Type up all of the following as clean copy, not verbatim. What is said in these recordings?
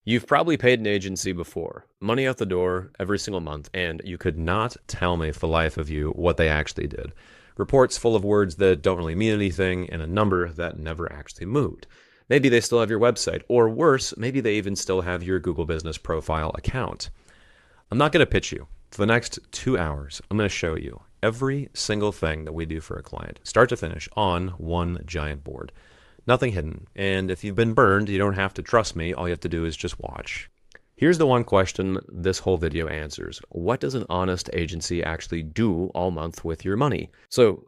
You've probably paid an agency before, money out the door every single month, and you could not tell me for the life of you what they actually did. Reports full of words that don't really mean anything and a number that never actually moved. Maybe they still have your website, or worse, maybe they even still have your Google Business Profile account. I'm not going to pitch you. For the next 2 hours, I'm going to show you every single thing that we do for a client, start to finish, on one giant board. Nothing hidden. And if you've been burned, you don't have to trust me. All you have to do is just watch. Here's the one question this whole video answers. What does an honest agency actually do all month with your money? So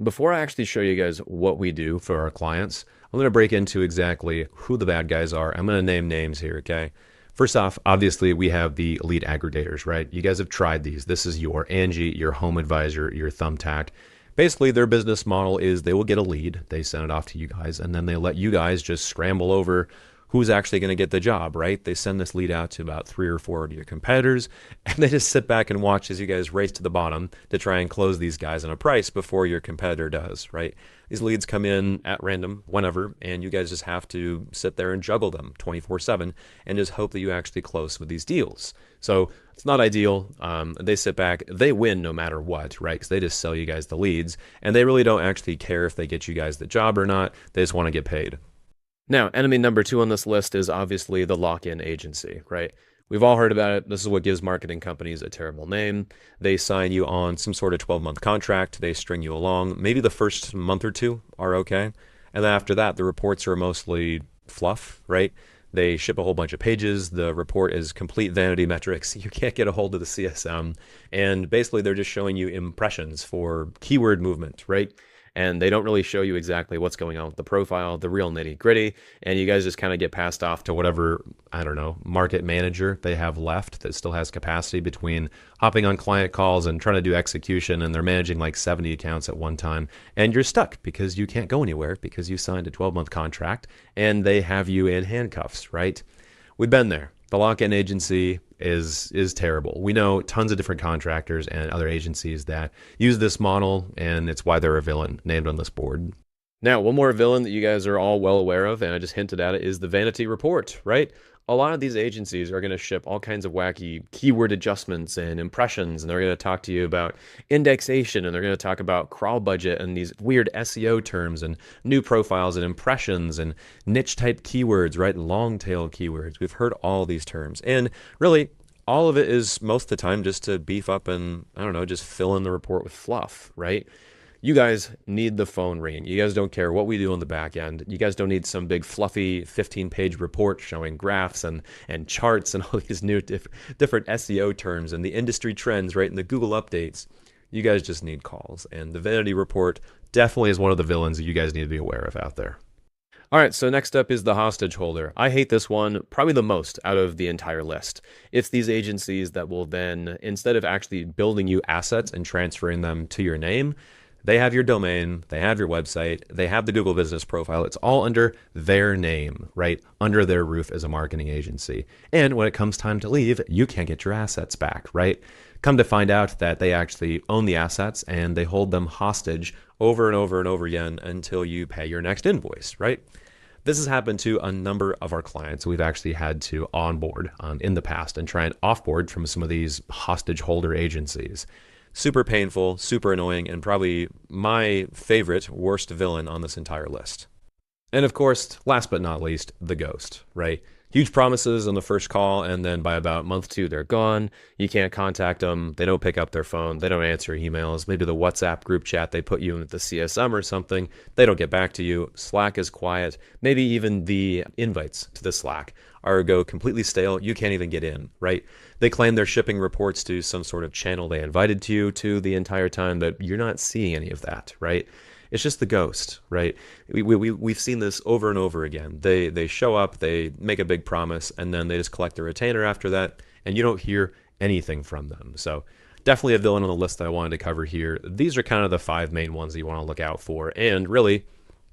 before I actually show you guys what we do for our clients, I'm going to break into exactly who the bad guys are. I'm going to name names here, okay? First off, obviously, we have the lead aggregators, right? You guys have tried these. This is your Angie, your Home Advisor, your Thumbtack. Basically, their business model is they will get a lead, they send it off to you guys, and then they let you guys just scramble over who's actually going to get the job, right? They send this lead out to about 3 or 4 of your competitors, and they just sit back and watch as you guys race to the bottom to try and close these guys on a price before your competitor does, right? These leads come in at random, whenever, and you guys just have to sit there and juggle them 24/7 and just hope that you actually close with these deals. So it's not ideal. They sit back, they win no matter what, right? Because they just sell you guys the leads, and they really don't actually care if they get you guys the job or not. They just want to get paid. Now, enemy number 2 on this list is obviously the lock-in agency, right? We've all heard about it. This is what gives marketing companies a terrible name. They sign you on some sort of 12-month contract. They string you along. Maybe the first month or two are okay. And then after that, the reports are mostly fluff, right? They ship a whole bunch of pages. The report is complete vanity metrics. You can't get a hold of the CSM. And basically, they're just showing you impressions for keyword movement, right? And they don't really show you exactly what's going on with the profile, the real nitty gritty, and you guys just kind of get passed off to whatever, I don't know, market manager they have left that still has capacity between hopping on client calls and trying to do execution, and they're managing like 70 accounts at one time, and you're stuck because you can't go anywhere because you signed a 12-month contract and they have you in handcuffs, right? We've been there. The lock-in agency is terrible. We know tons of different contractors and other agencies that use this model, and it's why they're a villain named on this board. Now, one more villain that you guys are all well aware of, and I just hinted at it, is the vanity report, right? A lot of these agencies are going to ship all kinds of wacky keyword adjustments and impressions, and they're going to talk to you about indexation, and they're going to talk about crawl budget and these weird SEO terms and new profiles and impressions and niche type keywords, right? Long tail keywords. We've heard all these terms. And really, all of it is most of the time just to beef up and, I don't know, just fill in the report with fluff, right? You guys need the phone ringing. You guys don't care what we do on the back end. You guys don't need some big fluffy 15-page report showing graphs and charts and all these new different SEO terms and the industry trends, right? And the Google updates. You guys just need calls. And the vanity report definitely is one of the villains that you guys need to be aware of out there. All right, so next up is the hostage holder. I hate this one probably the most out of the entire list. It's these agencies that will then, instead of actually building you assets and transferring them to your name, they have your domain, they have your website, they have the Google Business Profile. It's all under their name, right? Under their roof as a marketing agency. And when it comes time to leave, you can't get your assets back, right? Come to find out that they actually own the assets and they hold them hostage over and over and over again until you pay your next invoice, right? This has happened to a number of our clients. We've actually had to onboard in the past and try and offboard from some of these hostage holder agencies. Super painful, super annoying, and probably my favorite worst villain on this entire list. And of course, last but not least, the ghost, right? Huge promises on the first call, and then by about month 2, they're gone. You can't contact them. They don't pick up their phone. They don't answer emails. Maybe the WhatsApp group chat, they put you in the CSM or something. They don't get back to you. Slack is quiet. Maybe even the invites to the Slack go completely stale. You can't even get in, right? They claim they're shipping reports to some sort of channel they invited you to the entire time, but you're not seeing any of that, right? It's just the ghost, right? We've seen this over and over again. They show up, they make a big promise, and then they just collect a retainer after that, and you don't hear anything from them. So definitely a villain on the list that I wanted to cover here. These are kind of the 5 main ones that you want to look out for, and really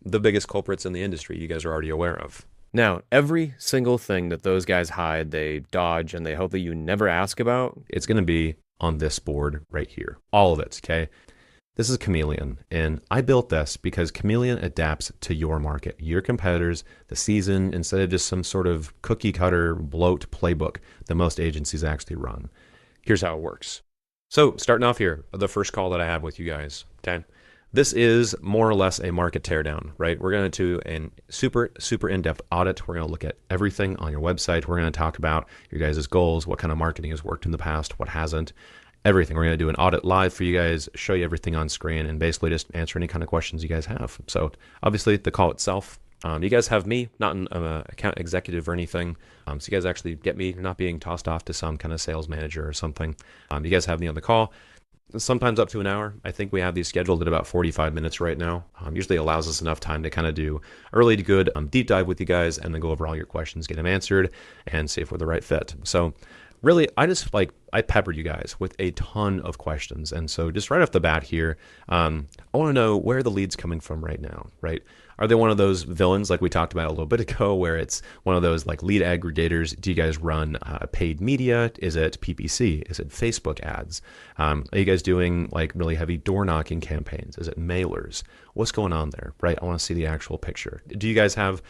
the biggest culprits in the industry you guys are already aware of. Now, every single thing that those guys hide, they dodge, and they hope that you never ask about, it's going to be on this board right here. All of it, okay? This is Chameleon, and I built this because Chameleon adapts to your market, your competitors, the season, instead of just some sort of cookie cutter bloat playbook that most agencies actually run. Here's how it works. So starting off here, the first call that I have with you guys, okay? This is more or less a market teardown, right? We're going to do a super in-depth audit. We're going to look at everything on your website. We're going to talk about your guys' goals, what kind of marketing has worked in the past, what hasn't, everything. We're going to do an audit live for you guys, show you everything on screen, and basically just answer any kind of questions you guys have. So obviously the call itself, you guys have me, not an account executive or anything. So you guys actually get me. You're not being tossed off to some kind of sales manager or something. You guys have me on the call. Sometimes up to an hour. I think we have these scheduled at about 45 minutes right now. Usually allows us enough time to kind of do a really good deep dive with you guys and then go over all your questions, get them answered, and see if we're the right fit. So really, I peppered you guys with a ton of questions. And so just right off the bat here, I want to know where the lead's coming from right now, right? Are they one of those villains like we talked about a little bit ago where it's one of those like lead aggregators? Do you guys run paid media? Is it PPC? Is it Facebook ads? Are you guys doing like really heavy door knocking campaigns? Is it mailers? What's going on there, right? I want to see the actual picture. Do you guys have,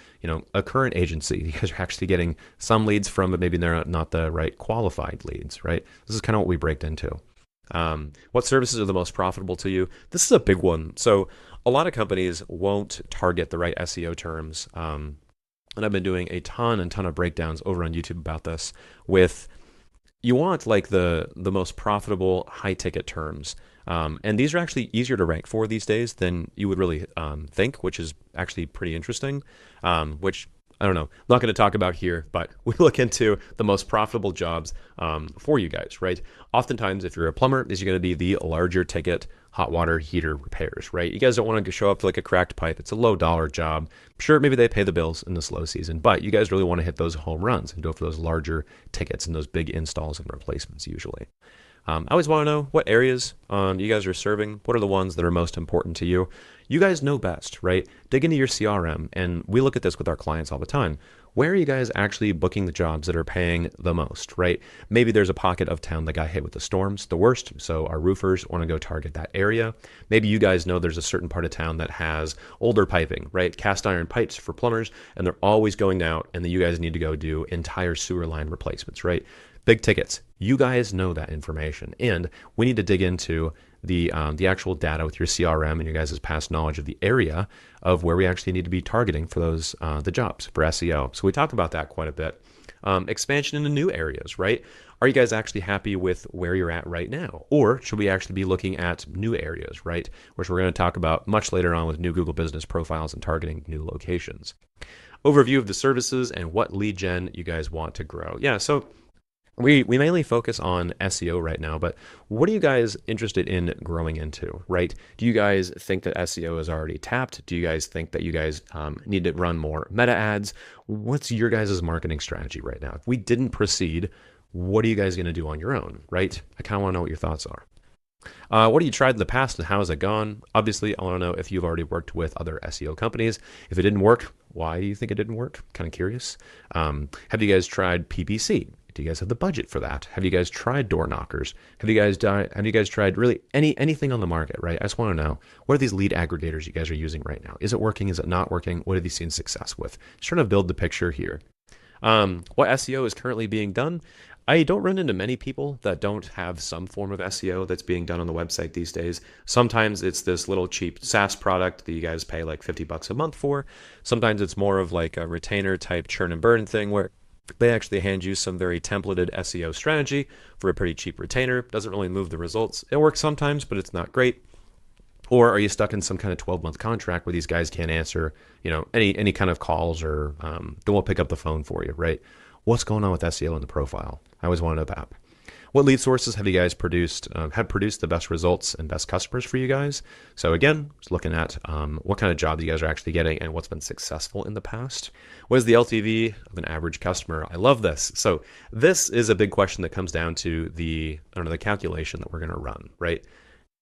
a current agency? You guys are actually getting some leads from, but maybe they're not the right qualified leads, right? This is kind of what we break into. What services are the most profitable to you? This is a big one. So a lot of companies won't target the right SEO terms. And I've been doing a ton of breakdowns over on YouTube about this you want like the most profitable high ticket terms. And these are actually easier to rank for these days than you would really think, which is actually pretty interesting, which I don't know, I'm not going to talk about here, but we look into the most profitable jobs for you guys, right? Oftentimes, if you're a plumber, these are going to be the larger ticket hot water heater repairs, right? You guys don't want to show up to like a cracked pipe. It's a low dollar job. Sure, maybe they pay the bills in the slow season, but you guys really want to hit those home runs and go for those larger tickets and those big installs and replacements usually. I always want to know what areas you guys are serving. What are the ones that are most important to you? You guys know best, right? Dig into your CRM, and we look at this with our clients all the time. Where are you guys actually booking the jobs that are paying the most, right? Maybe there's a pocket of town that got hit with the storms the worst, so our roofers want to go target that area. Maybe you guys know there's a certain part of town that has older piping, right? Cast iron pipes for plumbers, and they're always going out, and then you guys need to go do entire sewer line replacements, right? Big tickets. You guys know that information, and we need to dig into the actual data with your CRM and your guys' past knowledge of the area of where we actually need to be targeting for those the jobs for SEO. So we talk about that quite a bit. Expansion into new areas, right? Are you guys actually happy with where you're at right now? Or should we actually be looking at new areas, right? Which we're going to talk about much later on with new Google business profiles and targeting new locations. Overview of the services and what lead gen you guys want to grow. Yeah, so we mainly focus on SEO right now, but what are you guys interested in growing into, right? Do you guys think that SEO is already tapped? Do you guys think that you guys need to run more meta ads? What's your guys' marketing strategy right now? If we didn't proceed, what are you guys going to do on your own, right? I kind of want to know what your thoughts are. What have you tried in the past and how has it gone? Obviously, I want to know if you've already worked with other SEO companies. If it didn't work, why do you think it didn't work? Kind of curious. Have you guys tried PPC? Do you guys have the budget for that? Have you guys tried door knockers? Have you guys tried really anything on the market, right? I just want to know, what are these lead aggregators you guys are using right now? Is it working? Is it not working? What have you seen success with? Just trying to build the picture here. What SEO is currently being done? I don't run into many people that don't have some form of SEO that's being done on the website these days. Sometimes it's this little cheap SaaS product that you guys pay like $50 a month for. Sometimes it's more of like a retainer type churn and burn thing where they actually hand you some very templated SEO strategy for a pretty cheap retainer. Doesn't really move the results. It works sometimes, but it's not great. Or are you stuck in some kind of 12-month contract where these guys can't answer, any kind of calls or they won't pick up the phone for you, right? What's going on with SEO in the profile? I always want to know that. What lead sources have you guys produced the best results and best customers for you guys? So again, just looking at what kind of job you guys are actually getting and what's been successful in the past. What is the LTV of an average customer? I love this. So this is a big question that comes down to the calculation that we're going to run, right?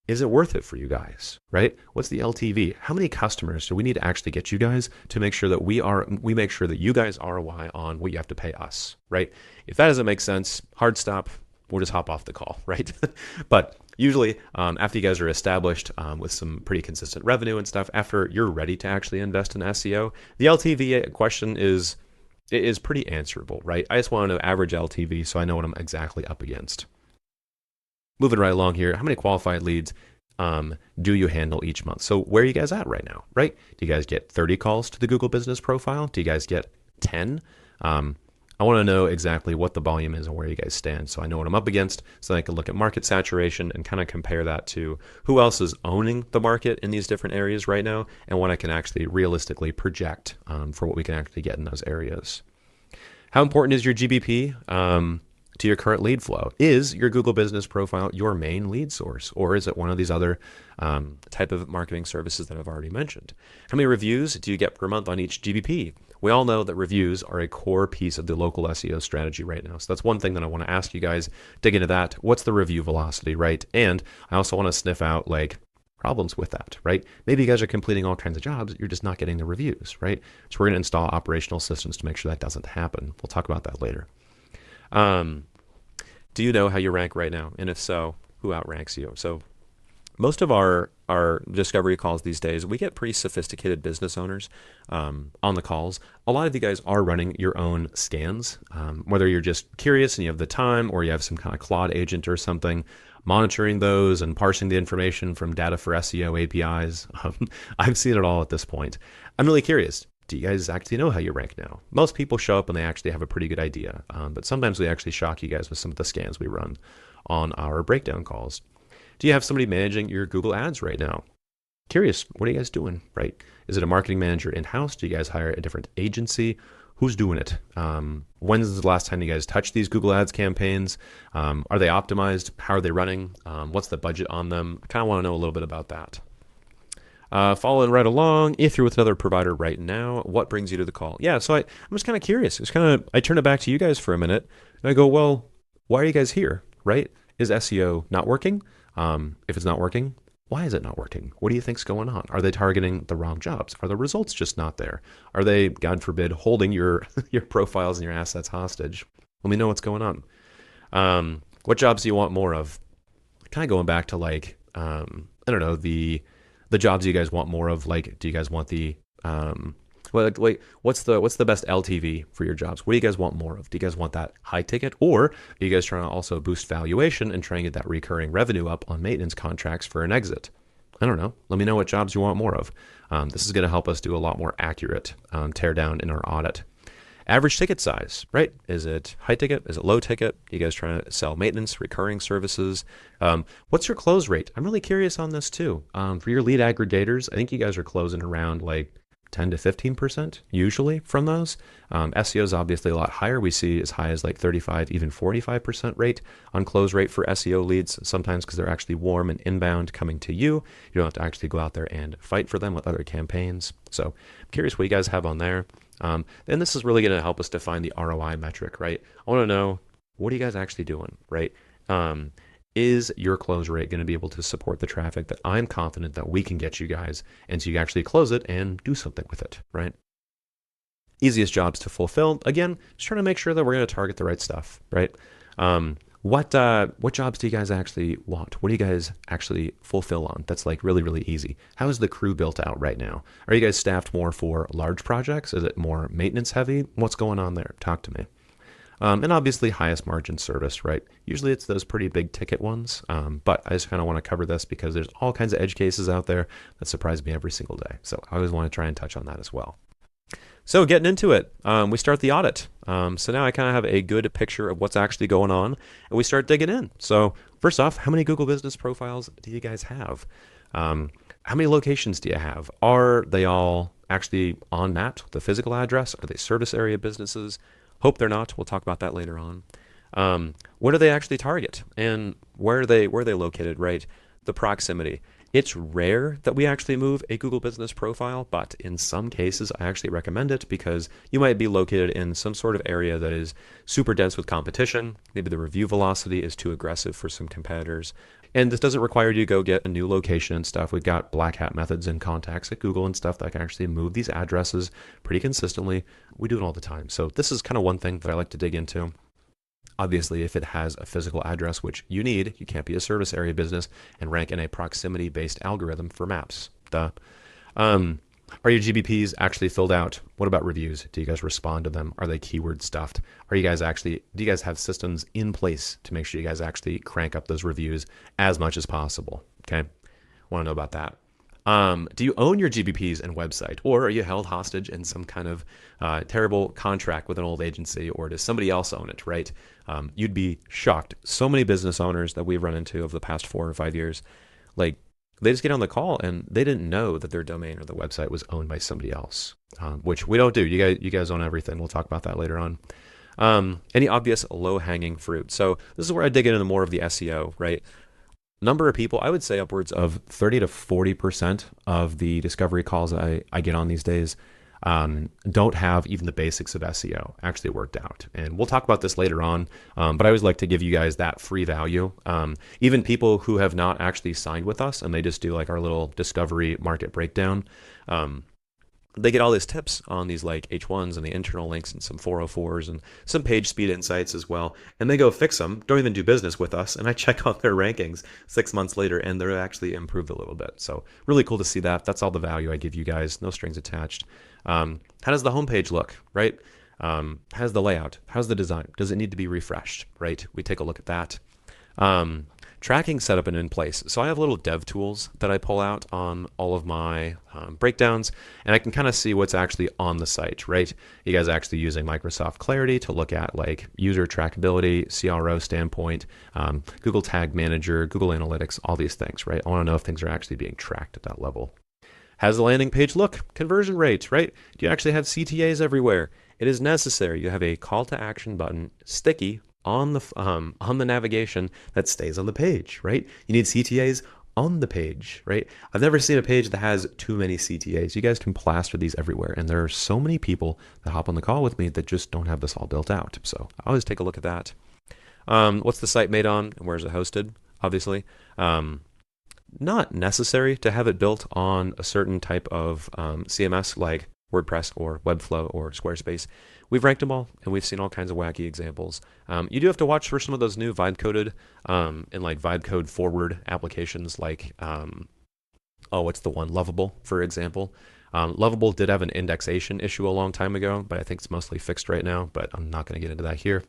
Is it worth it for you guys, right? What's the LTV? How many customers do we need to actually get you guys to make sure that we make sure that you guys ROI on what you have to pay us, right? If that doesn't make sense, hard stop. we'll just hop off the call, right? But usually, after you guys are established with some pretty consistent revenue and stuff, after you're ready to actually invest in SEO, the LTV question is pretty answerable, right? I just want to know average LTV so I know what I'm exactly up against. Moving right along here, how many qualified leads do you handle each month? So where are you guys at right now, right? Do you guys get 30 calls to the Google Business Profile? Do you guys get 10? I want to know exactly what the volume is and where you guys stand so I know what I'm up against, so I can look at market saturation and kind of compare that to who else is owning the market in these different areas right now and what I can actually realistically project for what we can actually get in those areas. How important is your GBP to your current lead flow? Is your Google Business Profile your main lead source, or is it one of these other type of marketing services that I've already mentioned? How many reviews do you get per month on each GBP? We all know that reviews are a core piece of the local SEO strategy right now. So that's one thing that I want to ask you guys, dig into that. What's the review velocity, right? And I also want to sniff out like problems with that, right? Maybe you guys are completing all kinds of jobs, you're just not getting the reviews, right? So we're going to install operational systems to make sure that doesn't happen. We'll talk about that later. Do you know how you rank right now? And if so, who outranks you? So most of our discovery calls these days, we get pretty sophisticated business owners on the calls. A lot of you guys are running your own scans, whether you're just curious and you have the time, or you have some kind of Claude agent or something, monitoring those and parsing the information from data for SEO APIs. I've seen it all at this point. I'm really curious. Do you guys actually know how you rank now? Most people show up and they actually have a pretty good idea, but sometimes we actually shock you guys with some of the scans we run on our breakdown calls. Do you have somebody managing your Google Ads right now? Curious, what are you guys doing, right? Is it a marketing manager in-house? Do you guys hire a different agency? Who's doing it? When's the last time you guys touched these Google Ads campaigns? Are they optimized? How are they running? What's the budget on them? I kind of want to know a little bit about that. Following right along, if you're with another provider right now, what brings you to the call? Yeah, so I'm just kind of curious. I turn it back to you guys for a minute, and I go, well, why are you guys here, right? Is SEO not working? If it's not working, why is it not working? What do you think's going on? Are they targeting the wrong jobs? Are the results just not there? Are they, God forbid, holding your your profiles and your assets hostage? Let me know what's going on. What jobs do you want more of? Kind of going back to like, I don't know, the jobs you guys want more of. Like, do you guys want the what's the best LTV for your jobs? What do you guys want more of? Do you guys want that high ticket, or are you guys trying to also boost valuation and try and get that recurring revenue up on maintenance contracts for an exit? I don't know. Let me know what jobs you want more of. This is going to help us do a lot more accurate tear down in our audit. Average ticket size, right? Is it high ticket? Is it low ticket? You guys trying to sell maintenance, recurring services? What's your close rate? I'm really curious on this too. For your lead aggregators, I think you guys are closing around like 10 to 15% usually from those. SEO is obviously a lot higher. We see as high as like 35, even 45% rate on close rate for SEO leads, sometimes because they're actually warm and inbound coming to you. You don't have to actually go out there and fight for them with other campaigns. So I'm curious what you guys have on there. And this is really going to help us define the ROI metric, right? I want to know, what are you guys actually doing, right? Is your close rate going to be able to support the traffic that I'm confident that we can get you guys, and so you actually close it and do something with it, right? Easiest jobs to fulfill. Again, just trying to make sure that we're going to target the right stuff, right? What jobs do you guys actually want? What do you guys actually fulfill on? That's like really, really easy. How is the crew built out right now? Are you guys staffed more for large projects? Is it more maintenance heavy? What's going on there? Talk to me. And obviously highest margin service, right? Usually it's those pretty big ticket ones, but I just kind of want to cover this because there's all kinds of edge cases out there that surprise me every single day. So I always want to try and touch on that as well. So getting into it, we start the audit. So now I kind of have a good picture of what's actually going on, and we start digging in. So first off, how many Google Business Profiles do you guys have? How many locations do you have? Are they all actually on mapped with the physical address? Are they service area businesses? Hope they're not. We'll talk about that later on. What do they actually target, and where are they located, right? The proximity. It's rare that we actually move a Google Business Profile, but in some cases I actually recommend it because you might be located in some sort of area that is super dense with competition. Maybe the review velocity is too aggressive for some competitors. And this doesn't require you to go get a new location and stuff. We've got black hat methods and contacts at Google and stuff that can actually move these addresses pretty consistently. We do it all the time. So this is kind of one thing that I like to dig into. Obviously, if it has a physical address, which you need, you can't be a service area business and rank in a proximity-based algorithm for maps. Duh. Are your GBPs actually filled out? What about reviews? Do you guys respond to them? Are they keyword stuffed? Do you guys have systems in place to make sure you guys actually crank up those reviews as much as possible? Okay. Want to know about that. Do you own your GBPs and website, or are you held hostage in some kind of terrible contract with an old agency, or does somebody else own it, right? You'd be shocked. So many business owners that we've run into over the past 4 or 5 years, like, they just get on the call and they didn't know that their domain or the website was owned by somebody else, which we don't do. You guys own everything. We'll talk about that later on. Any obvious low-hanging fruit? So this is where I dig into more of the SEO, right? Number of people, I would say upwards of 30 to 40% of the discovery calls I get on these days don't have even the basics of SEO actually worked out. And we'll talk about this later on, but I always like to give you guys that free value. Even people who have not actually signed with us and they just do like our little discovery market breakdown, they get all these tips on these like H1s and the internal links and some 404s and some page speed insights as well. And they go fix them, don't even do business with us. And I check out their rankings 6 months later and they're actually improved a little bit. So really cool to see that. That's all the value I give you guys. No strings attached. How does the homepage look, right? How's the layout? How's the design? Does it need to be refreshed, right? We take a look at that. Tracking setup and in place. So I have little dev tools that I pull out on all of my breakdowns, and I can kind of see what's actually on the site, right? You guys are actually using Microsoft Clarity to look at like user trackability, CRO standpoint, Google Tag Manager, Google Analytics, all these things, right? I want to know if things are actually being tracked at that level. How's the landing page look? Conversion rates, right? Do you actually have CTAs everywhere? It is necessary. You have a call to action button, sticky, on the navigation that stays on the page, right? You need CTAs on the page, right? I've never seen a page that has too many CTAs. You guys can plaster these everywhere. And there are so many people that hop on the call with me that just don't have this all built out. So I always take a look at that. What's the site made on and where is it hosted? Obviously, not necessary to have it built on a certain type of CMS like WordPress or Webflow or Squarespace. We've ranked them all, and we've seen all kinds of wacky examples. You do have to watch for some of those new vibe-coded and like vibe-code forward applications like, what's the one? Lovable, for example. Lovable did have an indexation issue a long time ago, but I think it's mostly fixed right now, but I'm not going to get into that here.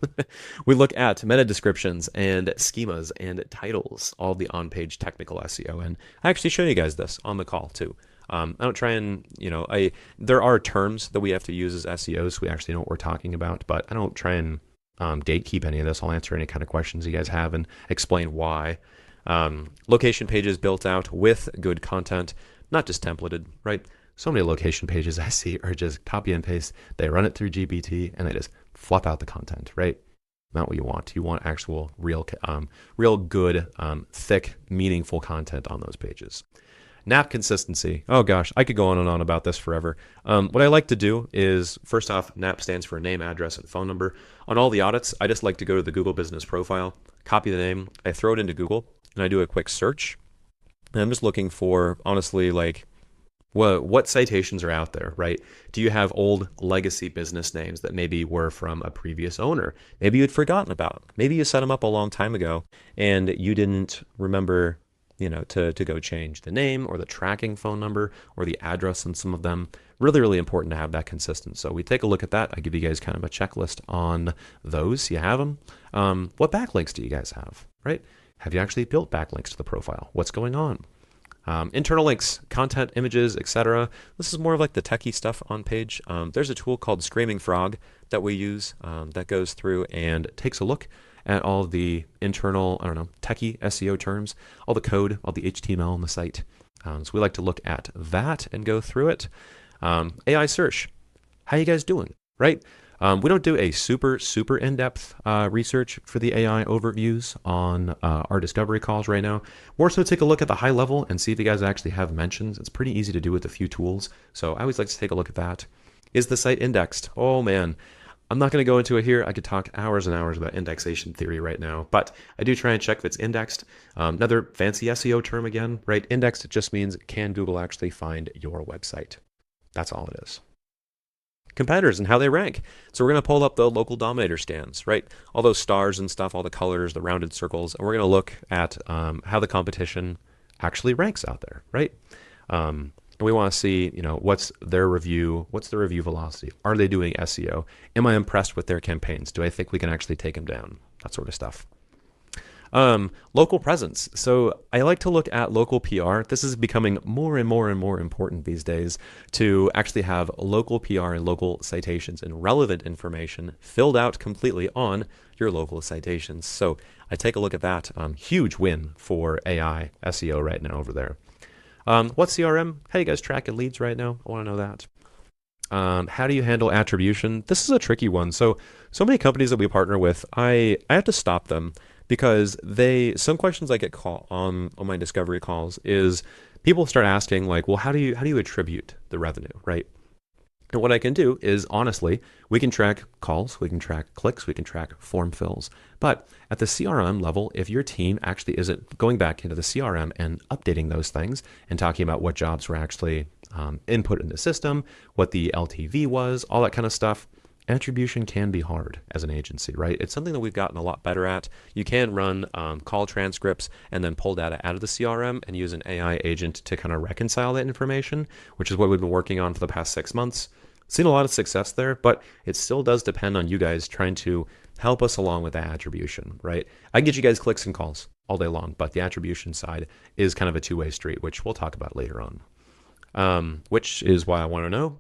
We look at meta descriptions and schemas and titles, all the on-page technical SEO, and I actually show you guys this on the call too. I don't try and, there are terms that we have to use as SEOs, so we actually know what we're talking about, but I don't try and gatekeep any of this. I'll answer any kind of questions you guys have and explain why. Location pages built out with good content, not just templated, right? So many location pages I see are just copy and paste. They run it through GPT and they just flop out the content, right? Not what you want. You want actual, real good, thick, meaningful content on those pages. NAP consistency. Oh gosh, I could go on and on about this forever. What I like to do is, first off, NAP stands for name, address, and phone number. On all the audits, I just like to go to the Google Business Profile, copy the name, I throw it into Google, and I do a quick search. And I'm just looking for, honestly, like, what citations are out there, right? Do you have old legacy business names that maybe were from a previous owner? Maybe you'd forgotten about. Maybe you set them up a long time ago and you didn't remember to go change the name or the tracking phone number or the address on some of them. Really, really important to have that consistent. So we take a look at that. I give you guys kind of a checklist on those. You have them. What backlinks do you guys have, right? Have you actually built backlinks to the profile? What's going on? Internal links, content, images, etc. This is more of like the techie stuff on page. There's a tool called Screaming Frog that we use that goes through and takes a look at all the internal, techie SEO terms, all the code, all the HTML on the site. So we like to look at that and go through it. AI search, how you guys doing, right? We don't do a super in-depth research for the AI overviews on our discovery calls right now. More so take a look at the high level and see if you guys actually have mentions. It's pretty easy to do with a few tools. So I always like to take a look at that. Is the site indexed? Oh man, I'm not going to go into it here. I could talk hours and hours about indexation theory right now, but I do try and check if it's indexed. Another fancy SEO term again, right? Indexed just means, can Google actually find your website? That's all it is. competitors and how they rank. So we're going to pull up the local dominator scans, right? All those stars and stuff, all the colors, the rounded circles, and we're going to look at how the competition actually ranks out there, right? And we want to see, what's their review velocity? Are they doing SEO? Am I impressed with their campaigns? Do I think we can actually take them down? That sort of stuff. Local presence. So I like to look at local PR. This is becoming more and more and more important these days to actually have local PR and local citations and relevant information filled out completely on your local citations. So I take a look at that. Huge win for AI SEO right now over there. What CRM? How you guys tracking leads right now? I want to know that. How do you handle attribution? This is a tricky one. So many companies that we partner with, I have to stop them because some questions I get on my discovery calls is people start asking like, well, how do you attribute the revenue, right? And what I can do is, honestly, we can track calls, we can track clicks, we can track form fills. But at the CRM level, if your team actually isn't going back into the CRM and updating those things and talking about what jobs were actually input in the system, what the LTV was, all that kind of stuff, attribution can be hard as an agency, right? It's something that we've gotten a lot better at. You can run call transcripts and then pull data out of the CRM and use an AI agent to kind of reconcile that information, which is what we've been working on for the past 6 months. Seen a lot of success there, but it still does depend on you guys trying to help us along with that attribution, right? I can get you guys clicks and calls all day long, but the attribution side is kind of a two-way street, which we'll talk about later on. Which is why I want to know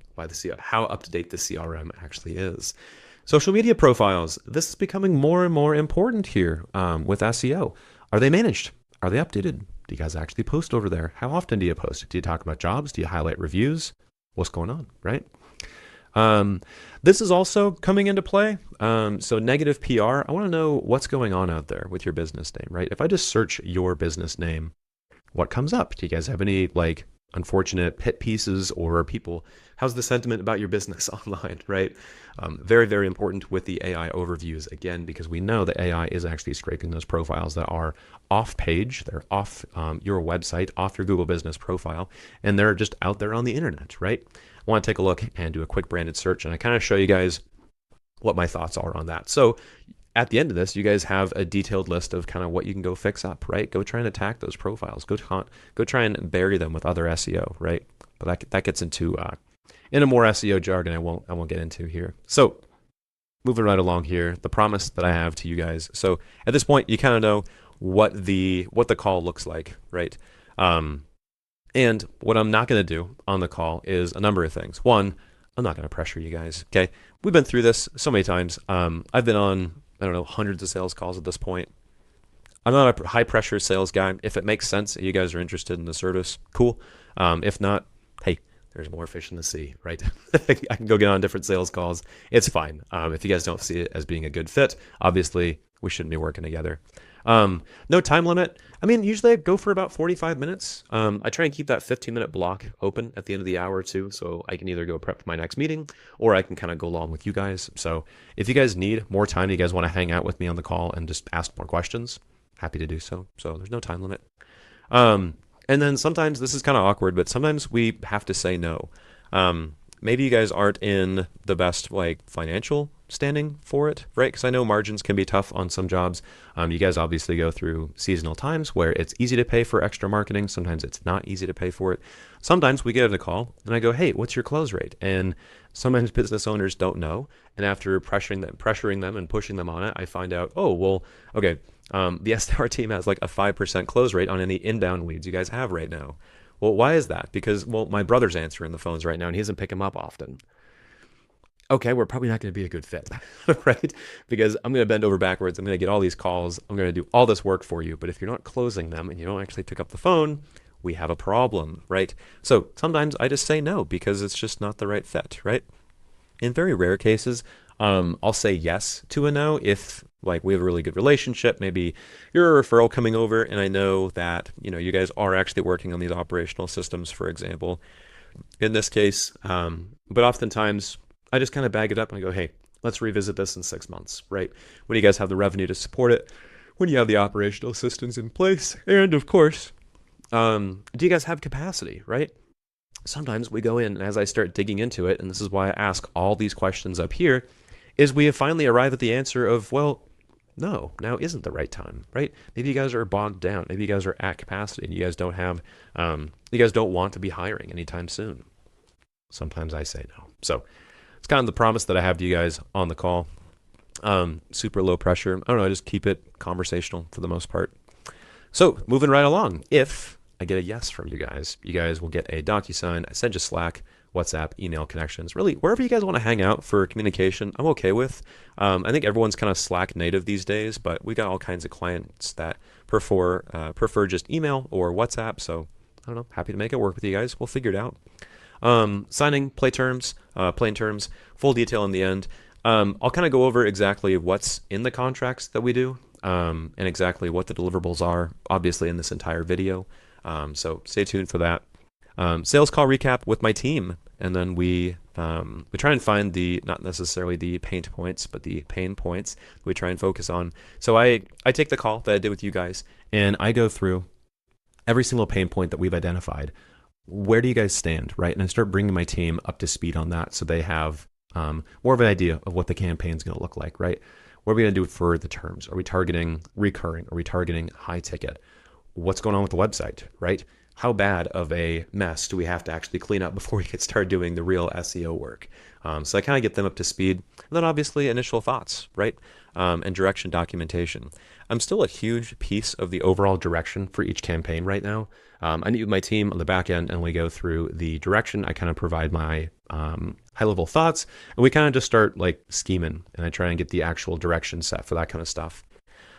how up-to-date the CRM actually is. Social media profiles. This is becoming more and more important here with SEO. Are they managed? Are they updated? Do you guys actually post over there? How often do you post? Do you talk about jobs? Do you highlight reviews? What's going on, right? This is also coming into play. So negative PR, I want to know what's going on out there with your business name, right? If I just search your business name, what comes up? Do you guys have any unfortunate hit pieces or people? How's the sentiment about your business online, right? Very, very important with the AI overviews, again, because we know that AI is actually scraping those profiles that are off page, they're off your website, off your Google business profile, and they're just out there on the internet, right? I want to take a look and do a quick branded search, and I kind of show you guys what my thoughts are on that. So at the end of this, you guys have a detailed list of kind of what you can go fix up, right? Go try and attack those profiles. Go try and bury them with other SEO, right? But that gets into a more SEO jargon I won't get into here. So moving right along here, the promise that I have to you guys. So at this point, you kind of know what the call looks like, right? And what I'm not going to do on the call is a number of things. One, I'm not going to pressure you guys, okay? We've been through this so many times. I've been on, hundreds of sales calls at this point. I'm not a high-pressure sales guy. If it makes sense, you guys are interested in the service, cool. If not, hey, there's more fish in the sea, right? I can go get on different sales calls. It's fine. If you guys don't see it as being a good fit, obviously, we shouldn't be working together. No time limit. Usually I go for about 45 minutes. I try and keep that 15-minute block open at the end of the hour too, so I can either go prep for my next meeting or I can kind of go along with you guys. So if you guys need more time, you guys want to hang out with me on the call and just ask more questions, happy to do so. So there's no time limit. And then sometimes this is kind of awkward, but sometimes we have to say no. Maybe you guys aren't in the best financial standing for it, right? Because I know margins can be tough on some jobs. You guys obviously go through seasonal times where it's easy to pay for extra marketing. Sometimes it's not easy to pay for it. Sometimes we get a call and I go, hey, what's your close rate? And sometimes business owners don't know. And after pressuring them and pushing them on it, I find out, oh, well, okay, the SDR team has a 5% close rate on any inbound leads you guys have right now. Well, why is that? Because, my brother's answering the phones right now and he doesn't pick them up often. Okay, we're probably not going to be a good fit, right? Because I'm going to bend over backwards. I'm going to get all these calls. I'm going to do all this work for you. But if you're not closing them and you don't actually pick up the phone, we have a problem, right? So sometimes I just say no because it's just not the right fit, right? In very rare cases, I'll say yes to a no if we have a really good relationship. Maybe you're a referral coming over and I know that, you guys are actually working on these operational systems, for example, in this case. But oftentimes I just kind of bag it up and I go, hey, let's revisit this in 6 months, right? When you guys have the revenue to support it, when you have the operational systems in place, and of course, do you guys have capacity, right? sometimes we go in, and as I start digging into it, and this is why I ask all these questions up here, is we have finally arrived at the answer of, well, no, now isn't the right time, right? Maybe you guys are bogged down. Maybe you guys are at capacity and you guys don't have, you guys don't want to be hiring anytime soon. Sometimes I say no. So it's kind of the promise that I have to you guys on the call. Super low pressure. I don't know, I just keep it conversational for the most part. So moving right along, if I get a yes from you guys will get a DocuSign. I send you Slack, WhatsApp, email connections. Really, wherever you guys want to hang out for communication, I'm okay with. I think everyone's kind of Slack native these days, but we got all kinds of clients that prefer just email or WhatsApp. So I don't know, happy to make it work with you guys. We'll figure it out. Signing, plain terms, full detail in the end. I'll kind of go over exactly what's in the contracts that we do, and exactly what the deliverables are, obviously in this entire video. So stay tuned for that. Sales call recap with my team, and then we try and find not necessarily the pain points, but the pain points we try and focus on. So I take the call that I did with you guys, and I go through every single pain point that we've identified. Where do you guys stand, right? And I start bringing my team up to speed on that, so they have more of an idea of what the campaign is going to look like, right? What are we going to do for the terms? Are we targeting recurring? Are we targeting high ticket? What's going on with the website, right? How bad of a mess do we have to actually clean up before we can start doing the real SEO work? So I kind of get them up to speed. And then obviously initial thoughts, right? And direction documentation. I'm still a huge piece of the overall direction for each campaign right now. I meet with my team on the back end and we go through the direction. I kind of provide my high level thoughts and we kind of just start like scheming, and I try and get the actual direction set for that kind of stuff.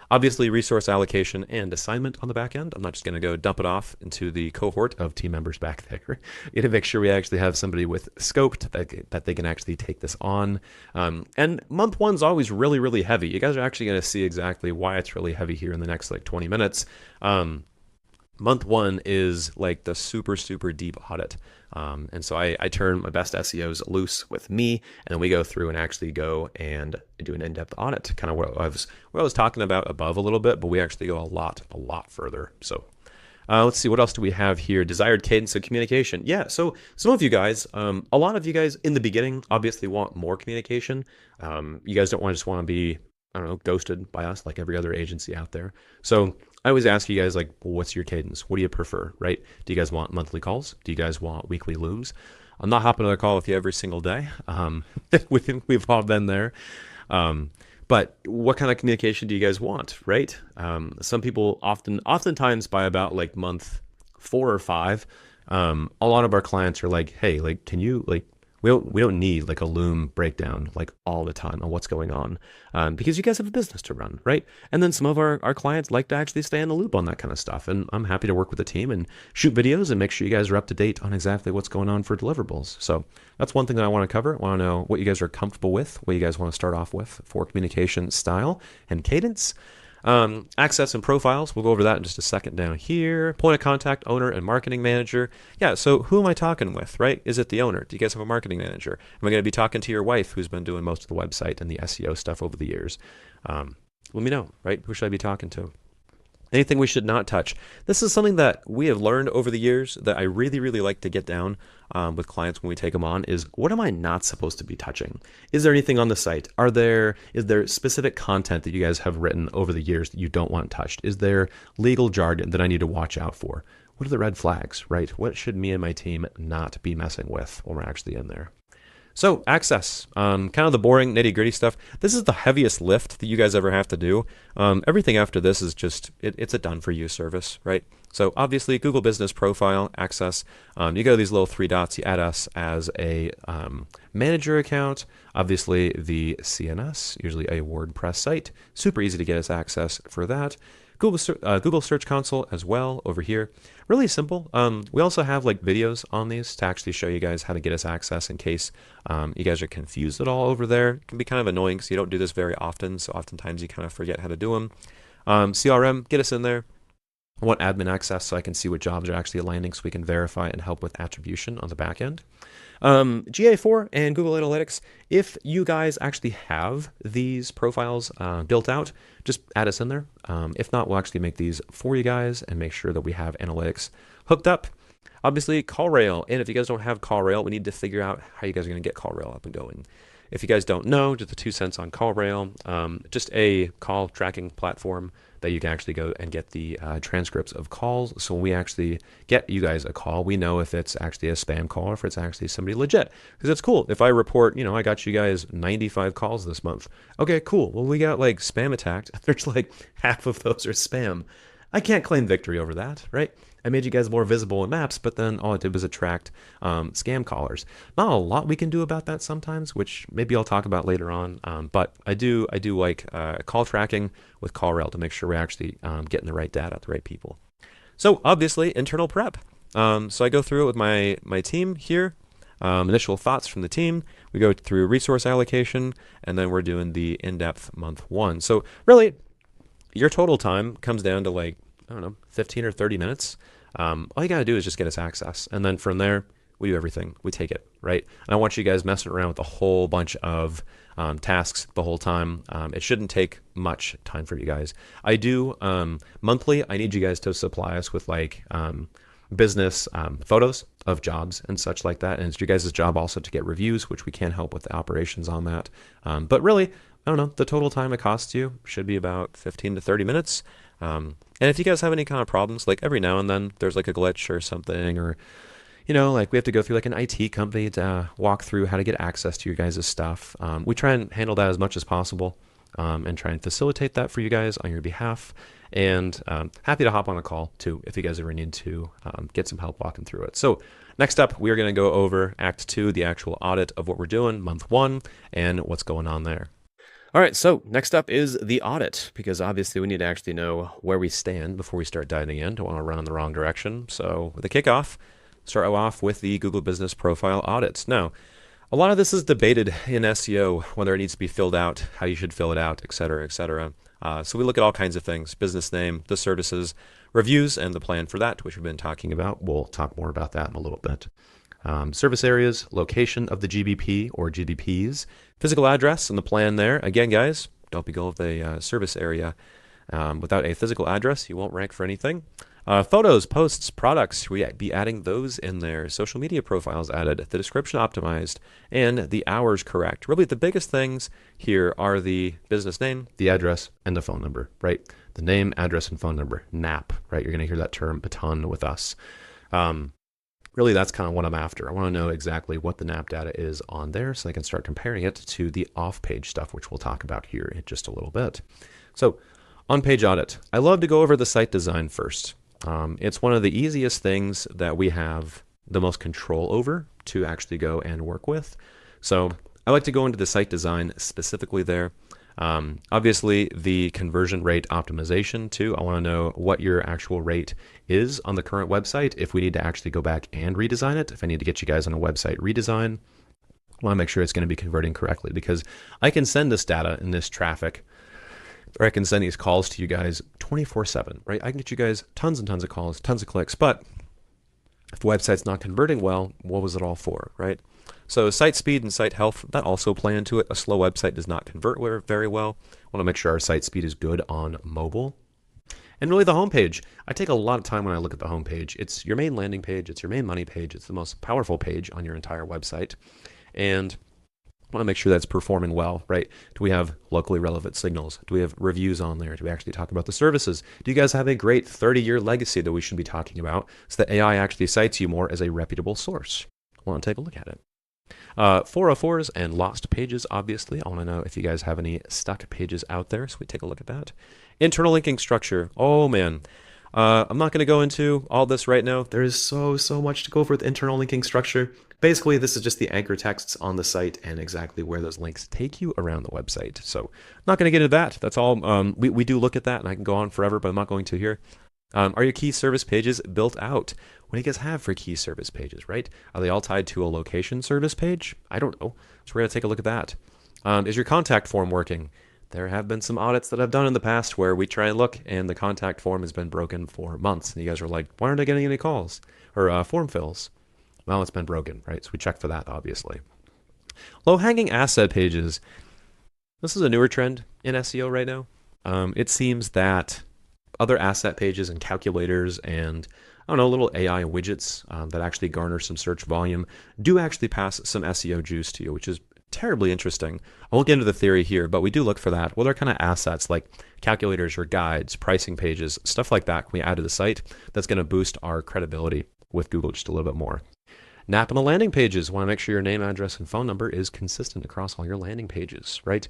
Obviously, resource allocation and assignment on the back end. I'm not just going to go dump it off into the cohort of team members back there. You got to make sure we actually have somebody with scope that they can actually take this on. And month one's always really, really heavy. You guys are actually going to see exactly why it's really heavy here in the next like 20 minutes. Month one is like the super, super deep audit. And so I turn my best SEOs loose with me, and then we go through and actually go and do an in-depth audit, kind of what I was talking about above a little bit, but we actually go a lot further. So let's see, what else do we have here? Desired cadence of communication. Yeah, so some of you guys, a lot of you guys in the beginning obviously want more communication. You guys don't just want to be, I don't know, ghosted by us like every other agency out there. So I always ask you guys, like, well, what's your cadence? What do you prefer, right? Do you guys want monthly calls? Do you guys want weekly looms? I'm not hopping on a call with you every single day. We've all been there. But what kind of communication do you guys want, right? Some people oftentimes by about like month 4 or 5, a lot of our clients are like, hey, like, can you like, we don't need like a loom breakdown like all the time on what's going on, because you guys have a business to run, right? And then some of our clients like to actually stay in the loop on that kind of stuff. And I'm happy to work with the team and shoot videos and make sure you guys are up to date on exactly what's going on for deliverables. So that's one thing that I want to cover. I want to know what you guys are comfortable with, what you guys want to start off with for communication style and cadence. Access and profiles, we'll go over that in just a second down here. Point of contact, owner and marketing manager. Yeah, so who am I talking with, right? Is it the owner? Do you guys have a marketing manager? Am I going to be talking to your wife who's been doing most of the website and the SEO stuff over the years? Let me know, right? Who should I be talking to? Anything we should not touch. This is something that we have learned over the years that I really, really like to get down with clients when we take them on is, what am I not supposed to be touching? Is there anything on the site? Is there specific content that you guys have written over the years that you don't want touched? Is there legal jargon that I need to watch out for? What are the red flags, right? What should me and my team not be messing with when we're actually in there? So access, kind of the boring nitty gritty stuff. This is the heaviest lift that you guys ever have to do. Everything after this is just, it's a done for you service, right? So obviously Google Business Profile, access, you go to these little 3 dots, you add us as a manager account. Obviously the CNS, usually a WordPress site, super easy to get us access for that. Google Search Console as well over here. Really simple. We also have like videos on these to actually show you guys how to get us access in case you guys are confused at all over there. It can be kind of annoying because you don't do this very often, so oftentimes you kind of forget how to do them. CRM, get us in there. I want admin access so I can see what jobs are actually landing so we can verify and help with attribution on the back end. GA4 and Google Analytics, if you guys actually have these profiles built out, just add us in there. If not, we'll actually make these for you guys and make sure that we have analytics hooked up. Obviously, CallRail. And if you guys don't have CallRail, we need to figure out how you guys are going to get CallRail up and going. If you guys don't know, just the 2 cents on CallRail, just a call tracking platform that you can actually go and get the transcripts of calls. So when we actually get you guys a call, we know if it's actually a spam call or if it's actually somebody legit. Because it's cool. If I report, I got you guys 95 calls this month. Okay, cool. Well, we got like spam attacked. There's like half of those are spam. I can't claim victory over that, right? I made you guys more visible in maps, but then all it did was attract scam callers. Not a lot we can do about that sometimes, which maybe I'll talk about later on. But I do like call tracking with CallRail to make sure we're actually getting the right data, the right people. So obviously internal prep. So I go through it with my team here. Initial thoughts from the team. We go through resource allocation, and then we're doing the in-depth month 1. So really, your total time comes down to like, I don't know, 15 or 30 minutes. All you got to do is just get us access. And then from there, we do everything. We take it, right? And I want you guys messing around with a whole bunch of tasks the whole time. It shouldn't take much time for you guys. I do monthly, I need you guys to supply us with like business photos of jobs and such like that. And it's your guys' job also to get reviews, which we can help with the operations on that. But really, I don't know, the total time it costs you should be about 15 to 30 minutes. And if you guys have any kind of problems, like every now and then there's like a glitch or something, or, like we have to go through like an IT company to walk through how to get access to your guys' stuff. We try and handle that as much as possible and try and facilitate that for you guys on your behalf. And happy to hop on a call too if you guys ever need to get some help walking through it. So next up, we are going to go over Act 2, the actual audit of what we're doing, month 1, and what's going on there. All right, so next up is the audit, because obviously we need to actually know where we stand before we start diving in. Don't want to run in the wrong direction. So with the kickoff, start off with the Google Business Profile audit. Now, a lot of this is debated in SEO, whether it needs to be filled out, how you should fill it out, et cetera, et cetera. So we look at all kinds of things: business name, the services, reviews, and the plan for that, which we've been talking about. We'll talk more about that in a little bit. Service areas, location of the GBP or GBPs, physical address and the plan there. Again, guys, don't be going with a service area without a physical address. You won't rank for anything. Photos, posts, products, we be adding those in there. Social media profiles added, the description optimized, and the hours correct. Really, the biggest things here are the business name, the address, and the phone number, right? The name, address, and phone number, NAP, right? You're going to hear that term a ton with us. Really, that's kind of what I'm after. I want to know exactly what the NAP data is on there so I can start comparing it to the off-page stuff, which we'll talk about here in just a little bit. So, on-page audit. I love to go over the site design first. It's one of the easiest things that we have the most control over to actually go and work with. So, I like to go into the site design specifically there. Obviously, the conversion rate optimization too. I want to know what your actual rate is on the current website. If we need to actually go back and redesign it, if I need to get you guys on a website redesign, I want to make sure it's going to be converting correctly, because I can send this data and this traffic, or I can send these calls to you guys 24/7, right? I can get you guys tons and tons of calls, tons of clicks, but if the website's not converting well, what was it all for, right? So site speed and site health, that also play into it. A slow website does not convert very well. I want to make sure our site speed is good on mobile. And really the homepage. I take a lot of time when I look at the homepage. It's your main landing page. It's your main money page. It's the most powerful page on your entire website. And I want to make sure that's performing well, right? Do we have locally relevant signals? Do we have reviews on there? Do we actually talk about the services? Do you guys have a great 30-year legacy that we should be talking about so that AI actually cites you more as a reputable source? I want to take a look at it. 404s and lost pages, obviously. I want to know if you guys have any stuck pages out there, so we take a look at that. Internal linking structure. Oh, man. I'm not going to go into all this right now. There is so much to go over with internal linking structure. Basically, this is just the anchor texts on the site and exactly where those links take you around the website. So I'm not going to get into that. That's all. We do look at that, and I can go on forever, but I'm not going to here. Are your key service pages built out? What do you guys have for key service pages, right? Are they all tied to a location service page? I don't know. So we're going to take a look at that. Is your contact form working? There have been some audits that I've done in the past where we try and look and the contact form has been broken for months. And you guys are like, why aren't I getting any calls or form fills? Well, it's been broken, right? So we check for that, obviously. Low-hanging asset pages. This is a newer trend in SEO right now. It seems that other asset pages and calculators and I don't know, little AI widgets that actually garner some search volume do actually pass some SEO juice to you, which is terribly interesting. I won't get into the theory here, but we do look for that. What are kind of assets like calculators or guides, pricing pages, stuff like that can we add to the site that's going to boost our credibility with Google just a little bit more. NAP on the landing pages. Want to make sure your name, address, and phone number is consistent across all your landing pages, right?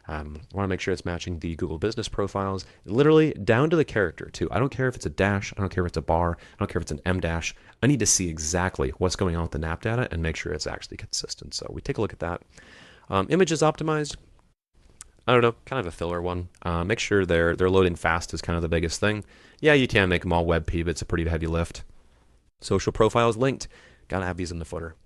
Want to make sure it's matching the Google business profiles, literally down to the character too. I don't care if it's a dash, I don't care if it's a bar, I don't care if it's an M dash. I need to see exactly what's going on with the NAP data and make sure it's actually consistent. So we take a look at that. Images optimized. I don't know, kind of a filler one. Make sure they're loading fast is kind of the biggest thing. Yeah, you can make them all WebP, but it's a pretty heavy lift. Social profiles linked. Gotta have these in the footer.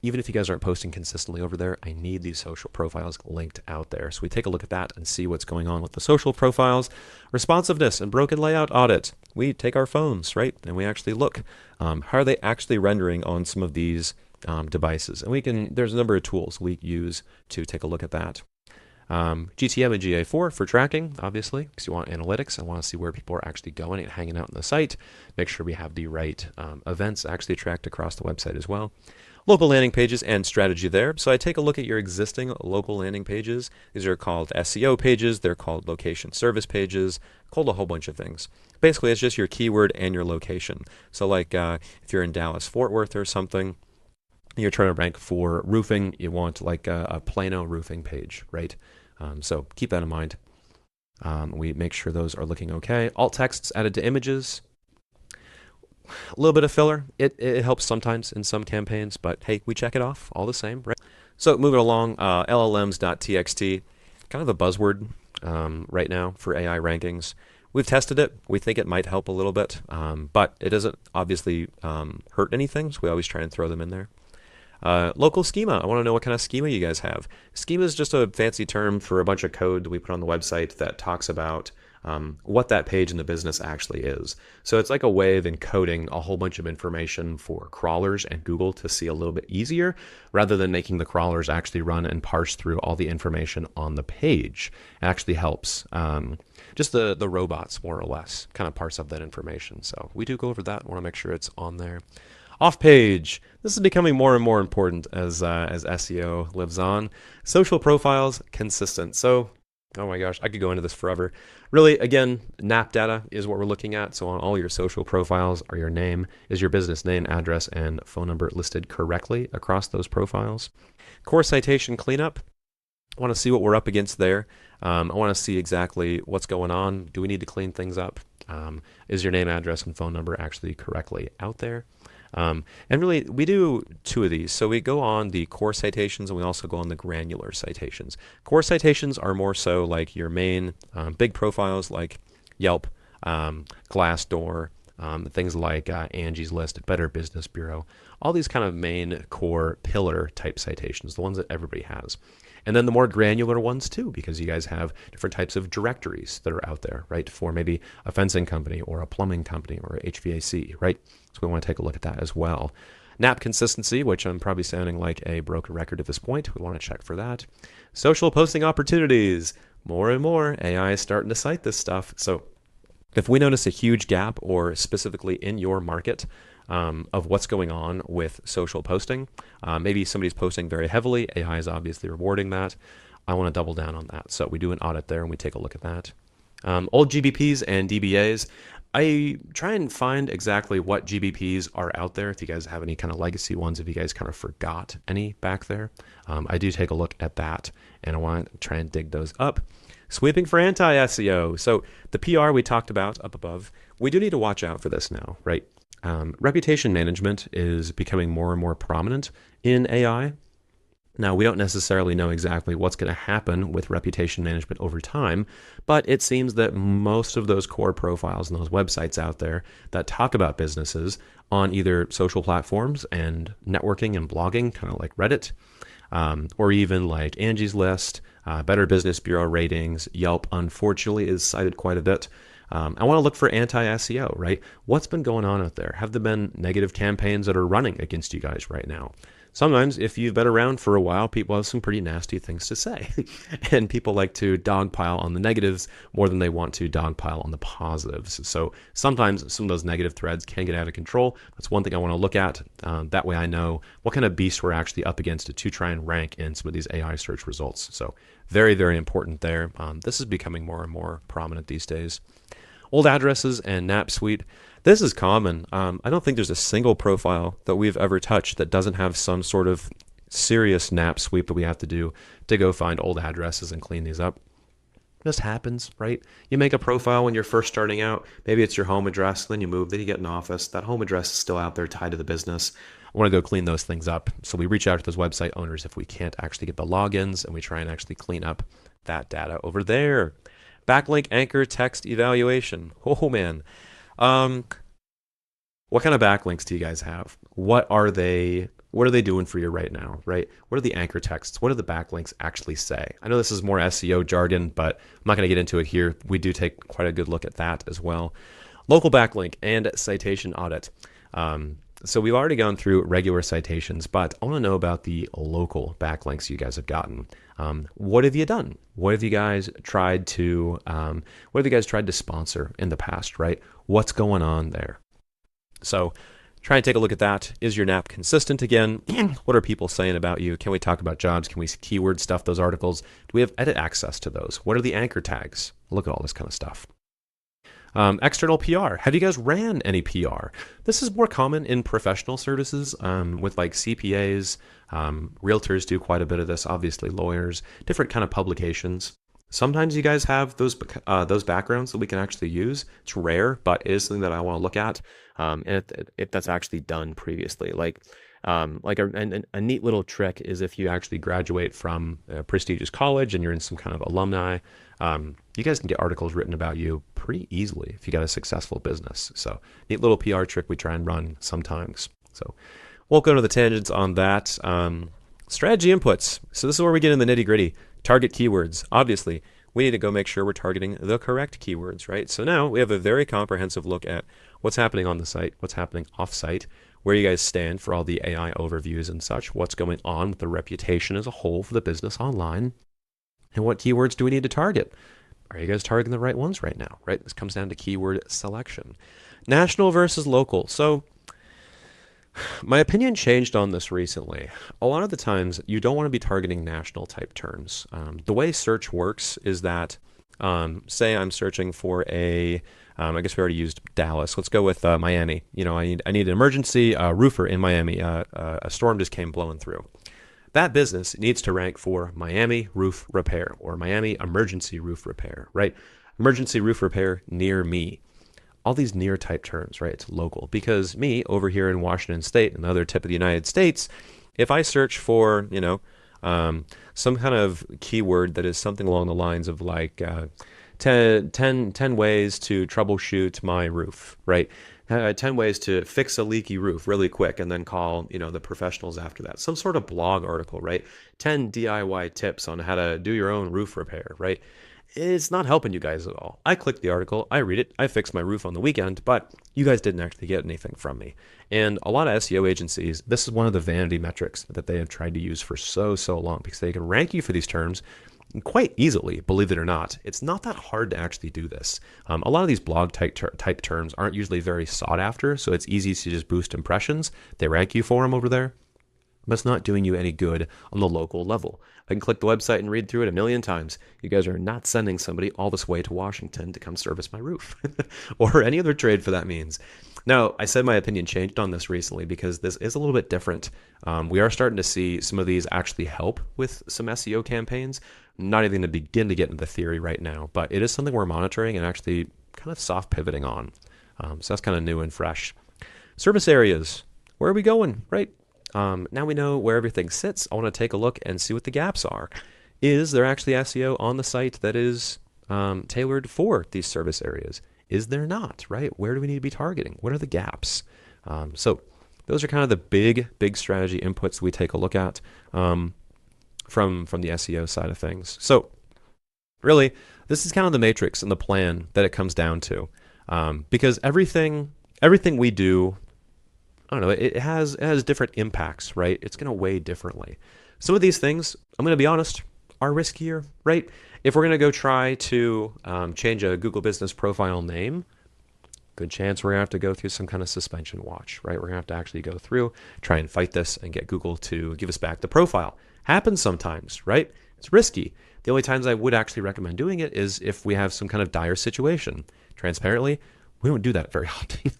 Even if you guys aren't posting consistently over there, I need these social profiles linked out there. So we take a look at that and see what's going on with the social profiles. Responsiveness and broken layout audit. We take our phones, right? And we actually look. How are they actually rendering on some of these devices? And there's a number of tools we use to take a look at that. GTM and GA4 for tracking, obviously, because you want analytics. I want to see where people are actually going and hanging out on the site. Make sure we have the right events actually tracked across the website as well. Local landing pages and strategy there. So I take a look at your existing local landing pages. These are called SEO pages. They're called location service pages, called a whole bunch of things. Basically, it's just your keyword and your location. So like if you're in Dallas, Fort Worth or something, you're trying to rank for roofing, you want like a Plano roofing page, right? So keep that in mind. We make sure those are looking okay. Alt texts added to images. A little bit of filler. It helps sometimes in some campaigns, but hey, we check it off all the same, right? So moving along, LLMs.txt, kind of a buzzword right now for AI rankings. We've tested it. We think it might help a little bit, but it doesn't obviously hurt anything, so we always try and throw them in there. Local schema. I want to know what kind of schema you guys have. Schema is just a fancy term for a bunch of code that we put on the website that talks about what that page in the business actually is. So it's like a way of encoding a whole bunch of information for crawlers and Google to see a little bit easier, rather than making the crawlers actually run and parse through all the information on the page. It actually helps. Just the robots, more or less, kind of parse up that information. So we do go over that. Want to make sure it's on there. Off page. This is becoming more and more important as SEO lives on. Social profiles, consistent. So, oh my gosh, I could go into this forever. Really, again, NAP data is what we're looking at. So on all your social profiles, are your name, is your business name, address, and phone number listed correctly across those profiles. Core citation cleanup. I want to see what we're up against there. I want to see exactly what's going on. Do we need to clean things up? Is your name, address, and phone number actually correctly out there? And really, we do two of these. So we go on the core citations and we also go on the granular citations. Core citations are more so like your main big profiles like Yelp, Glassdoor, things like Angie's List, Better Business Bureau, all these kind of main core pillar type citations, the ones that everybody has. And then the more granular ones too, because you guys have different types of directories that are out there, right? For maybe a fencing company or a plumbing company or a HVAC, right? So we want to take a look at that as well. NAP consistency, which I'm probably sounding like a broken record at this point. We want to check for that. Social posting opportunities. More and more AI is starting to cite this stuff. So if we notice a huge gap, or specifically in your market, of what's going on with social posting, maybe somebody's posting very heavily, AI is obviously rewarding that. I want to double down on that. So we do an audit there and we take a look at that. Old GBPs and DBAs. I try and find exactly what GBPs are out there. If you guys have any kind of legacy ones, if you guys kind of forgot any back there, I do take a look at that and I want to try and dig those up. Sweeping for anti-SEO. So the PR we talked about up above, we do need to watch out for this now, right? Reputation management is becoming more and more prominent in AI. Now, we don't necessarily know exactly what's going to happen with reputation management over time, but it seems that most of those core profiles and those websites out there that talk about businesses on either social platforms and networking and blogging, kind of like Reddit, or even like Angie's List, Better Business Bureau ratings, Yelp, unfortunately, is cited quite a bit. I want to look for anti-SEO, right? What's been going on out there? Have there been negative campaigns that are running against you guys right now? Sometimes, if you've been around for a while, people have some pretty nasty things to say. And people like to dogpile on the negatives more than they want to dogpile on the positives. So sometimes some of those negative threads can get out of control. That's one thing I want to look at. That way I know what kind of beast we're actually up against to try and rank in some of these AI search results. So very, very important there. This is becoming more and more prominent these days. Old addresses and NAP suite. This is common. I don't think there's a single profile that we've ever touched that doesn't have some sort of serious NAP sweep that we have to do to go find old addresses and clean these up. This happens, right? You make a profile when you're first starting out. Maybe it's your home address, then you move, then you get an office. That home address is still out there tied to the business. I want to go clean those things up. So we reach out to those website owners if we can't actually get the logins, and we try and actually clean up that data over there. Backlink anchor text evaluation. Oh man. What kind of backlinks do you guys have? What are they doing for you right now, right? What are the anchor texts? What do the backlinks actually say? I know this is more SEO jargon, but I'm not going to get into it here. We do take quite a good look at that as well. Local backlink and citation audit. So we've already gone through regular citations, but I want to know about the local backlinks you guys have gotten. What have you done? What have you guys tried to sponsor in the past, right? What's going on there? So try and take a look at that. Is your NAP consistent again? What are people saying about you? Can we talk about jobs? Can we keyword stuff those articles? Do we have edit access to those? What are the anchor tags? Look at all this kind of stuff. External PR. Have you guys ran any PR? This is more common in professional services with like CPAs. Realtors do quite a bit of this, obviously lawyers, different kind of publications. Sometimes you guys have those backgrounds that we can actually use. It's rare, but it is something that I want to look at. And if that's actually done previously, like a neat little trick is if you actually graduate from a prestigious college and you're in some kind of alumni, you guys can get articles written about you pretty easily if you got a successful business. So neat little PR trick we try and run sometimes. So we'll go to the tangents on that. Strategy inputs. So this is where we get in the nitty gritty. Target keywords. Obviously, we need to go make sure we're targeting the correct keywords, right? So now we have a very comprehensive look at what's happening on the site, what's happening off-site, where you guys stand for all the AI overviews and such, what's going on with the reputation as a whole for the business online, and what keywords do we need to target? Are you guys targeting the right ones right now, right? This comes down to keyword selection. National versus local. So my opinion changed on this recently. A lot of the times you don't want to be targeting national type terms. The way search works is that, say I'm searching for I guess we already used Dallas. Let's go with Miami. You know, I need an emergency roofer in Miami. A storm just came blowing through. That business needs to rank for Miami roof repair or Miami emergency roof repair, right? Emergency roof repair near me. All these near type terms, right? It's local because me over here in Washington State, another tip of the United States, if I search for, some kind of keyword that is something along the lines of like 10 ways to troubleshoot my roof, right? 10 ways to fix a leaky roof really quick and then call, the professionals after that. Some sort of blog article, right? 10 DIY tips on how to do your own roof repair, right? It's not helping you guys at all. I clicked the article, I read it, I fixed my roof on the weekend, but you guys didn't actually get anything from me. And a lot of SEO agencies, this is one of the vanity metrics that they have tried to use for so long because they can rank you for these terms quite easily, believe it or not. It's not that hard to actually do this. A lot of these blog type terms aren't usually very sought after, so it's easy to just boost impressions. They rank you for them over there, but it's not doing you any good on the local level. I can click the website and read through it a million times. You guys are not sending somebody all this way to Washington to come service my roof or any other trade for that means. Now, I said my opinion changed on this recently because this is a little bit different. We are starting to see some of these actually help with some SEO campaigns. I'm not even going to begin to get into the theory right now, but it is something we're monitoring and actually kind of soft pivoting on. So that's kind of new and fresh. Service areas. Where are we going, right? Now we know where everything sits. I want to take a look and see what the gaps are. Is there actually SEO on the site that is tailored for these service areas? Is there not, right? Where do we need to be targeting? What are the gaps? So those are kind of the big strategy inputs we take a look at from the SEO side of things. So really, this is kind of the matrix and the plan that it comes down to. Because everything we do I don't know, it has different impacts, right? It's going to weigh differently. Some of these things, I'm going to be honest, are riskier, right? If we're going to go try to change a Google Business Profile name, good chance we're going to have to go through some kind of suspension watch, right? We're going to have to actually go through, try and fight this and get Google to give us back the profile. Happens sometimes, right? It's risky. The only times I would actually recommend doing it is if we have some kind of dire situation. Transparently, we don't do that very often.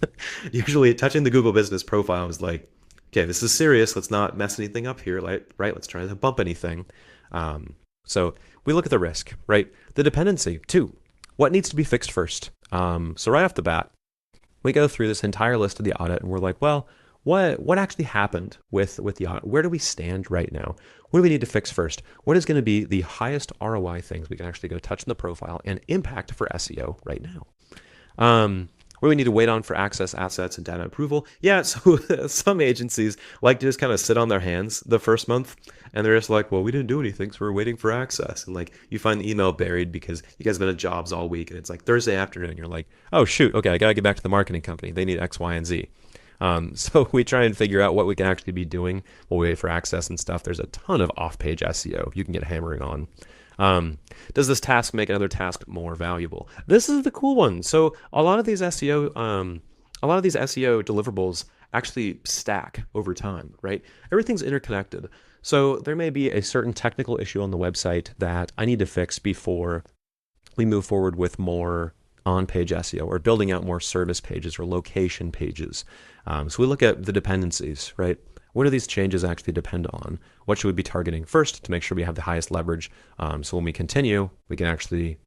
Usually touching the Google Business Profile is like, okay, this is serious. Let's not mess anything up here, right? Let's try to bump anything. So we look at the risk, right? The dependency, too. What needs to be fixed first? So right off the bat, we go through this entire list of the audit and we're like, well, what actually happened with the audit? Where do we stand right now? What do we need to fix first? What is going to be the highest ROI things we can actually go touch in the profile and impact for SEO right now? What do we need to wait on for access, assets, and data approval? Yeah, so some agencies like to just kind of sit on their hands the first month, and they're just like, well, we didn't do anything, so we're waiting for access. And like, you find the email buried because you guys have been at jobs all week, and it's like Thursday afternoon, you're like, oh shoot, okay, I gotta get back to the marketing company. They need X, Y, and Z. So we try and figure out what we can actually be doing while we wait for access and stuff. There's a ton of off-page SEO you can get hammering on. Does this task make another task more valuable? This is the cool one. So a lot of these SEO deliverables actually stack over time, right? Everything's interconnected. So there may be a certain technical issue on the website that I need to fix before we move forward with more on-page SEO or building out more service pages or location pages. So we look at the dependencies, right? What do these changes actually depend on? What should we be targeting first to make sure we have the highest leverage? So when we continue, we can actually,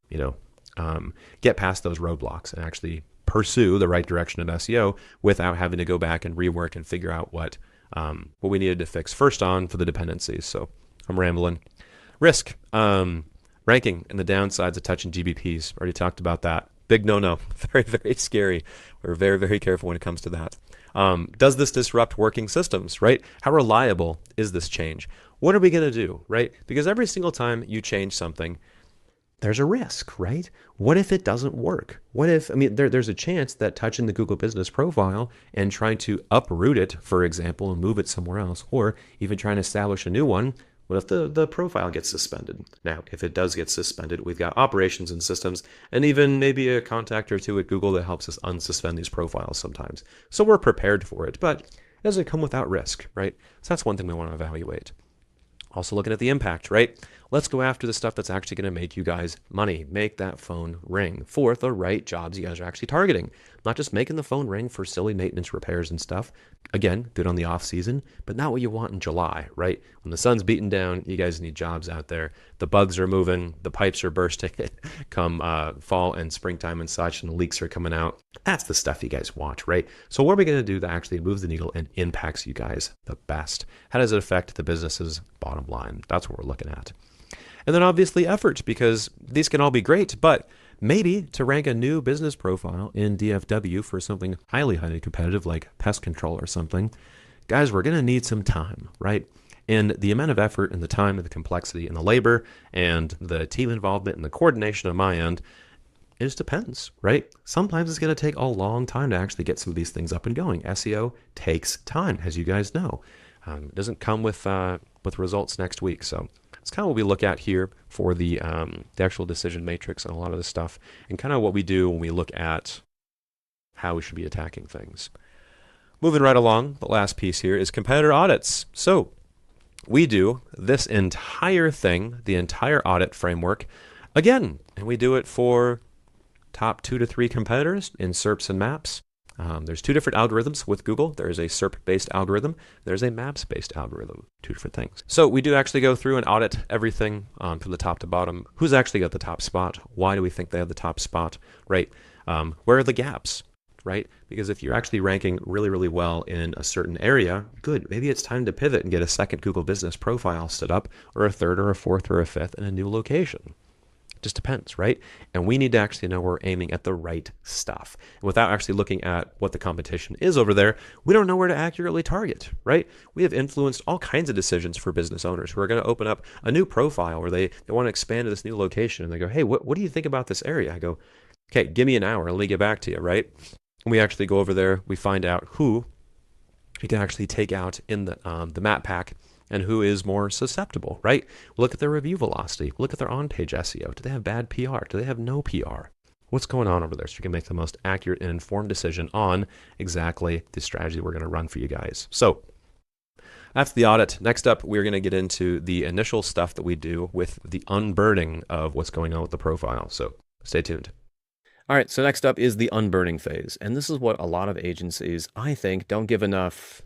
get past those roadblocks and actually pursue the right direction of SEO without having to go back and rework and figure out what we needed to fix first on for the dependencies. So I'm rambling. Risk, ranking and the downsides of touching GBPs. Already talked about that. Big no-no. Very, very scary. We're very, very careful when it comes to that. Does this disrupt working systems, right? How reliable is this change? What are we going to do, right? Because every single time you change something, there's a risk, right? What if it doesn't work? What if, there's a chance that touching the Google Business Profile and trying to uproot it, for example, and move it somewhere else, or even trying to establish a new one, what if the profile gets suspended? Now, if it does get suspended, we've got operations and systems, and even maybe a contact or two at Google that helps us unsuspend these profiles sometimes. So we're prepared for it, but it doesn't come without risk, right? So that's one thing we want to evaluate. Also looking at the impact, right? Let's go after the stuff that's actually going to make you guys money. Make that phone ring for the right jobs you guys are actually targeting. Not just making the phone ring for silly maintenance repairs and stuff. Again, good on the off season, but not what you want in July, right? When the sun's beating down, you guys need jobs out there. The bugs are moving, the pipes are bursting come fall and springtime and such, and the leaks are coming out. That's the stuff you guys want, right? So what are we going to do that actually moves the needle and impacts you guys the best? How does it affect the business's bottom line? That's what we're looking at. And then obviously effort, because these can all be great, but maybe to rank a new business profile in DFW for something highly, highly competitive like pest control or something, guys, we're going to need some time, right? And the amount of effort and the time and the complexity and the labor and the team involvement and the coordination on my end, it just depends, right? Sometimes it's going to take a long time to actually get some of these things up and going. SEO takes time, as you guys know. It doesn't come with results next week. So it's kind of what we look at here for the actual decision matrix and a lot of this stuff, and kind of what we do when we look at how we should be attacking things. Moving right along, the last piece here is competitor audits. So we do this entire thing, the entire audit framework, again, and we do it for top 2 to 3 competitors in SERPs and maps. There's 2 different algorithms with Google. There's a SERP-based algorithm. There's a maps-based algorithm. 2 different things. So we do actually go through and audit everything from the top to bottom. Who's actually got the top spot? Why do we think they have the top spot, right? Where are the gaps, right? Because if you're actually ranking really, really well in a certain area, good. Maybe it's time to pivot and get a second Google Business Profile stood up, or a third or a fourth or a fifth in a new location. Just depends, right? And we need to actually know we're aiming at the right stuff. And without actually looking at what the competition is over there, we don't know where to accurately target, right? We have influenced all kinds of decisions for business owners who are going to open up a new profile or they want to expand to this new location. And they go, hey, what do you think about this area? I go, okay, give me an hour. Let me get back to you, right? And we actually go over there. We find out who You can actually take out in the map pack and who is more susceptible, right? Look at their review velocity. Look at their on-page SEO. Do they have bad PR? Do they have no PR? What's going on over there? So you can make the most accurate and informed decision on exactly the strategy we're going to run for you guys. So after the audit, next up, we're going to get into the initial stuff that we do with the unburning of what's going on with the profile. So stay tuned. All right, so next up is the unburning phase. And this is what a lot of agencies, I think, don't give enough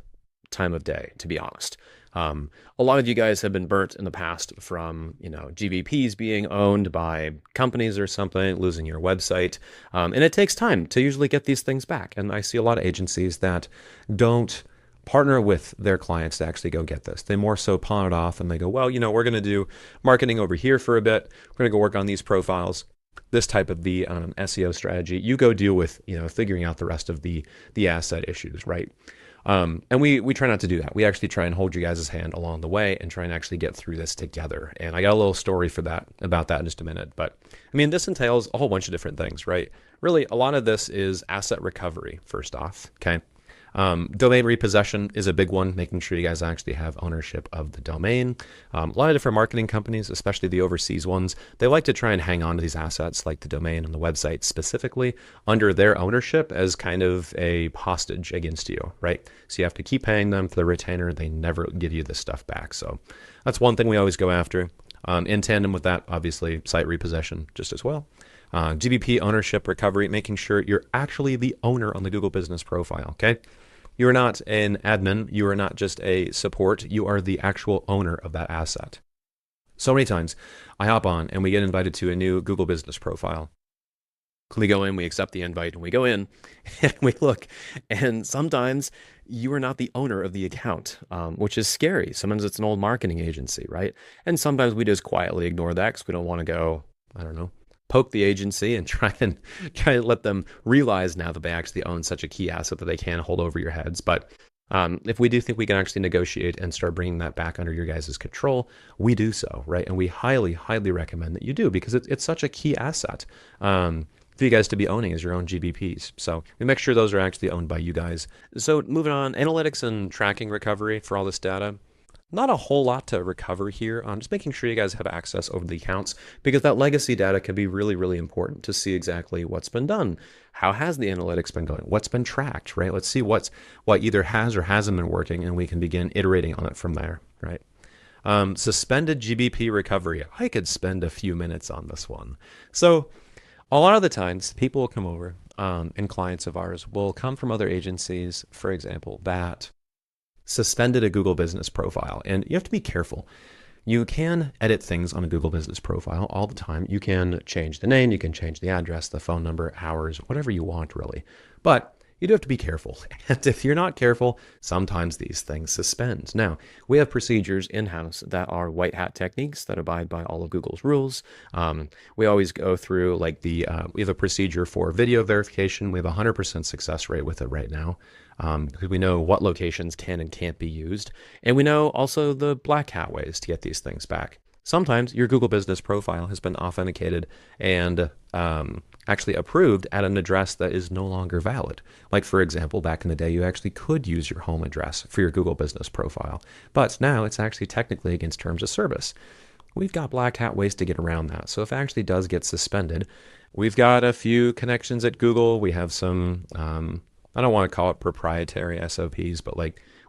time of day, to be honest. A lot of you guys have been burnt in the past from, GVPs being owned by companies or something, losing your website. And it takes time to usually get these things back. And I see a lot of agencies that don't partner with their clients to actually go get this. They more so pawn it off and they go, well, we're going to do marketing over here for a bit. We're going to go work on these profiles, this type of the SEO strategy. You go deal with, figuring out the rest of the asset issues, right? And we try not to do that. We actually try and hold you guys' hand along the way and try and actually get through this together. And I got a little story about that in just a minute. But I mean, this entails a whole bunch of different things, right? Really, a lot of this is asset recovery, first off, okay? Domain repossession is a big one, making sure you guys actually have ownership of the domain. A lot of different marketing companies, especially the overseas ones, they like to try and hang on to these assets like the domain and the website specifically under their ownership as kind of a hostage against you, right? So you have to keep paying them for the retainer. They never give you this stuff back. So that's one thing we always go after. In tandem with that, obviously, site repossession just as well. GBP ownership recovery, making sure you're actually the owner on the Google Business Profile, okay? You are not an admin. You are not just a support. You are the actual owner of that asset. So many times I hop on and we get invited to a new Google Business Profile. We go in, we accept the invite, and we go in and we look. And sometimes you are not the owner of the account, which is scary. Sometimes it's an old marketing agency, right? And sometimes we just quietly ignore that because we don't want to go, poke the agency and try and let them realize now that they actually own such a key asset that they can hold over your heads. But if we do think we can actually negotiate and start bringing that back under your guys' control, we do so, right? And we highly, highly recommend that you do because it's such a key asset for you guys to be owning as your own GBPs. So we make sure those are actually owned by you guys. So moving on, analytics and tracking recovery for all this data. Not a whole lot to recover here. Just making sure you guys have access over the accounts because that legacy data can be really, really important to see exactly what's been done. How has the analytics been going? What's been tracked, right? Let's see what either has or hasn't been working, and we can begin iterating on it from there, right? Suspended GBP recovery. I could spend a few minutes on this one. So a lot of the times people will come over and clients of ours will come from other agencies, for example, that suspended a Google Business Profile. And you have to be careful. You can edit things on a Google Business Profile all the time. You can change the name, you can change the address, the phone number, hours, whatever you want really. But you do have to be careful. And if you're not careful, sometimes these things suspend. Now, we have procedures in-house that are white hat techniques that abide by all of Google's rules. We always go through we have a procedure for video verification. We have a 100% success rate with it right now. Because we know what locations can and can't be used. And we know also the black hat ways to get these things back. Sometimes your Google Business Profile has been authenticated and actually approved at an address that is no longer valid. Like, for example, back in the day, you actually could use your home address for your Google Business Profile. But now it's actually technically against terms of service. We've got black hat ways to get around that. So if it actually does get suspended, we've got a few connections at Google. We have some I don't want to call it proprietary SOPs, but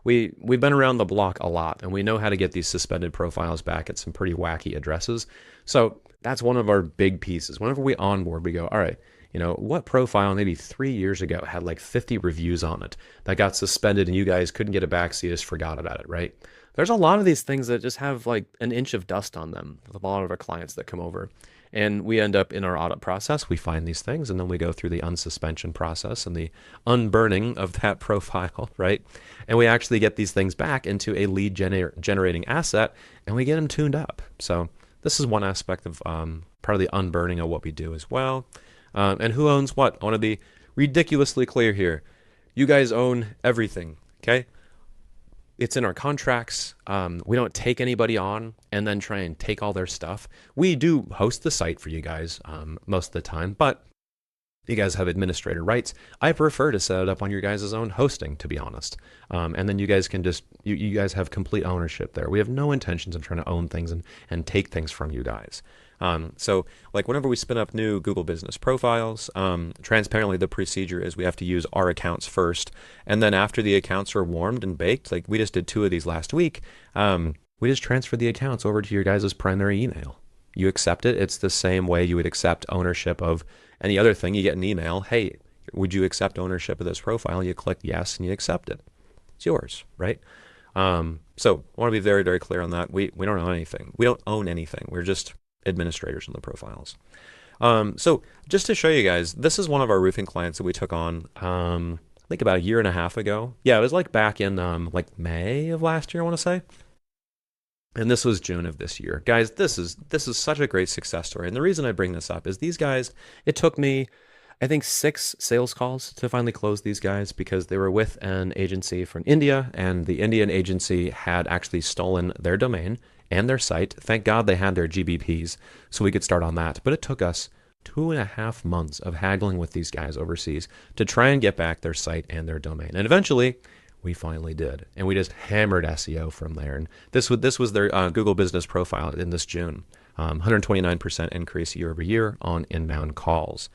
we've been around the block a lot and we know how to get these suspended profiles back at some pretty wacky addresses. So that's one of our big pieces. Whenever we onboard, we go, all right, what profile maybe 3 years ago had 50 reviews on it that got suspended and you guys couldn't get it back, so you just forgot about it, right? There's a lot of these things that just have an inch of dust on them with a lot of our clients that come over. And we end up in our audit process, we find these things, and then we go through the unsuspension process and the unburning of that profile, right? And we actually get these things back into a lead generating asset, and we get them tuned up. So this is one aspect of part of the unburning of what we do as well. And who owns what? I want to be ridiculously clear here. You guys own everything, okay? It's in our contracts. We don't take anybody on and then try and take all their stuff. We do host the site for you guys most of the time, but you guys have administrator rights. I prefer to set it up on your guys' own hosting, to be honest. And then you guys can just, you guys have complete ownership there. We have no intentions of trying to own things and take things from you guys. So like whenever we spin up new Google business profiles, transparently the procedure is we have to use our accounts first. And then after the accounts are warmed and baked, like we just did 2 of these last week, we just transfer the accounts over to your guys' primary email. You accept it. It's the same way you would accept ownership of any other thing. You get an email, hey, would you accept ownership of this profile? You click yes and you accept it. It's yours, right? So I want to be very, very clear on that. We don't own anything. We don't own anything. We're just administrators on the profiles. So just to show you guys, this is one of our roofing clients that we took on, I think about 1.5 years ago. Yeah, it was like back in like May of last year, I want to say. And this was June of this year. Guys, this is such a great success story. And the reason I bring this up is these guys, it took me, I think 6 sales calls to finally close these guys because they were with an agency from India, and the Indian agency had actually stolen their domain and their site. Thank God they had their GBPs so we could start on that. But it took us 2.5 months of haggling with these guys overseas to try and get back their site and their domain. And eventually, we finally did. And we just hammered SEO from there. And this was their Google business profile in this June. 129% increase year over year on inbound calls.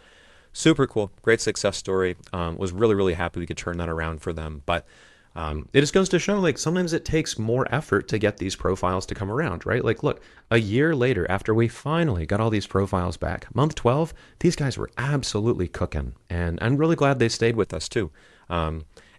Super cool. Great success story. Was really, really happy we could turn that around for them. But it just goes to show, like, sometimes it takes more effort to get these profiles to come around, right? Like, look, a year later, after we finally got all these profiles back, month 12, these guys were absolutely cooking. And I'm really glad they stayed with us too.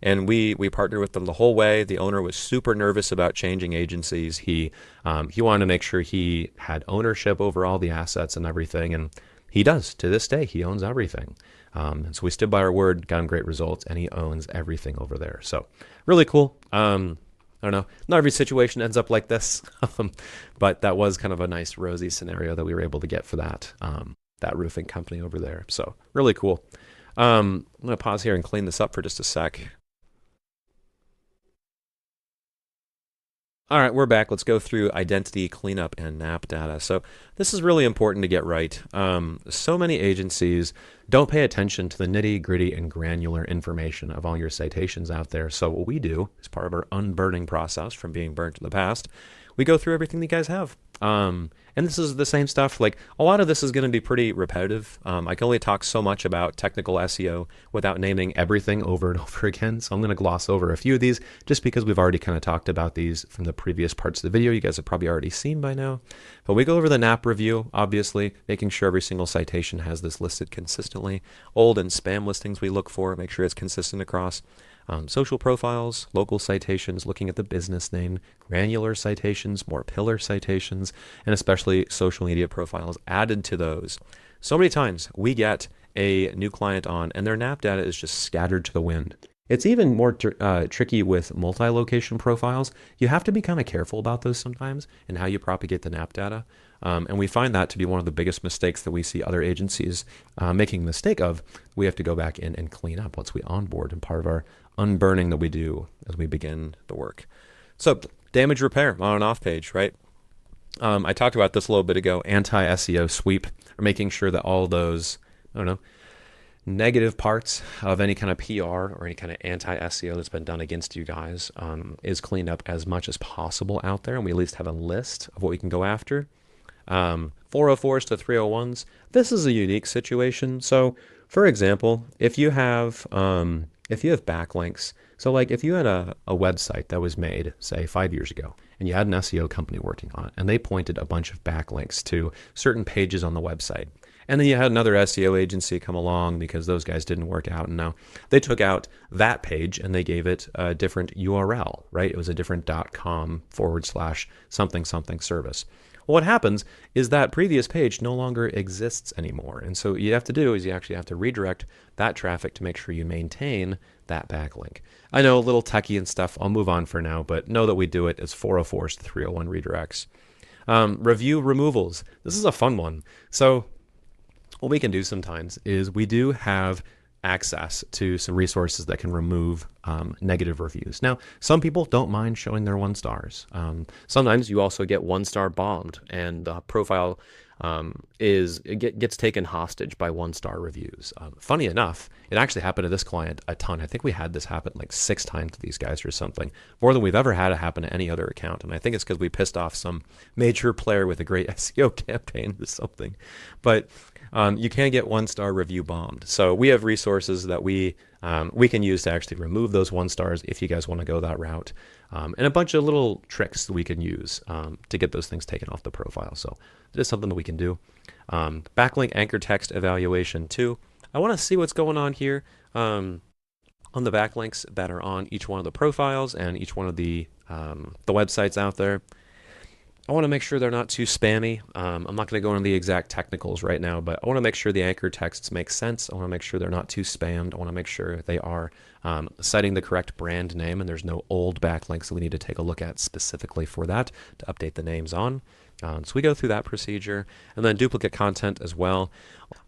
And we partnered with them the whole way. The owner was super nervous about changing agencies. He wanted to make sure he had ownership over all the assets and everything, and he does. To this day, he owns everything. And so we stood by our word, got him great results, and he owns everything over there. So really cool. I don't know. Not every situation ends up like this, but that was kind of a nice rosy scenario that we were able to get for that roofing company over there. So really cool. I'm going to pause here and clean this up for just a sec. All right, we're back. Let's go through identity cleanup and NAP data. So this is really important to get right. So many agencies don't pay attention to the nitty gritty and granular information of all your citations out there. So what we do as part of our unburning process from being burnt in the past, we go through everything you guys have. And this is the same stuff. Like, a lot of this is going to be pretty repetitive. I can only talk so much about technical SEO without naming everything over and over again. So I'm going to gloss over a few of these just because we've already kind of talked about these from the previous parts of the video. You guys have probably already seen by now. But we go over the NAP review, obviously, making sure every single citation has this listed consistently. Old and spam listings we look for, make sure it's consistent across. Social profiles, local citations, looking at the business name, granular citations, more pillar citations, and especially social media profiles added to those. So many times we get a new client on and their NAP data is just scattered to the wind. It's even more tricky with multi-location profiles. You have to be kind of careful about those sometimes and how you propagate the NAP data. And we find that to be one of the biggest mistakes that we see other agencies making a mistake of. We have to go back in and clean up once we onboard, and part of our unburning that we do as we begin the work. So damage repair on and off page, right? I talked about this a little bit ago, anti-SEO sweep, or making sure that all those, I don't know, negative parts of any kind of PR or any kind of anti-SEO that's been done against you guys is cleaned up as much as possible out there, and we at least have a list of what we can go after. 404s to 301s, this is a unique situation. So for example, if you have backlinks, so like if you had a website that was made, say 5 years ago, and you had an SEO company working on it, and they pointed a bunch of backlinks to certain pages on the website, and then you had another SEO agency come along because those guys didn't work out, and now they took out that page and they gave it a different URL, right? It was a different .com/something service. Well, what happens is that previous page no longer exists anymore. And so what you have to do is you actually have to redirect that traffic to make sure you maintain that backlink. I know, a little techie and stuff. I'll move on for now, but know that we do it as 404s to 301 redirects. Review removals. This is a fun one. So what we can do sometimes is we do have access to some resources that can remove negative reviews. Now, some people don't mind showing their 1 stars. Sometimes you also get 1-star bombed, and the profile gets taken hostage by 1-star reviews. Funny enough, it actually happened to this client a ton. I think we had this happen like 6 times to these guys or something, more than we've ever had it happen to any other account. And I think it's because we pissed off some major player with a great SEO campaign or something. But you can get 1-star review bombed. So we have resources that we can use to actually remove those 1 stars if you guys want to go that route. And a bunch of little tricks that we can use to get those things taken off the profile. So it is something that we can do. Backlink anchor text evaluation too. I want to see what's going on here on the backlinks that are on each one of the profiles and each one of the websites out there. I want to make sure they're not too spammy. I'm not going to go into the exact technicals right now, but I want to make sure the anchor texts make sense. I want to make sure they're not too spammed. I want to make sure they are citing the correct brand name and there's no old backlinks that we need to take a look at specifically for that to update the names on. So we go through that procedure, and then duplicate content as well.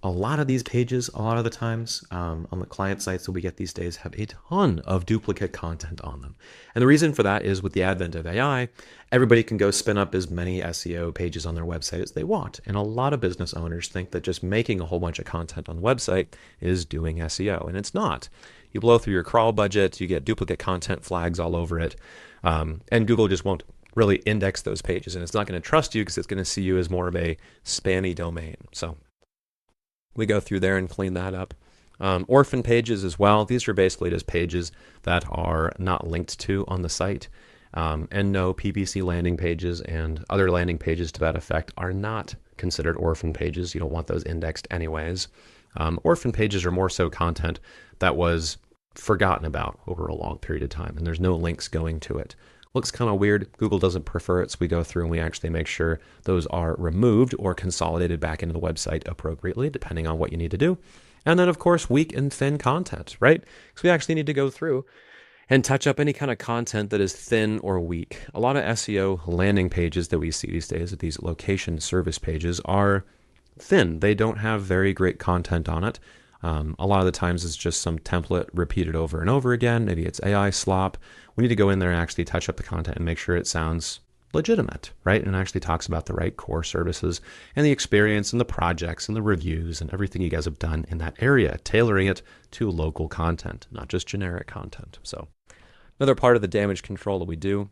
A lot of these pages, a lot of the times on the client sites that we get these days have a ton of duplicate content on them. And the reason for that is with the advent of AI, everybody can go spin up as many SEO pages on their website as they want. And a lot of business owners think that just making a whole bunch of content on the website is doing SEO, and it's not. You blow through your crawl budget, you get duplicate content flags all over it, and Google just won't really index those pages, and it's not going to trust you because it's going to see you as more of a spammy domain. So we go through there and clean that up. Orphan pages as well. These are basically just pages that are not linked to on the site. And no, PPC landing pages and other landing pages to that effect are not considered orphan pages. You don't want those indexed anyways. Orphan pages are more so content that was forgotten about over a long period of time, and there's no links going to it. Looks kind of weird. Google doesn't prefer it, so we go through and we actually make sure those are removed or consolidated back into the website appropriately, depending on what you need to do. And then, of course, weak and thin content, right? So we actually need to go through and touch up any kind of content that is thin or weak. A lot of SEO landing pages that we see these days, these location service pages, are thin. They don't have very great content on it. A lot of the times it's just some template repeated over and over again. Maybe it's AI slop. We need to go in there and actually touch up the content and make sure it sounds legitimate, right? And actually talks about the right core services and the experience and the projects and the reviews and everything you guys have done in that area, tailoring it to local content, not just generic content. So another part of the damage control that we do,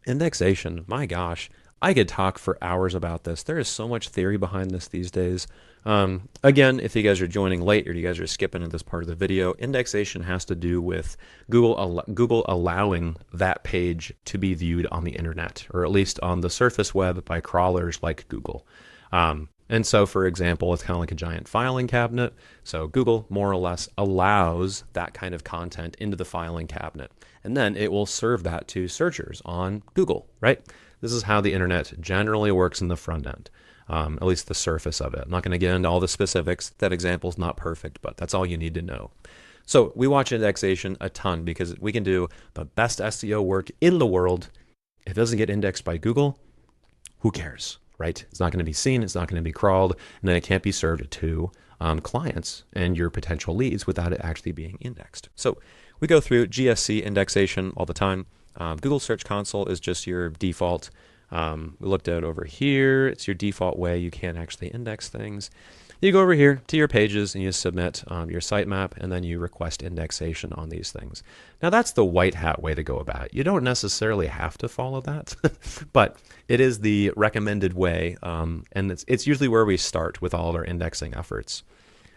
indexation. My gosh, I could talk for hours about this. There is so much theory behind this these days. Again, if you guys are joining late or you guys are skipping to this part of the video, indexation has to do with Google allowing that page to be viewed on the internet, or at least on the surface web by crawlers like Google. And so, for example, it's kind of like a giant filing cabinet. So Google more or less allows that kind of content into the filing cabinet, and then it will serve that to searchers on Google, right? This is how the internet generally works in the front end, at least the surface of it. I'm not going to get into all the specifics. That example is not perfect, but that's all you need to know. So we watch indexation a ton because we can do the best SEO work in the world. If it doesn't get indexed by Google, who cares, right? It's not going to be seen. It's not going to be crawled, and then it can't be served to clients and your potential leads without it actually being indexed. So we go through GSC indexation all the time. Google Search Console is just your default. We looked at it over here. It's your default way you can actually index things. You go over here to your pages and you submit your sitemap, and then you request indexation on these things. Now that's the white hat way to go about it. You don't necessarily have to follow that, but it is the recommended way, and it's usually where we start with all of our indexing efforts.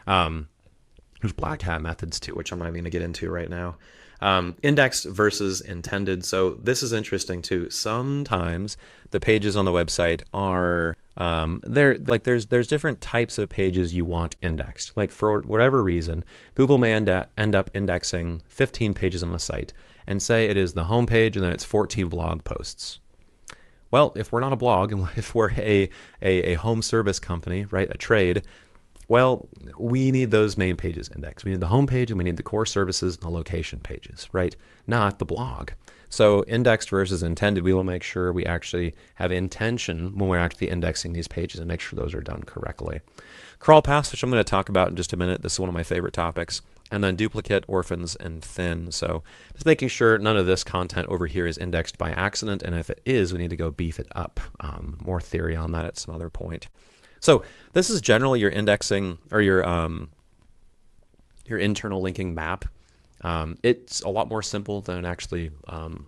There's black hat methods too, which I'm not even going to get into right now. Indexed versus intended. So this is interesting too. Sometimes the pages on the website are there's different types of pages you want indexed. Like for whatever reason, Google may end up indexing 15 pages on the site and say it is the home page and then it's 14 blog posts. Well, if we're not a blog and if we're a home service company, right, a trade, well, we need those main pages indexed. We need the home page and we need the core services and the location pages, right? Not the blog. So indexed versus intended, we will make sure we actually have intention when we're actually indexing these pages and make sure those are done correctly. Crawl paths, which I'm going to talk about in just a minute. This is one of my favorite topics. and then duplicate, orphans, and thin. So just making sure none of this content over here is indexed by accident, and if it is, we need to go beef it up. More theory on that at some other point. So this is generally your indexing or your internal linking map. It's a lot more simple than it actually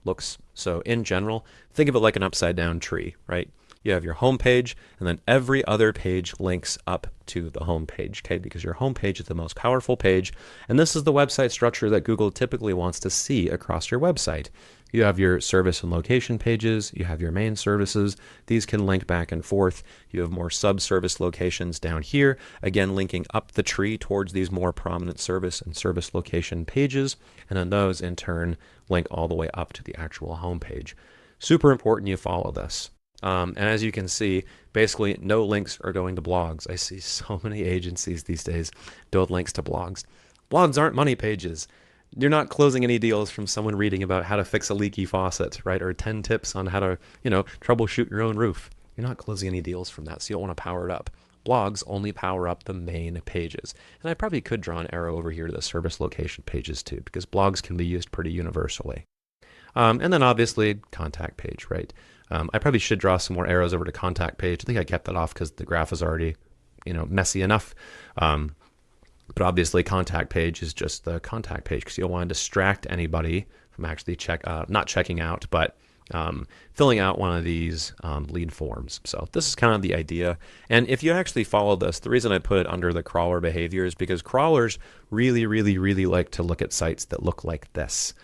looks. So in general, think of it like an upside down tree, right? You have your home page, and then every other page links up to the home page, okay? Because your home page is the most powerful page, and this is the website structure that Google typically wants to see across your website. You have your service and location pages, you have your main services, these can link back and forth. You have more sub-service locations down here, again linking up the tree towards these more prominent service and service location pages, and then those in turn link all the way up to the actual home page. Super important you follow this. And as you can see, basically no links are going to blogs. I see so many agencies these days build links to blogs. Blogs aren't money pages. You're not closing any deals from someone reading about how to fix a leaky faucet, right? Or 10 tips on how to, troubleshoot your own roof. You're not closing any deals from that, so you don't want to power it up. Blogs only power up the main pages. And I probably could draw an arrow over here to the service location pages too, because blogs can be used pretty universally. And then obviously contact page, right? I probably should draw some more arrows over to contact page. I think I kept that off because the graph is already, messy enough. But obviously contact page is just the contact page because you don't want to distract anybody from actually not checking out, but filling out one of these lead forms. So this is kind of the idea. And if you actually follow this, the reason I put it under the crawler behavior is because crawlers really, really, really like to look at sites that look like this.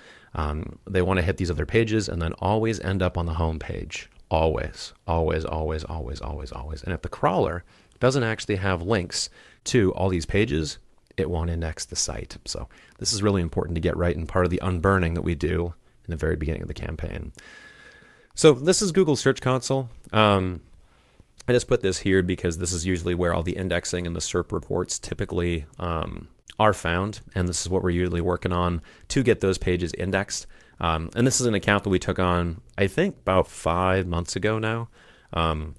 They want to hit these other pages and then always end up on the home page. Always, always, always, always, always, always. And if the crawler doesn't actually have links to all these pages, it won't index the site. So this is really important to get right and part of the unburning that we do in the very beginning of the campaign. So this is Google Search Console. I just put this here because this is usually where all the indexing and the SERP reports typically are found, and this is what we're usually working on to get those pages indexed. And this is an account that we took on, I think, about 5 months ago now.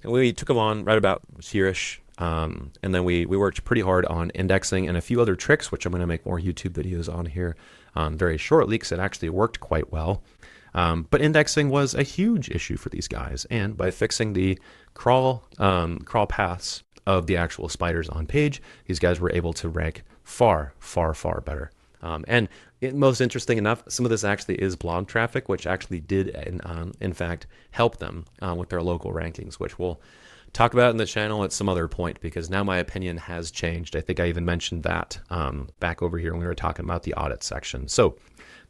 We took them on right about here-ish, and then we worked pretty hard on indexing and a few other tricks, which I'm going to make more YouTube videos on here very shortly because it actually worked quite well. But indexing was a huge issue for these guys, and by fixing the crawl paths of the actual spiders on page, these guys were able to rank far, far, far better. And most interesting enough, some of this actually is blog traffic, which actually did, in fact, help them with their local rankings, which we'll talk about in the channel at some other point, because now my opinion has changed. I think I even mentioned that back over here when we were talking about the audit section. So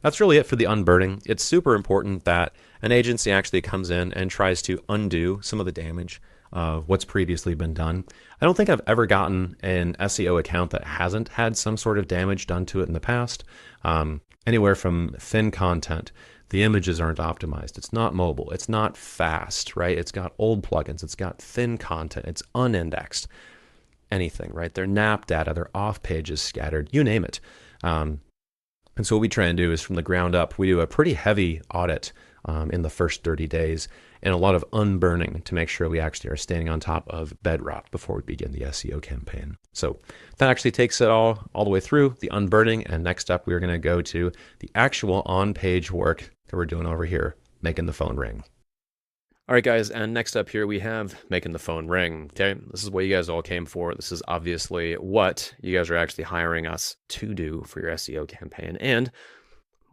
that's really it for the unburning. It's super important that an agency actually comes in and tries to undo some of the damage of what's previously been done. I don't think I've ever gotten an SEO account that hasn't had some sort of damage done to it in the past. Anywhere from thin content, the images aren't optimized, it's not mobile, it's not fast, right? It's got old plugins, it's got thin content, it's unindexed, anything, right? Their NAP data, their off pages scattered, you name it. And so what we try and do is from the ground up, we do a pretty heavy audit in the first 30 days and a lot of unburning to make sure we actually are standing on top of bedrock before we begin the SEO campaign. So that actually takes it all the way through the unburning. And next up, we're going to go to the actual on-page work that we're doing over here, making the phone ring. All right, guys, and next up here we have making the phone ring. Okay, this is what you guys all came for. This is obviously what you guys are actually hiring us to do for your SEO campaign, and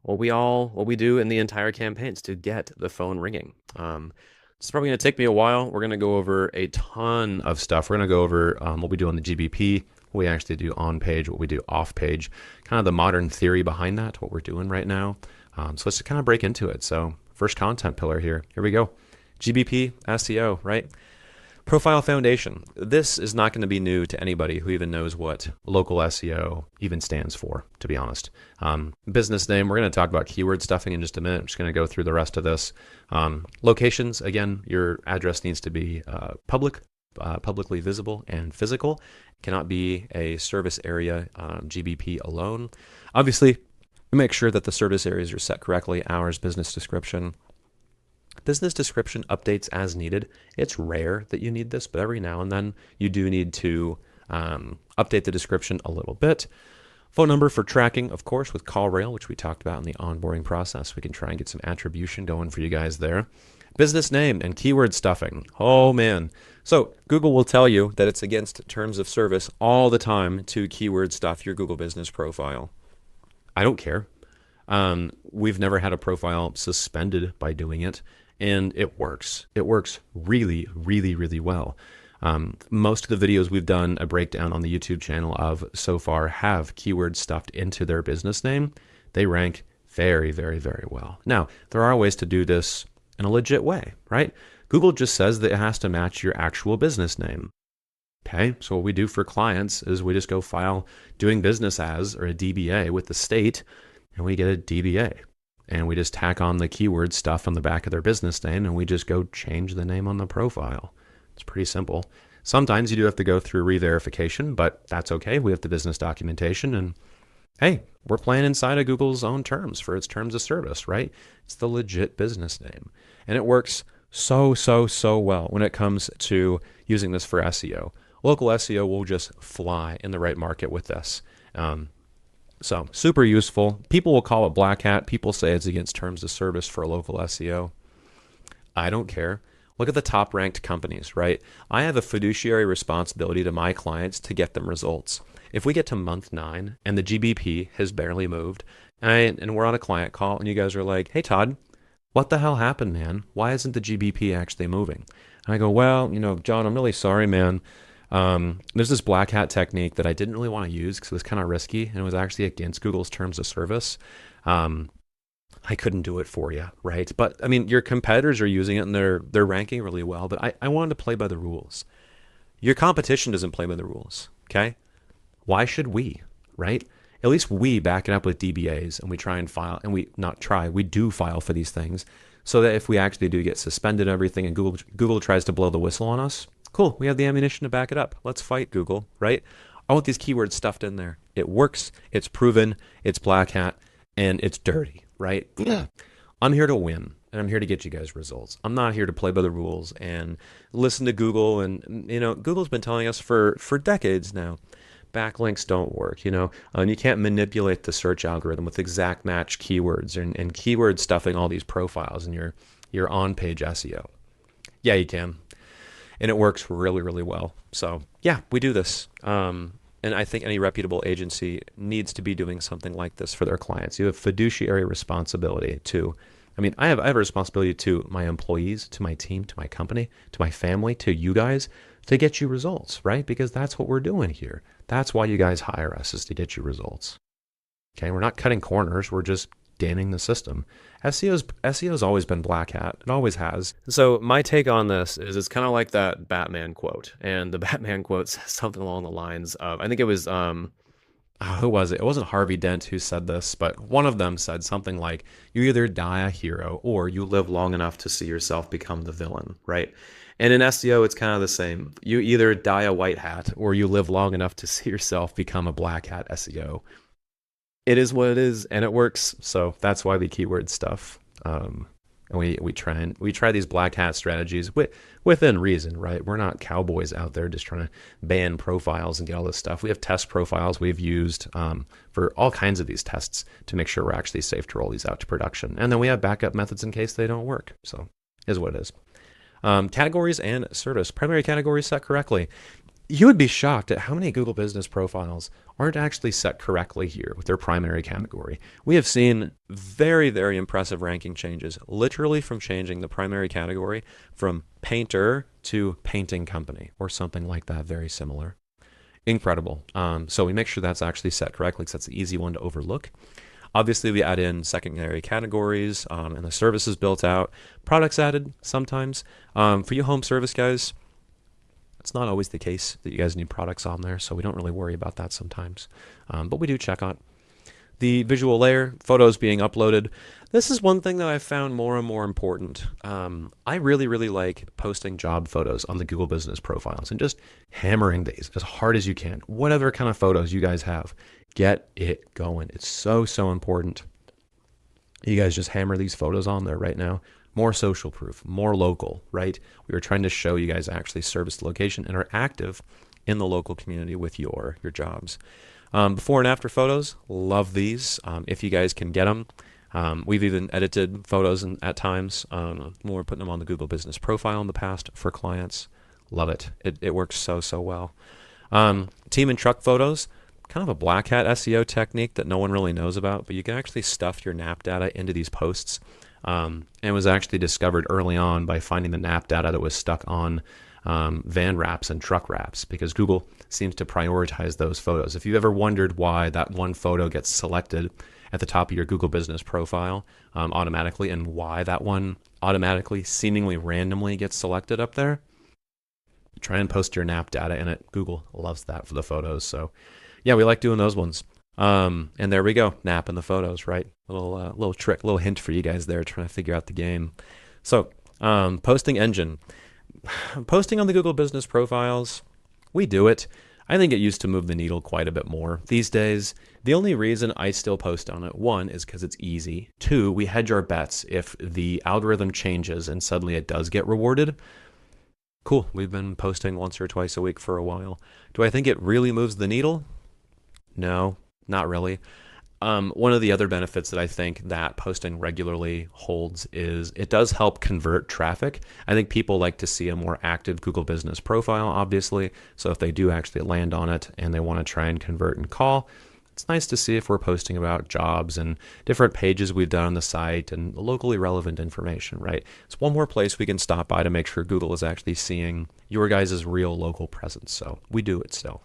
what we do in the entire campaign is to get the phone ringing. It's probably going to take me a while. We're going to go over a ton of stuff. We're going to go over what we do on the GBP, what we actually do on page, what we do off page, kind of the modern theory behind that, what we're doing right now. So let's just kind of break into it. So first content pillar here we go. GBP SEO, right? Profile foundation. This is not going to be new to anybody who even knows what local SEO even stands for, to be honest. Business name, we're going to talk about keyword stuffing in just a minute. I'm just going to go through the rest of this. Locations, again, your address needs to be publicly visible and physical. It cannot be a service area GBP alone. Obviously, make sure that the service areas are set correctly. Hours, business description. Business description updates as needed. It's rare that you need this, but every now and then you do need to update the description a little bit. Phone number for tracking, of course, with CallRail, which we talked about in the onboarding process. We can try and get some attribution going for you guys there. Business name and keyword stuffing. Oh, man. So Google will tell you that it's against terms of service all the time to keyword stuff your Google business profile. I don't care. We've never had a profile suspended by doing it, and it works. It works really, really, really well. Most of the videos we've done a breakdown on the YouTube channel of so far have keywords stuffed into their business name. They rank very, very, very well. Now, there are ways to do this in a legit way, right? Google just says that it has to match your actual business name. Okay, so what we do for clients is we just go file doing business as, or a DBA with the state, and we get a DBA. And we just tack on the keyword stuff on the back of their business name, and we just go change the name on the profile. It's pretty simple. Sometimes you do have to go through re-verification, but that's okay. We have the business documentation, and hey, we're playing inside of Google's own terms for its terms of service, right? It's the legit business name. And it works so well when it comes to using this for SEO. Local SEO will just fly in the right market with this. So super useful. People will call it black hat. People say it's against terms of service for a local SEO. I don't care. Look at the top ranked companies, right? I have a fiduciary responsibility to my clients to get them results. If we get to month 9 and the GBP has barely moved, and we're on a client call and you guys are like, hey Todd, what the hell happened, man? Why isn't the GBP actually moving? And I go, well, John, I'm really sorry, man. There's this black hat technique that I didn't really want to use because it was kind of risky and it was actually against Google's terms of service. I couldn't do it for you, right? But I mean, your competitors are using it and they're ranking really well, but I wanted to play by the rules. Your competition doesn't play by the rules, okay? Why should we, right? At least we back it up with DBAs and we try and file, and we do file for these things so that if we actually do get suspended and everything and Google tries to blow the whistle on us, cool, we have the ammunition to back it up. Let's fight Google, right? I want these keywords stuffed in there. It works, it's proven, it's black hat, and it's dirty, right? Yeah. I'm here to win, and I'm here to get you guys results. I'm not here to play by the rules and listen to Google. And, Google's been telling us for decades now, backlinks don't work, and you can't manipulate the search algorithm with exact match keywords and keyword stuffing all these profiles in your on-page SEO. Yeah, you can. And it works really, really well. So yeah, we do this. And I think any reputable agency needs to be doing something like this for their clients. You have fiduciary responsibility I have a responsibility to my employees, to my team, to my company, to my family, to you guys to get you results, right? Because that's what we're doing here. That's why you guys hire us, is to get you results. Okay, we're not cutting corners. We're just damning the system. SEO's always been black hat. It always has. So my take on this is it's kind of like that Batman quote. And the Batman quote says something along the lines of, I think it was, who was it? It wasn't Harvey Dent who said this, but one of them said something like, you either die a hero or you live long enough to see yourself become the villain, right? And in SEO, it's kind of the same. You either die a white hat or you live long enough to see yourself become a black hat SEO. It is what it is, and it works. So that's why we keyword stuff. And we try these black hat strategies within reason, right? We're not cowboys out there just trying to ban profiles and get all this stuff. We have test profiles we've used for all kinds of these tests to make sure we're actually safe to roll these out to production. And then we have backup methods in case they don't work. So is what it is. Categories and service. Primary categories set correctly. You would be shocked at how many Google business profiles aren't actually set correctly here with their primary category. We have seen very, very impressive ranking changes, literally from changing the primary category from painter to painting company or something like that, very similar. Incredible. So we make sure that's actually set correctly because that's the easy one to overlook. Obviously, we add in secondary categories and the service is built out. Products added sometimes. For you home service guys, it's not always the case that you guys need products on there, so we don't really worry about that sometimes. But we do check on the visual layer, photos being uploaded. This is one thing that I've found more and more important. I really, really like posting job photos on the Google business profiles and just hammering these as hard as you can. Whatever kind of photos you guys have, get it going. It's so, so important. You guys just hammer these photos on there right now. More social proof, more local, right? We were trying to show you guys actually service the location and are active in the local community with your jobs. Before and after photos, love these. If you guys can get them. We've even edited photos at times when we're putting them on the Google Business Profile in the past for clients. Love it. It works so well. Team and truck photos, kind of a black hat SEO technique that no one really knows about, but you can actually stuff your NAP data into these posts. And it was actually discovered early on by finding the NAP data that was stuck on van wraps and truck wraps, because Google seems to prioritize those photos. If you've ever wondered why that one photo gets selected at the top of your Google Business Profile automatically, and why that one automatically, seemingly randomly gets selected up there, try and post your NAP data in it. Google loves that for the photos. So yeah, we like doing those ones. And there we go, NAP in the photos, right? Little trick, little hint for you guys there trying to figure out the game. So posting engine. Posting on the Google Business Profiles, we do it. I think it used to move the needle quite a bit more. These days, the only reason I still post on it, one, is because it's easy. Two, we hedge our bets. If the algorithm changes and suddenly it does get rewarded, cool, we've been posting once or twice a week for a while. Do I think it really moves the needle? No, not really. One of the other benefits that I think that posting regularly holds is it does help convert traffic. I think people like to see a more active Google Business Profile, obviously. So if they do actually land on it and they want to try and convert and call, it's nice to see if we're posting about jobs and different pages we've done on the site and locally relevant information, right? It's one more place we can stop by to make sure Google is actually seeing your guys' real local presence. So we do it still.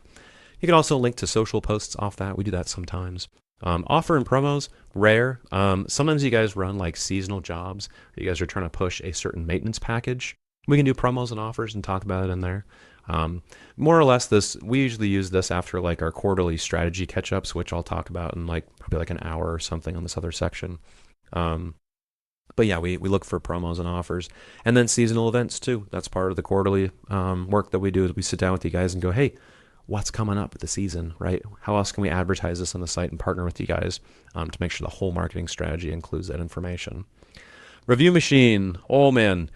You can also link to social posts off that. We do that sometimes. Offer and promos, rare. Sometimes you guys run like seasonal jobs. You guys are trying to push a certain maintenance package. We can do promos and offers and talk about it in there. More or less we usually use this after like our quarterly strategy catch-ups, which I'll talk about in probably like an hour or something on this other section. But yeah, we look for promos and offers, and then seasonal events too. That's part of the quarterly work that we do. Is we sit down with you guys and go, hey, what's coming up with the season, right? How else can we advertise this on the site and partner with you guys to make sure the whole marketing strategy includes that information? Review machine. Oh man.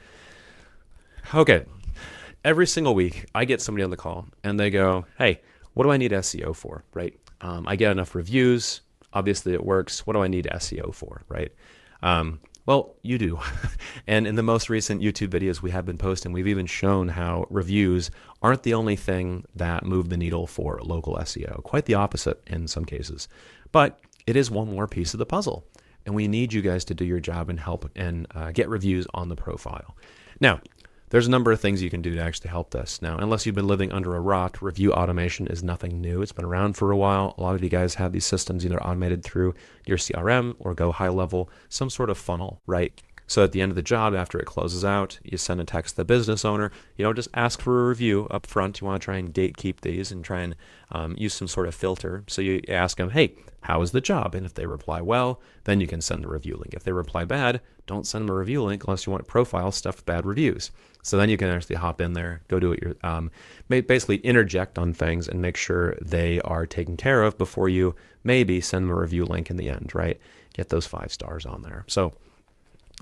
Okay. Every single week I get somebody on the call and they go, hey, what do I need SEO for, right? I get enough reviews. Obviously it works. What do I need SEO for, right? Well, you do. And in the most recent YouTube videos we have been posting, we've even shown how reviews aren't the only thing that move the needle for local SEO. Quite the opposite in some cases. But it is one more piece of the puzzle. And we need you guys to do your job and help and get reviews on the profile. Now, there's a number of things you can do to actually help this. Now, unless you've been living under a rock, review automation is nothing new. It's been around for a while. A lot of you guys have these systems either automated through your CRM or go high level, some sort of funnel, right? So at the end of the job, after it closes out, you send a text to the business owner. You don't just ask for a review up front. You want to try and gatekeep these and try and use some sort of filter. So you ask them, hey, how is the job? And if they reply well, then you can send a review link. If they reply bad, don't send them a review link unless you want profile stuff with bad reviews. So then you can actually hop in there, go do it, basically interject on things and make sure they are taken care of before you maybe send them a review link in the end, right? Get those 5 stars on there. So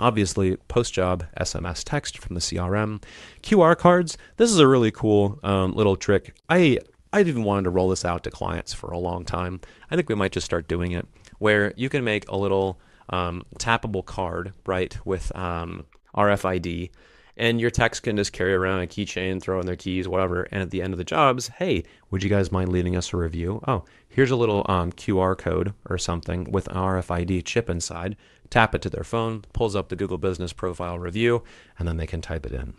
obviously, post-job SMS text from the CRM. QR cards. This is a really cool little trick. I've even wanted to roll this out to clients for a long time. I think we might just start doing it, where you can make a little tappable card, right, with RFID, and your text can just carry around a keychain, throw in their keys, whatever, and at the end of the jobs, hey, would you guys mind leaving us a review? Oh, here's a little QR code or something with an RFID chip inside. Tap it to their phone, pulls up the Google Business Profile review, and then they can type it in.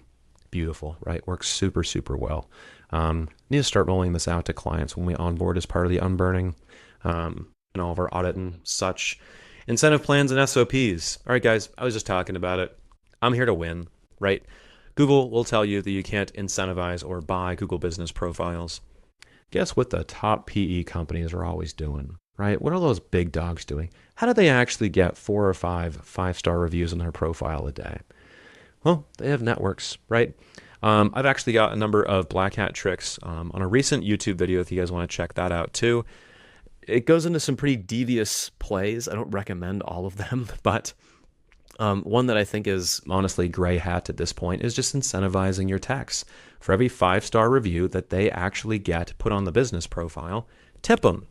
Beautiful, right? Works super, super well. Need to start rolling this out to clients when we onboard as part of the unburning and all of our audit and such. Incentive plans and SOPs. All right, guys, I was just talking about it. I'm here to win, right? Google will tell you that you can't incentivize or buy Google Business Profiles. Guess what the top PE companies are always doing, right? What are those big dogs doing? How do they actually get 4 or 5 5-star reviews on their profile a day? Well, they have networks, right? I've actually got a number of black hat tricks on a recent YouTube video if you guys want to check that out too. It goes into some pretty devious plays. I don't recommend all of them, but one that I think is honestly gray hat at this point is just incentivizing your techs. For every 5-star review that they actually get put on the business profile, tip them.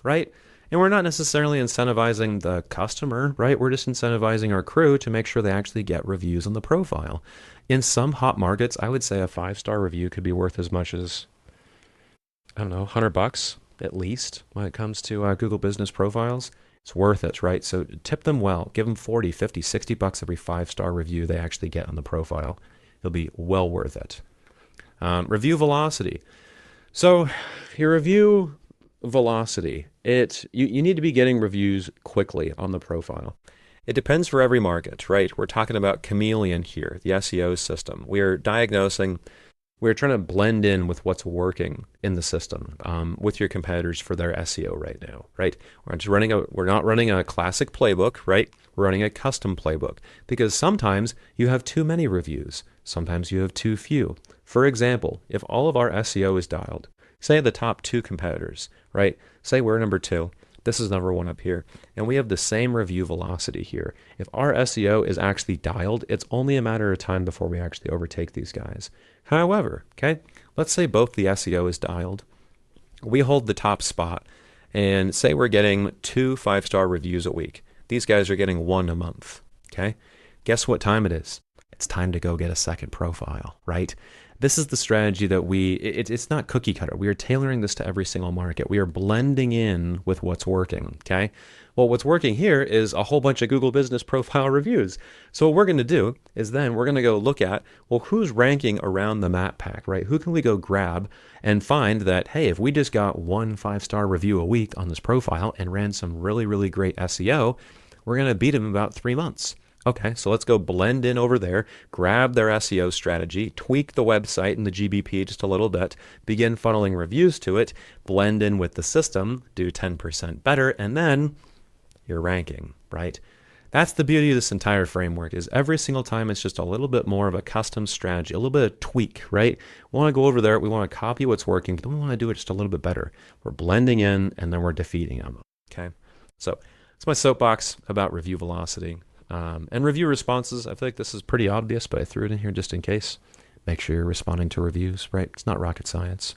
right? And we're not necessarily incentivizing the customer, right? We're just incentivizing our crew to make sure they actually get reviews on the profile. In some hot markets, I would say a 5-star review could be worth as much as, I don't know, $100 at least when it comes to Google Business Profiles. It's worth it, right? So tip them well. Give them 40, 50, $60 every 5-star review they actually get on the profile. It'll be well worth it. Review velocity. So your review velocity, you need to be getting reviews quickly on the profile. It depends for every market, right? We're talking about Chameleon here, the SEO system. We're trying to blend in with what's working in the system with your competitors for their SEO right now, right? We're not running a classic playbook, right? We're running a custom playbook because sometimes you have too many reviews. Sometimes you have too few. For example, if all of our SEO is dialed, say the top 2 competitors, right? Say we're number 2. This is number 1 up here. And we have the same review velocity here. If our SEO is actually dialed, it's only a matter of time before we actually overtake these guys. However, okay, let's say both the SEO is dialed. We hold the top spot and say we're getting 2 5-star reviews a week. These guys are getting 1 a month, okay? Guess what time it is? It's time to go get a second profile, right? This is the strategy that it's not cookie cutter. We are tailoring this to every single market. We are blending in with what's working, okay? Well, what's working here is a whole bunch of Google Business Profile reviews. So what we're going to do is then we're going to go look at, well, who's ranking around the map pack, right? Who can we go grab and find that, hey, if we just got 1 5-star review a week on this profile and ran some really, really great SEO, we're going to beat them in about 3 months. Okay, so let's go blend in over there, grab their SEO strategy, tweak the website and the GBP just a little bit, begin funneling reviews to it, blend in with the system, do 10% better, and then you're ranking, right? That's the beauty of this entire framework is every single time it's just a little bit more of a custom strategy, a little bit of tweak, right? We want to go over there, we want to copy what's working, but then we want to do it just a little bit better. We're blending in and then we're defeating them, okay? So it's my soapbox about review velocity. And review responses, I feel like this is pretty obvious, but I threw it in here just in case. Make sure you're responding to reviews, right? It's not rocket science.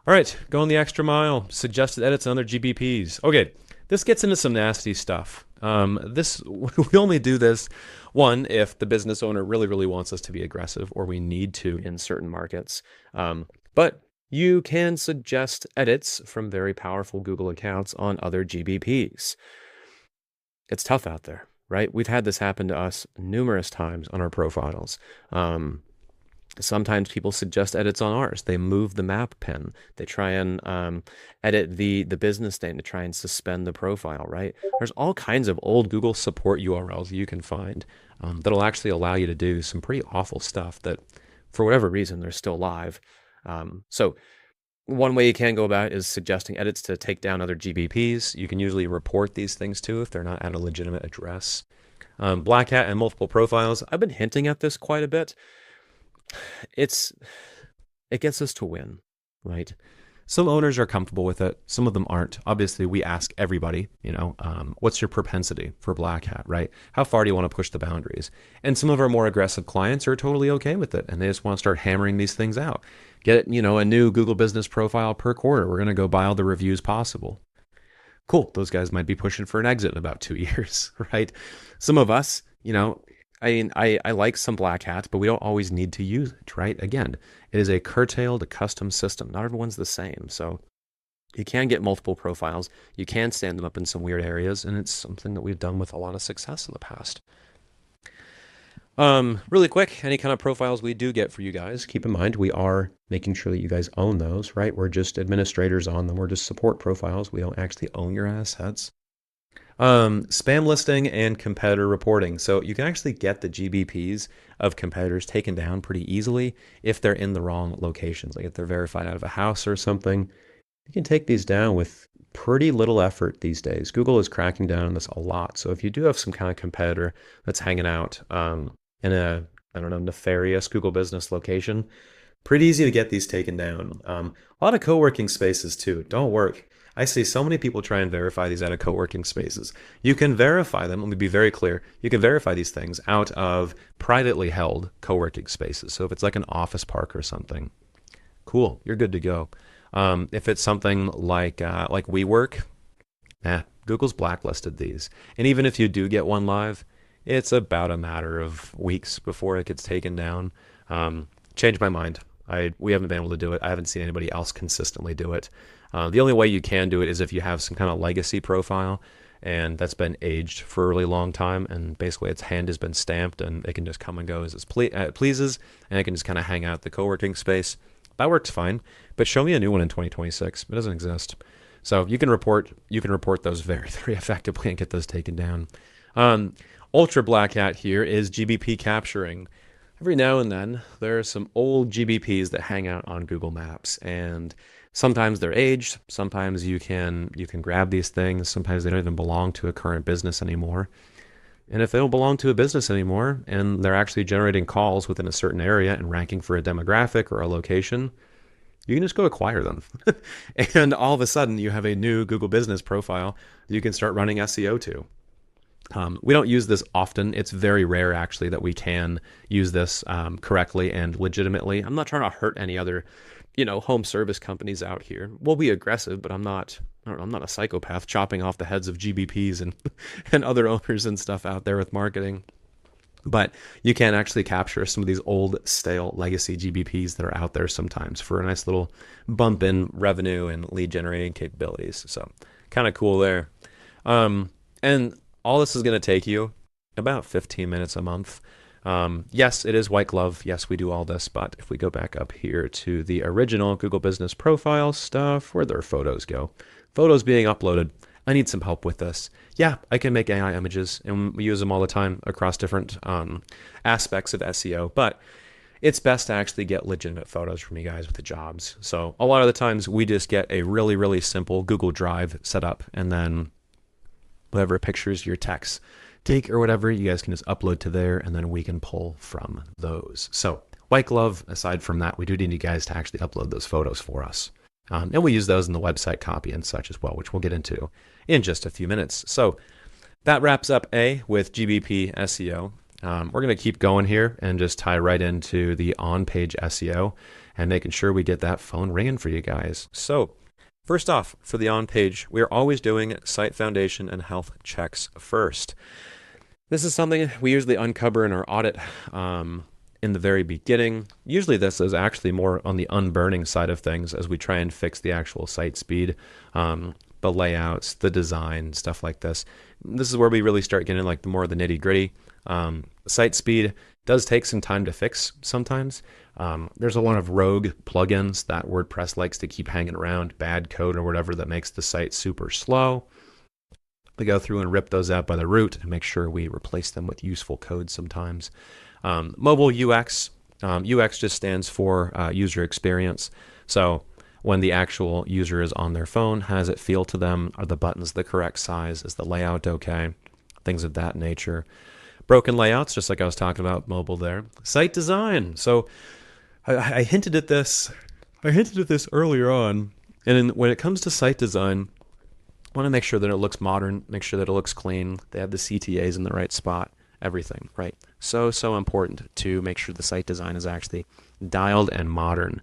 All right, going the extra mile, suggested edits and other GBPs. Okay, this gets into some nasty stuff. We only do this, one, if the business owner really, really wants us to be aggressive or we need to in certain markets. But you can suggest edits from very powerful Google accounts on other GBPs. It's tough out there. Right? We've had this happen to us numerous times on our profiles. Sometimes people suggest edits on ours. They move the map pen. They try and edit the business name to try and suspend the profile, right? There's all kinds of old Google support URLs you can find that'll actually allow you to do some pretty awful stuff that, for whatever reason, they're still live. So one way you can go about it is suggesting edits to take down other GBPs. You can usually report these things too if they're not at a legitimate address. Black hat and multiple profiles. I've been hinting at this quite a bit. It gets us to win, right? Some owners are comfortable with it. Some of them aren't. Obviously, we ask everybody, what's your propensity for black hat, right? How far do you want to push the boundaries? And some of our more aggressive clients are totally okay with it, and they just want to start hammering these things out. Get, a new Google Business Profile per quarter. We're going to go buy all the reviews possible. Cool. Those guys might be pushing for an exit in about 2 years, right? Some of us, I like some black hats, but we don't always need to use it, right? Again, it is a curtailed, custom system. Not everyone's the same. So you can get multiple profiles. You can stand them up in some weird areas, and it's something that we've done with a lot of success in the past. Really quick, any kind of profiles we do get for you guys, keep in mind we are making sure that you guys own those, right? We're just administrators on them. We're just support profiles. We don't actually own your assets. Spam listing and competitor reporting. So you can actually get the GBPs of competitors taken down pretty easily if they're in the wrong locations. Like if they're verified out of a house or something, you can take these down with pretty little effort these days. Google is cracking down on this a lot. So if you do have some kind of competitor that's hanging out in a, nefarious Google business location, pretty easy to get these taken down. A lot of co-working spaces too. Don't work. I see so many people try and verify these out of co-working spaces. You can verify them, let me be very clear, you can verify these things out of privately held co-working spaces. So if it's like an office park or something, cool, you're good to go. If it's something like WeWork, Google's blacklisted these. And even if you do get one live, it's about a matter of weeks before it gets taken down. Changed my mind. We haven't been able to do it. I haven't seen anybody else consistently do it. The only way you can do it is if you have some kind of legacy profile and that's been aged for a really long time, and basically its hand has been stamped and it can just come and go as it pleases, and it can just kind of hang out at the co-working space. That works fine, but show me a new one in 2026. It doesn't exist. So you can report those very, very effectively and get those taken down. Ultra black hat here is GBP capturing. Every now and then there are some old GBPs that hang out on Google Maps, and sometimes they're aged, sometimes you can grab these things, sometimes they don't even belong to a current business anymore. And if they don't belong to a business anymore and they're actually generating calls within a certain area and ranking for a demographic or a location, you can just go acquire them. And all of a sudden you have a new Google business profile you can start running SEO to. We don't use this often. It's very rare, actually, that we can use this correctly and legitimately. I'm not trying to hurt any other, home service companies out here. We'll be aggressive, but I'm not a psychopath chopping off the heads of GBPs and and other owners and stuff out there with marketing. But you can actually capture some of these old, stale legacy GBPs that are out there sometimes for a nice little bump in revenue and lead generating capabilities. So kind of cool there. And all this is going to take you about 15 minutes a month. Yes, it is white glove. Yes, we do all this. But if we go back up here to the original Google Business Profile stuff, where their photos go, photos being uploaded, I need some help with this. Yeah, I can make AI images, and we use them all the time across different aspects of SEO. But it's best to actually get legitimate photos from you guys with the jobs. So a lot of the times we just get a really, really simple Google Drive set up, and then whatever pictures your techs take or whatever, you guys can just upload to there, and then we can pull from those. So white glove, aside from that, we do need you guys to actually upload those photos for us. And we use those in the website copy and such as well, which we'll get into in just a few minutes. So that wraps up with GBP SEO. We're going to keep going here and just tie right into the on-page SEO and making sure we get that phone ringing for you guys. So first off, for the on-page, we're always doing site foundation and health checks first. This is something we usually uncover in our audit in the very beginning. Usually this is actually more on the unburning side of things as we try and fix the actual site speed, the layouts, the design, stuff like this. This is where we really start getting like the more of the nitty gritty. Site speed does take some time to fix sometimes. There's a lot of rogue plugins that WordPress likes to keep hanging around, bad code or whatever, that makes the site super slow. We go through and rip those out by the root and make sure we replace them with useful code sometimes. Mobile UX. UX just stands for user experience. So when the actual user is on their phone, how does it feel to them? Are the buttons the correct size? Is the layout okay? Things of that nature. Broken layouts, just like I was talking about mobile there. Site design. So I hinted at this. Earlier on. And when it comes to site design, I want to make sure that it looks modern, make sure that it looks clean. They have the CTAs in the right spot, everything, right? So important to make sure the site design is actually dialed and modern.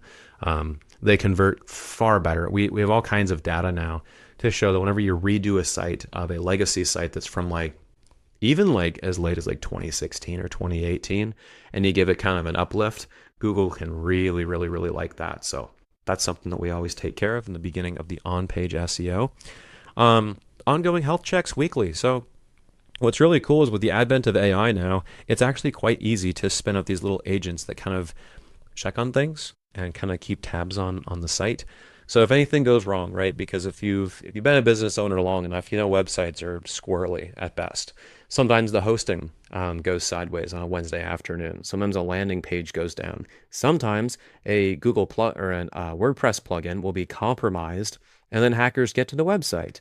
They convert far better. We have all kinds of data now to show that whenever you redo a site of a legacy site that's from even as late as 2016 or 2018, and you give it kind of an uplift, Google can really, really, really like that. So that's something that we always take care of in the beginning of the on-page SEO. Ongoing health checks weekly. So what's really cool is with the advent of AI now, it's actually quite easy to spin up these little agents that kind of check on things and kind of keep tabs on the site. So if anything goes wrong, right? Because if you've been a business owner long enough, websites are squirrely at best. Sometimes the hosting goes sideways on a Wednesday afternoon. Sometimes a landing page goes down. Sometimes a Google or a WordPress plugin will be compromised, and then hackers get to the website.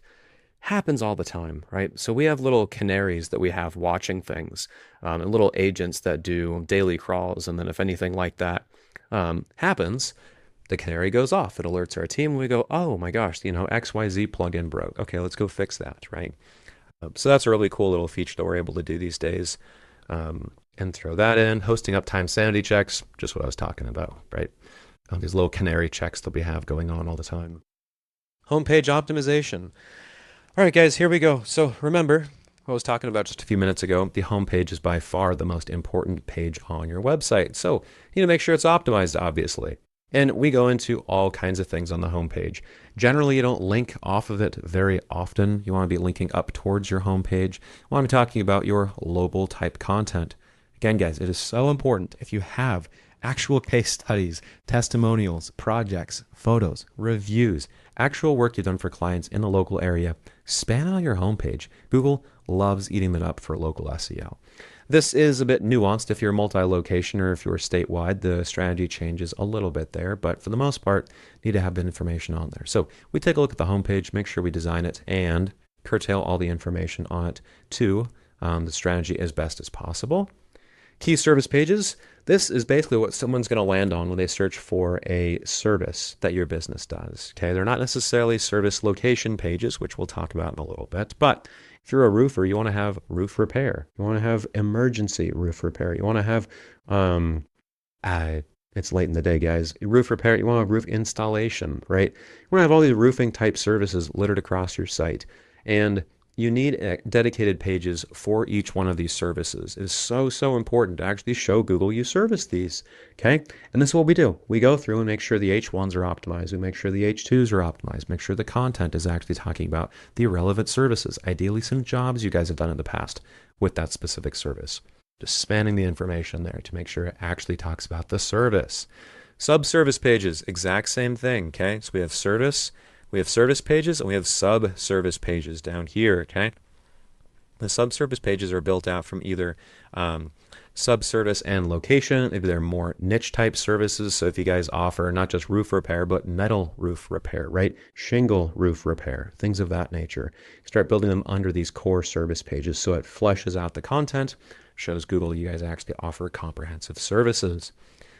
Happens all the time, right? So we have little canaries that we have watching things, and little agents that do daily crawls. And then if anything like that happens, the canary goes off. It alerts our team. And we go, oh my gosh, XYZ plugin broke. Okay, let's go fix that, right? So that's a really cool little feature that we're able to do these days, and throw that in. Hosting uptime sanity checks, just what I was talking about, right? these little canary checks that we have going on all the time. Homepage optimization. All right, guys, here we go. So remember, I was talking about just a few minutes ago, the homepage is by far the most important page on your website. So you need to make sure it's optimized, obviously. And we go into all kinds of things on the homepage. Generally, you don't link off of it very often. You want to be linking up towards your homepage. You want to be talking about your global type content. Again, guys, it is so important. If you have actual case studies, testimonials, projects, photos, reviews, actual work you've done for clients in the local area, span out your homepage. Google loves eating that up for local SEO. This is a bit nuanced if you're multi-location or if you're statewide. The strategy changes a little bit there, but for the most part, you need to have that information on there. So we take a look at the homepage, make sure we design it, and curtail all the information on it to the strategy as best as possible. Key service pages. This is basically what someone's going to land on when they search for a service that your business does. Okay, they're not necessarily service location pages, which we'll talk about in a little bit, but if you're a roofer, you want to have roof repair. You want to have emergency roof repair. You want to have, it's late in the day, guys. Roof repair. You want to have roof installation, right? You want to have all these roofing type services littered across your site. And you need dedicated pages for each one of these services. It is so, so important to actually show Google you service these, okay? And this is what we do. We go through and make sure the H1s are optimized. We make sure the H2s are optimized. Make sure the content is actually talking about the relevant services, ideally some jobs you guys have done in the past with that specific service. Just spanning the information there to make sure it actually talks about the service. Sub-service pages, exact same thing, okay? So we have service pages, and we have sub-service pages down here, okay? The sub-service pages are built out from either sub-service and location. Maybe they're more niche-type services, so if you guys offer not just roof repair, but metal roof repair, right? Shingle roof repair, things of that nature. Start building them under these core service pages so it fleshes out the content, shows Google you guys actually offer comprehensive services.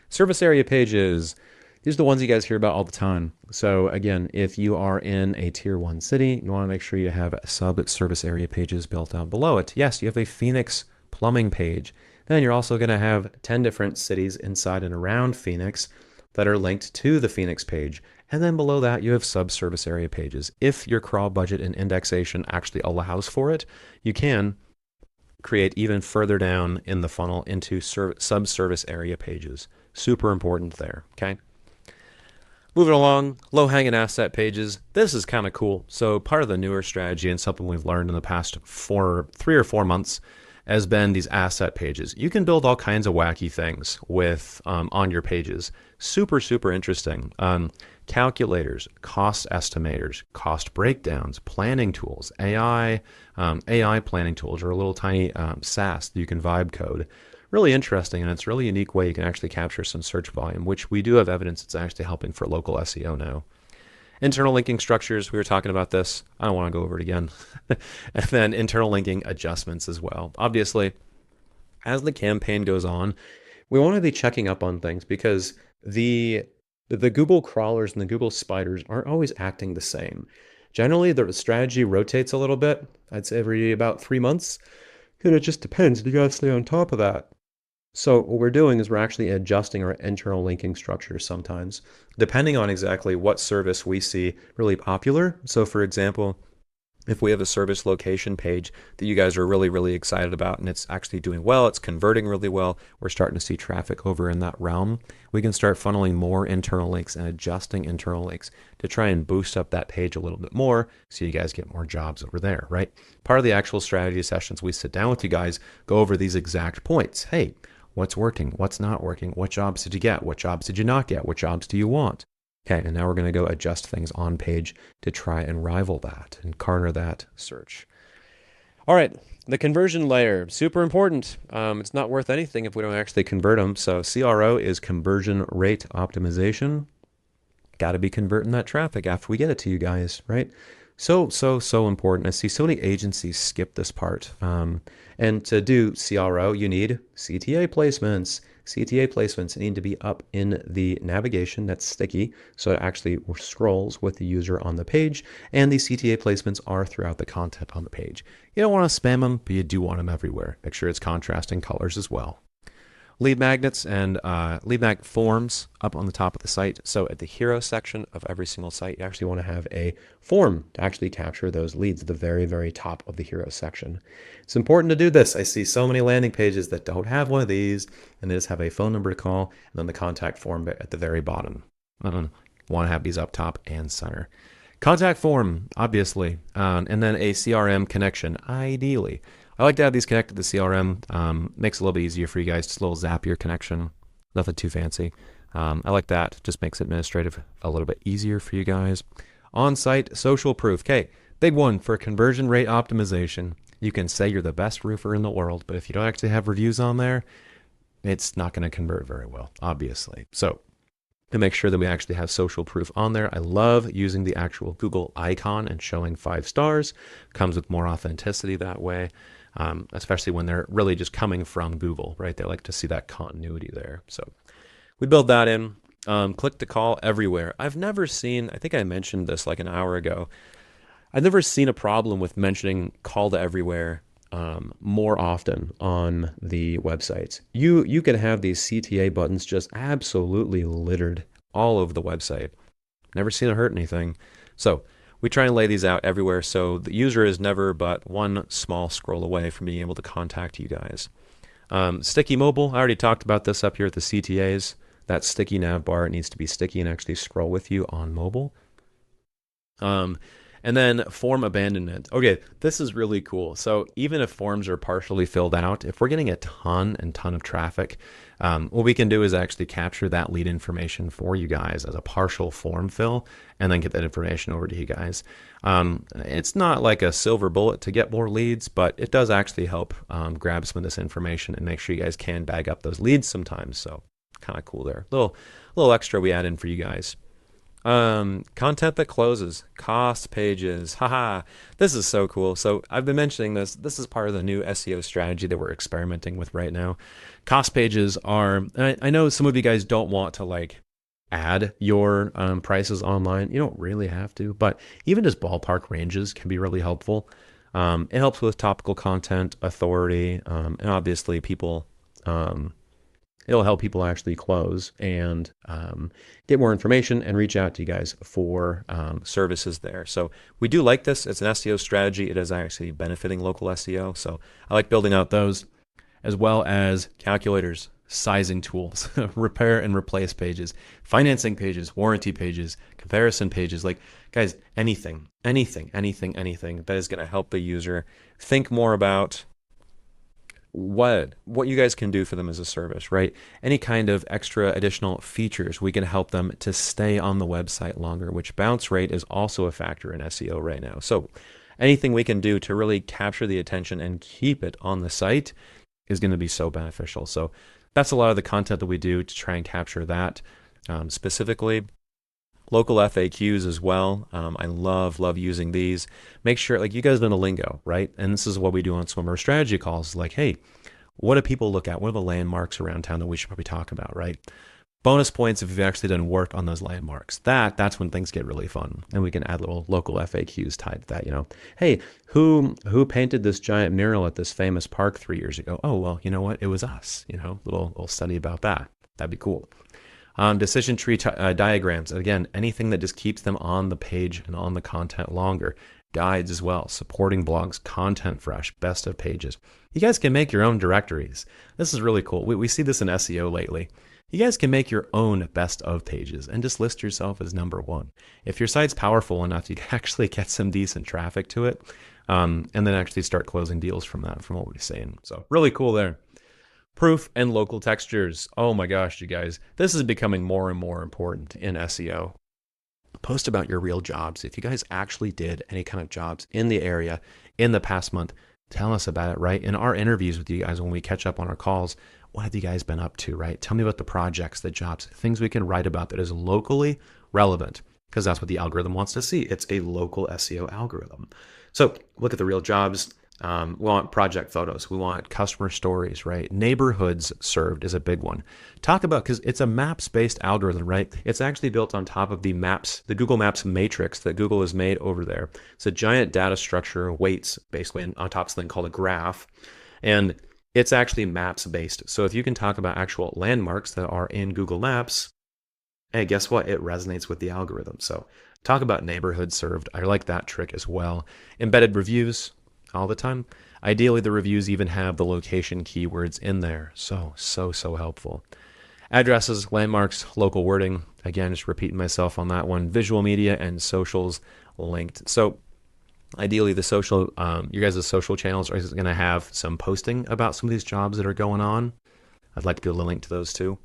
Service area pages. These are the ones you guys hear about all the time. So again, if you are in a tier 1 city, you want to make sure you have sub-service area pages built out below it. Yes, you have a Phoenix plumbing page. Then you're also going to have 10 different cities inside and around Phoenix that are linked to the Phoenix page. And then below that, you have sub-service area pages. If your crawl budget and indexation actually allows for it, you can create even further down in the funnel into sub-service area pages. Super important there, okay? Moving along, low-hanging asset pages. This is kind of cool. So part of the newer strategy and something we've learned in the past 3 or 4 months has been these asset pages. You can build all kinds of wacky things with on your pages. Super, super interesting. Calculators, cost estimators, cost breakdowns, planning tools, AI planning tools, or a little tiny SaaS that you can vibe code. Really interesting, and it's a really unique way you can actually capture some search volume, which we do have evidence it's actually helping for local SEO now. Internal linking structures, we were talking about this. I don't want to go over it again. And then internal linking adjustments as well. Obviously, as the campaign goes on, we want to be checking up on things because the Google crawlers and the Google spiders aren't always acting the same. Generally, the strategy rotates a little bit. I'd say every about 3 months. And it just depends. You got to stay on top of that. So what we're doing is we're actually adjusting our internal linking structure sometimes, depending on exactly what service we see really popular. So for example, if we have a service location page that you guys are really, really excited about and it's actually doing well, it's converting really well, we're starting to see traffic over in that realm, we can start funneling more internal links and adjusting internal links to try and boost up that page a little bit more so you guys get more jobs over there, right? Part of the actual strategy sessions, we sit down with you guys, go over these exact points. Hey, what's working? What's not working? What jobs did you get? What jobs did you not get? What jobs do you want? Okay, and now we're going to go adjust things on page to try and rival that and corner that search. All right, the conversion layer, super important. It's not worth anything if we don't actually convert them. So CRO is conversion rate optimization. Got to be converting that traffic after we get it to you guys, right? So important. I see so many agencies skip this part. And to do CRO, you need CTA placements. CTA placements need to be up in the navigation that's sticky, so it actually scrolls with the user on the page, and the CTA placements are throughout the content on the page. You don't want to spam them, but you do want them everywhere. Make sure it's contrasting colors as well. lead magnets and lead magnet forms up on the top of the site. So at the hero section of every single site, you actually want to have a form to actually capture those leads at the very, very top of the hero section. It's important to do this. I see so many landing pages that don't have one of these, and they just have a phone number to call and then the contact form at the very bottom. I don't want to have these up top and center. Contact form, obviously, and then a CRM connection, ideally. I like to have these connected to the CRM. Makes it a little bit easier for you guys. Just a little Zapier connection. Nothing too fancy. I like that. Just makes administrative a little bit easier for you guys. On-site social proof. Okay, big one for conversion rate optimization. You can say you're the best roofer in the world, but if you don't actually have reviews on there, it's not going to convert very well, obviously. So to make sure that we actually have social proof on there, I love using the actual Google icon and showing 5 stars. Comes with more authenticity that way. Especially when they're really just coming from Google, right? They like to see that continuity there. So we build that in. Click to call everywhere. I've never seen, I think I mentioned this like an hour ago, I've never seen a problem with mentioning call to everywhere more often on the websites. You can have these CTA buttons just absolutely littered all over the website. Never seen it hurt anything. So we try and lay these out everywhere so the user is never but one small scroll away from being able to contact you guys. Sticky mobile, I already talked about this up here at the CTAs. That sticky nav bar needs to be sticky and actually scroll with you on mobile. And then form abandonment. Okay, this is really cool. So even if forms are partially filled out, if we're getting a ton of traffic, what we can do is actually capture that lead information for you guys as a partial form fill and then get that information over to you guys. It's not like a silver bullet to get more leads, but it does actually help grab some of this information and make sure you guys can bag up those leads sometimes. So kind of cool there. Little extra we add in for you guys. Content that closes, cost pages. Haha, this is so cool. So I've been mentioning this. This is part of the new SEO strategy that we're experimenting with right now. Cost pages are, I know some of you guys don't want to like add your prices online. You don't really have to, but even just ballpark ranges can be really helpful. It helps with topical content, authority, and obviously people, it'll help people actually close and get more information and reach out to you guys for services there. So we do like this. It's an SEO strategy. It is actually benefiting local SEO. So I like building out those, as well as calculators, sizing tools, repair and replace pages, financing pages, warranty pages, comparison pages. Like, guys, anything that is going to help the user think more about what you guys can do for them as a service, right? Any kind of extra additional features, we can help them to stay on the website longer, which bounce rate is also a factor in SEO right now. So anything we can do to really capture the attention and keep it on the site is going to be so beneficial. So that's a lot of the content that we do to try and capture that specifically. Local FAQs as well. I love using these. Make sure, like, you guys know the lingo, right? And this is what we do on some of our strategy calls. Like, hey, what do people look at? What are the landmarks around town that we should probably talk about, right? Bonus points if you've actually done work on those landmarks. That's when things get really fun. And we can add little local FAQs tied to that, you know. Hey, who painted this giant mural at this famous park 3 years ago? Oh, well, you know what? It was us, you know, little study about that. That'd be cool. Decision tree diagrams. Again, anything that just keeps them on the page and on the content longer. Guides as well, supporting blogs, content fresh, best of pages. You guys can make your own directories. This is really cool. We see this in SEO lately. You guys can make your own best of pages and just list yourself as number one. If your site's powerful enough, you can actually get some decent traffic to it, and then actually start closing deals from that, from what we're saying. So really cool there. Proof and local textures. Oh my gosh, you guys, this is becoming more and more important in SEO. Post about your real jobs. If you guys actually did any kind of jobs in the area in the past month, tell us about it, right? In our interviews with you guys, when we catch up on our calls, what have you guys been up to, right? Tell me about the projects, the jobs, things we can write about that is locally relevant, because that's what the algorithm wants to see. It's a local SEO algorithm. So look at the real jobs. We want project photos. We want customer stories, right? Neighborhoods served is a big one. Talk about, because it's a maps-based algorithm, right? It's actually built on top of the maps, the Google Maps matrix that Google has made over there. It's a giant data structure, weights, basically, on top of something called a graph. And it's actually maps based. So if you can talk about actual landmarks that are in Google Maps, hey, guess what? It resonates with the algorithm. So talk about neighborhood served. I like that trick as well. Embedded reviews all the time. Ideally, the reviews even have the location keywords in there. So helpful. Addresses, landmarks, local wording. Again, just repeating myself on that one. Visual media and socials linked. So ideally, the social, your guys' social channels are going to have some posting about some of these jobs that are going on. I'd like to be able to link to those too,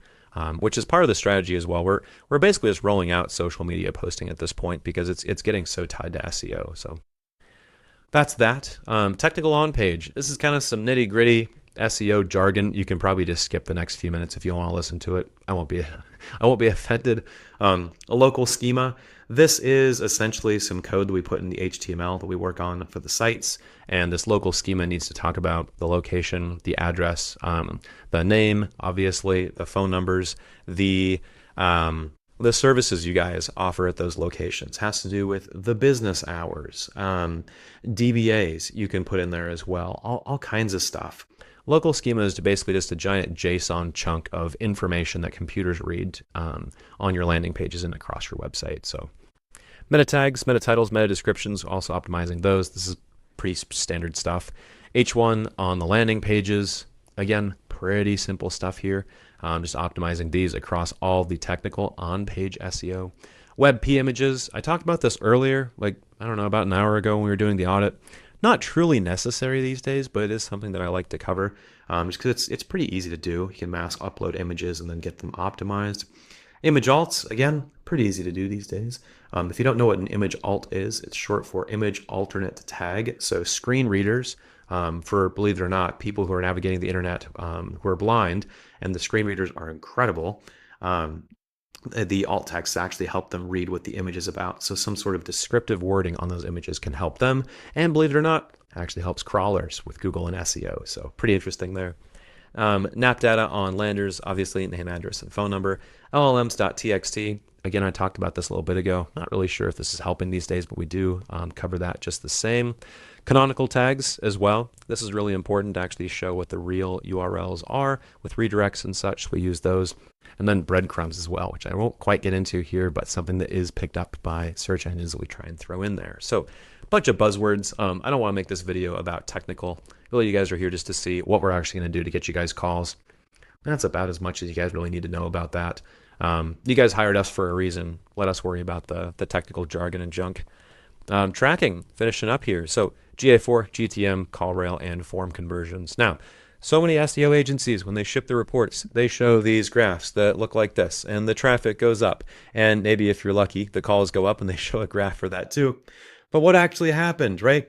which is part of the strategy as well. We're basically just rolling out social media posting at this point because it's getting so tied to SEO. So that's that. Technical on page. This is kind of some nitty gritty SEO jargon. You can probably just skip the next few minutes if you don't want to listen to it. I won't be offended. A local schema. This is essentially some code that we put in the HTML that we work on for the sites. And this local schema needs to talk about the location, the address, the name, obviously, the phone numbers, the services you guys offer at those locations. Has to do with the business hours, DBAs you can put in there as well, all kinds of stuff. Local schema is basically just a giant JSON chunk of information that computers read on your landing pages and across your website. So meta tags, meta titles, meta descriptions, also optimizing those. This is pretty standard stuff. H1 on the landing pages. Again, pretty simple stuff here. Just optimizing these across all the technical on-page SEO. WebP images. I talked about this earlier, like, I don't know, about an hour ago when we were doing the audit. Not truly necessary these days, but it is something that I like to cover just because it's pretty easy to do. You can mass upload images and then get them optimized. Image alts, again, pretty easy to do these days. If you don't know what an image alt is, it's short for image alternate tag. So screen readers, for, believe it or not, people who are navigating the internet who are blind, and the screen readers are incredible. The alt text actually help them read what the image is about. So some sort of descriptive wording on those images can help them. And believe it or not, actually helps crawlers with Google and SEO. So pretty interesting there. NAP data on landers, obviously name, address, and phone number. LLMs.txt. Again, I talked about this a little bit ago. Not really sure if this is helping these days, but we do cover that just the same. Canonical tags as well. This is really important to actually show what the real URLs are with redirects and such. We use those. And then breadcrumbs as well, which I won't quite get into here, but something that is picked up by search engines that we try and throw in there. So a bunch of buzzwords. I don't want to make this video about technical. Really, you guys are here just to see what we're actually going to do to get you guys calls. That's about as much as you guys really need to know about that. You guys hired us for a reason. Let us worry about the technical jargon and junk. Tracking, finishing up here. So GA4, GTM, CallRail, and form conversions. Now, so many SEO agencies, when they ship the reports, they show these graphs that look like this, and the traffic goes up. And maybe if you're lucky, the calls go up and they show a graph for that too. But what actually happened, right?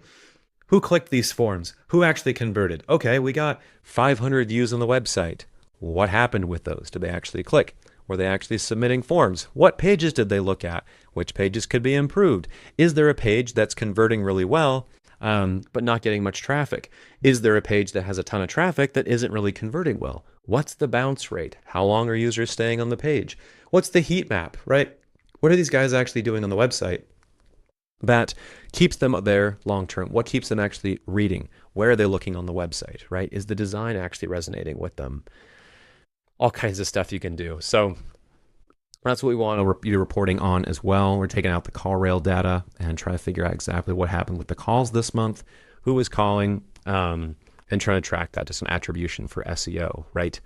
Who clicked these forms? Who actually converted? Okay, we got 500 views on the website. What happened with those? Did they actually click? Were they actually submitting forms? What pages did they look at? Which pages could be improved? Is there a page that's converting really well, but not getting much traffic? Is there a page that has a ton of traffic that isn't really converting well? What's the bounce rate? How long are users staying on the page? What's the heat map, right? What are these guys actually doing on the website that keeps them there long term? What keeps them actually reading? Where are they looking on the website, right? Is the design actually resonating with them? All kinds of stuff you can do. So that's what we want to be reporting on as well. We're taking out the CallRail data and trying to figure out exactly what happened with the calls this month, who was calling, and trying to track that, just an attribution for SEO, right?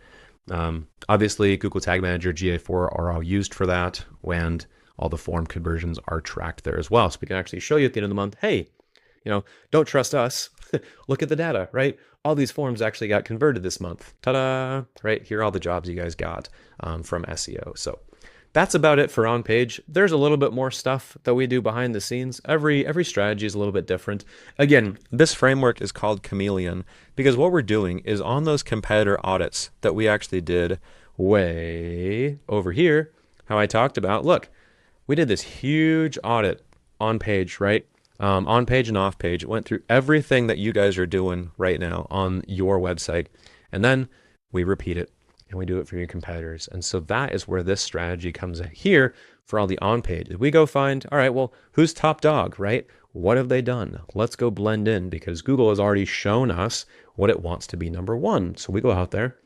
Obviously, Google Tag Manager, GA4 are all used for that, and all the form conversions are tracked there as well. So we can actually show you at the end of the month, hey, don't trust us. Look at the data, right? All these forms actually got converted this month. Ta-da, right? Here are all the jobs you guys got from SEO. So that's about it for on page. There's a little bit more stuff that we do behind the scenes. Every strategy is a little bit different. Again, this framework is called Chameleon because what we're doing is on those competitor audits that we actually did way over here, how I talked about, look, we did this huge audit on page, right? On page and off page. It went through everything that you guys are doing right now on your website. And then we repeat it and we do it for your competitors. And so that is where this strategy comes in here for all the on page. We go find, all right, well, who's top dog, right? What have they done? Let's go blend in because Google has already shown us what it wants to be number one. So we go out there,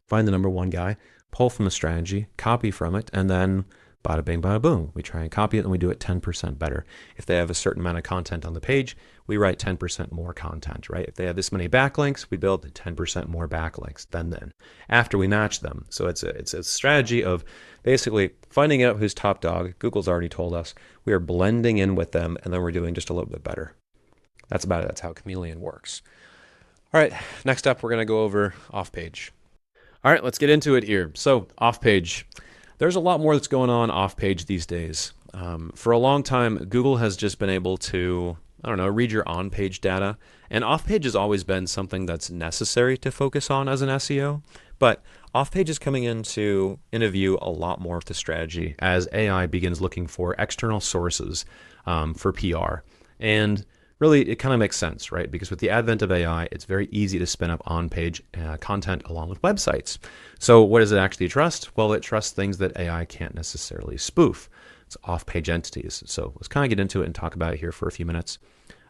find the number one guy, pull from the strategy, copy from it, and then bada bing, bada boom. We try and copy it and we do it 10% better. If they have a certain amount of content on the page, we write 10% more content, right? If they have this many backlinks, we build 10% more backlinks then after we match them. So it's a strategy of basically finding out who's top dog. Google's already told us. We are blending in with them, and then we're doing just a little bit better. That's about it. That's how Chameleon works. All right, next up, we're going to go over off-page. All right, let's get into it here. So off-page. There's a lot more that's going on off-page these days. For a long time, Google has just been able to, read your on-page data. And off-page has always been something that's necessary to focus on as an SEO. But off-page is coming into view a lot more of the strategy as AI begins looking for external sources for PR. And really, it kind of makes sense, right? Because with the advent of AI, it's very easy to spin up on-page content along with websites. So what does it actually trust? Well, it trusts things that AI can't necessarily spoof. It's off-page entities. So let's kind of get into it and talk about it here for a few minutes.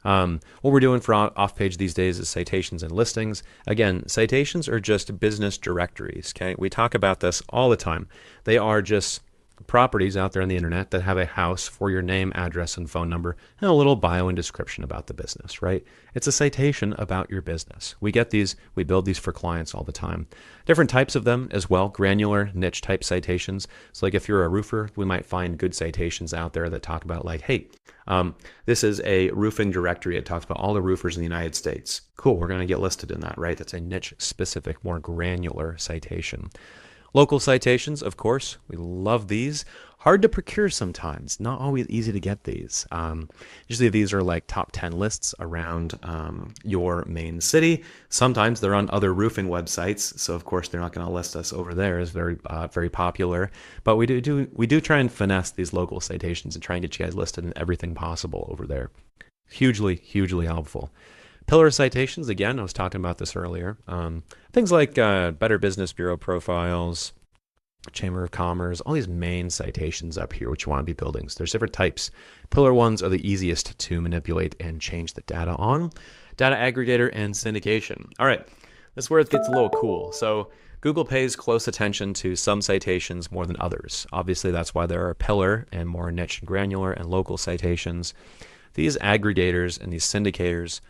What we're doing for off-page these days is citations and listings. Again, citations are just business directories, okay? We talk about this all the time. They are just properties out there on the internet that have a house for your name, address, and phone number, and a little bio and description about the business, right? It's a citation about your business. We get these, we build these for clients all the time. Different types of them as well, granular niche type citations. So like if you're a roofer, we might find good citations out there that talk about like, hey, this is a roofing directory. It talks about all the roofers in the United States. Cool, we're going to get listed in that, right? That's a niche specific, more granular citation. Local citations, of course, we love these. Hard to procure sometimes, not always easy to get these. Usually these are like top 10 lists around your main city. Sometimes they're on other roofing websites, so of course they're not going to list us over there. It's very popular. But we do try and finesse these local citations and try and get you guys listed in everything possible over there. Hugely, hugely helpful. Pillar citations, again, I was talking about this earlier. Things like Better Business Bureau profiles, Chamber of Commerce, all these main citations up here, which you want to be building. So there's different types. Pillar ones are the easiest to manipulate and change the data on. Data aggregator and syndication. All right, this is where it gets a little cool. So Google pays close attention to some citations more than others. Obviously, that's why there are pillar and more niche and granular and local citations. These aggregators and these syndicators,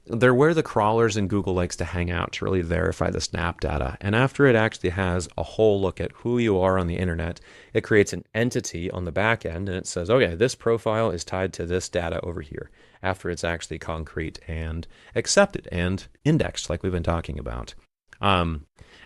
they're where the crawlers in Google likes to hang out to really verify the snap data. And after it actually has a whole look at who you are on the internet, it creates an entity on the back end and it says, okay, this profile is tied to this data over here after it's actually concrete and accepted and indexed like we've been talking about.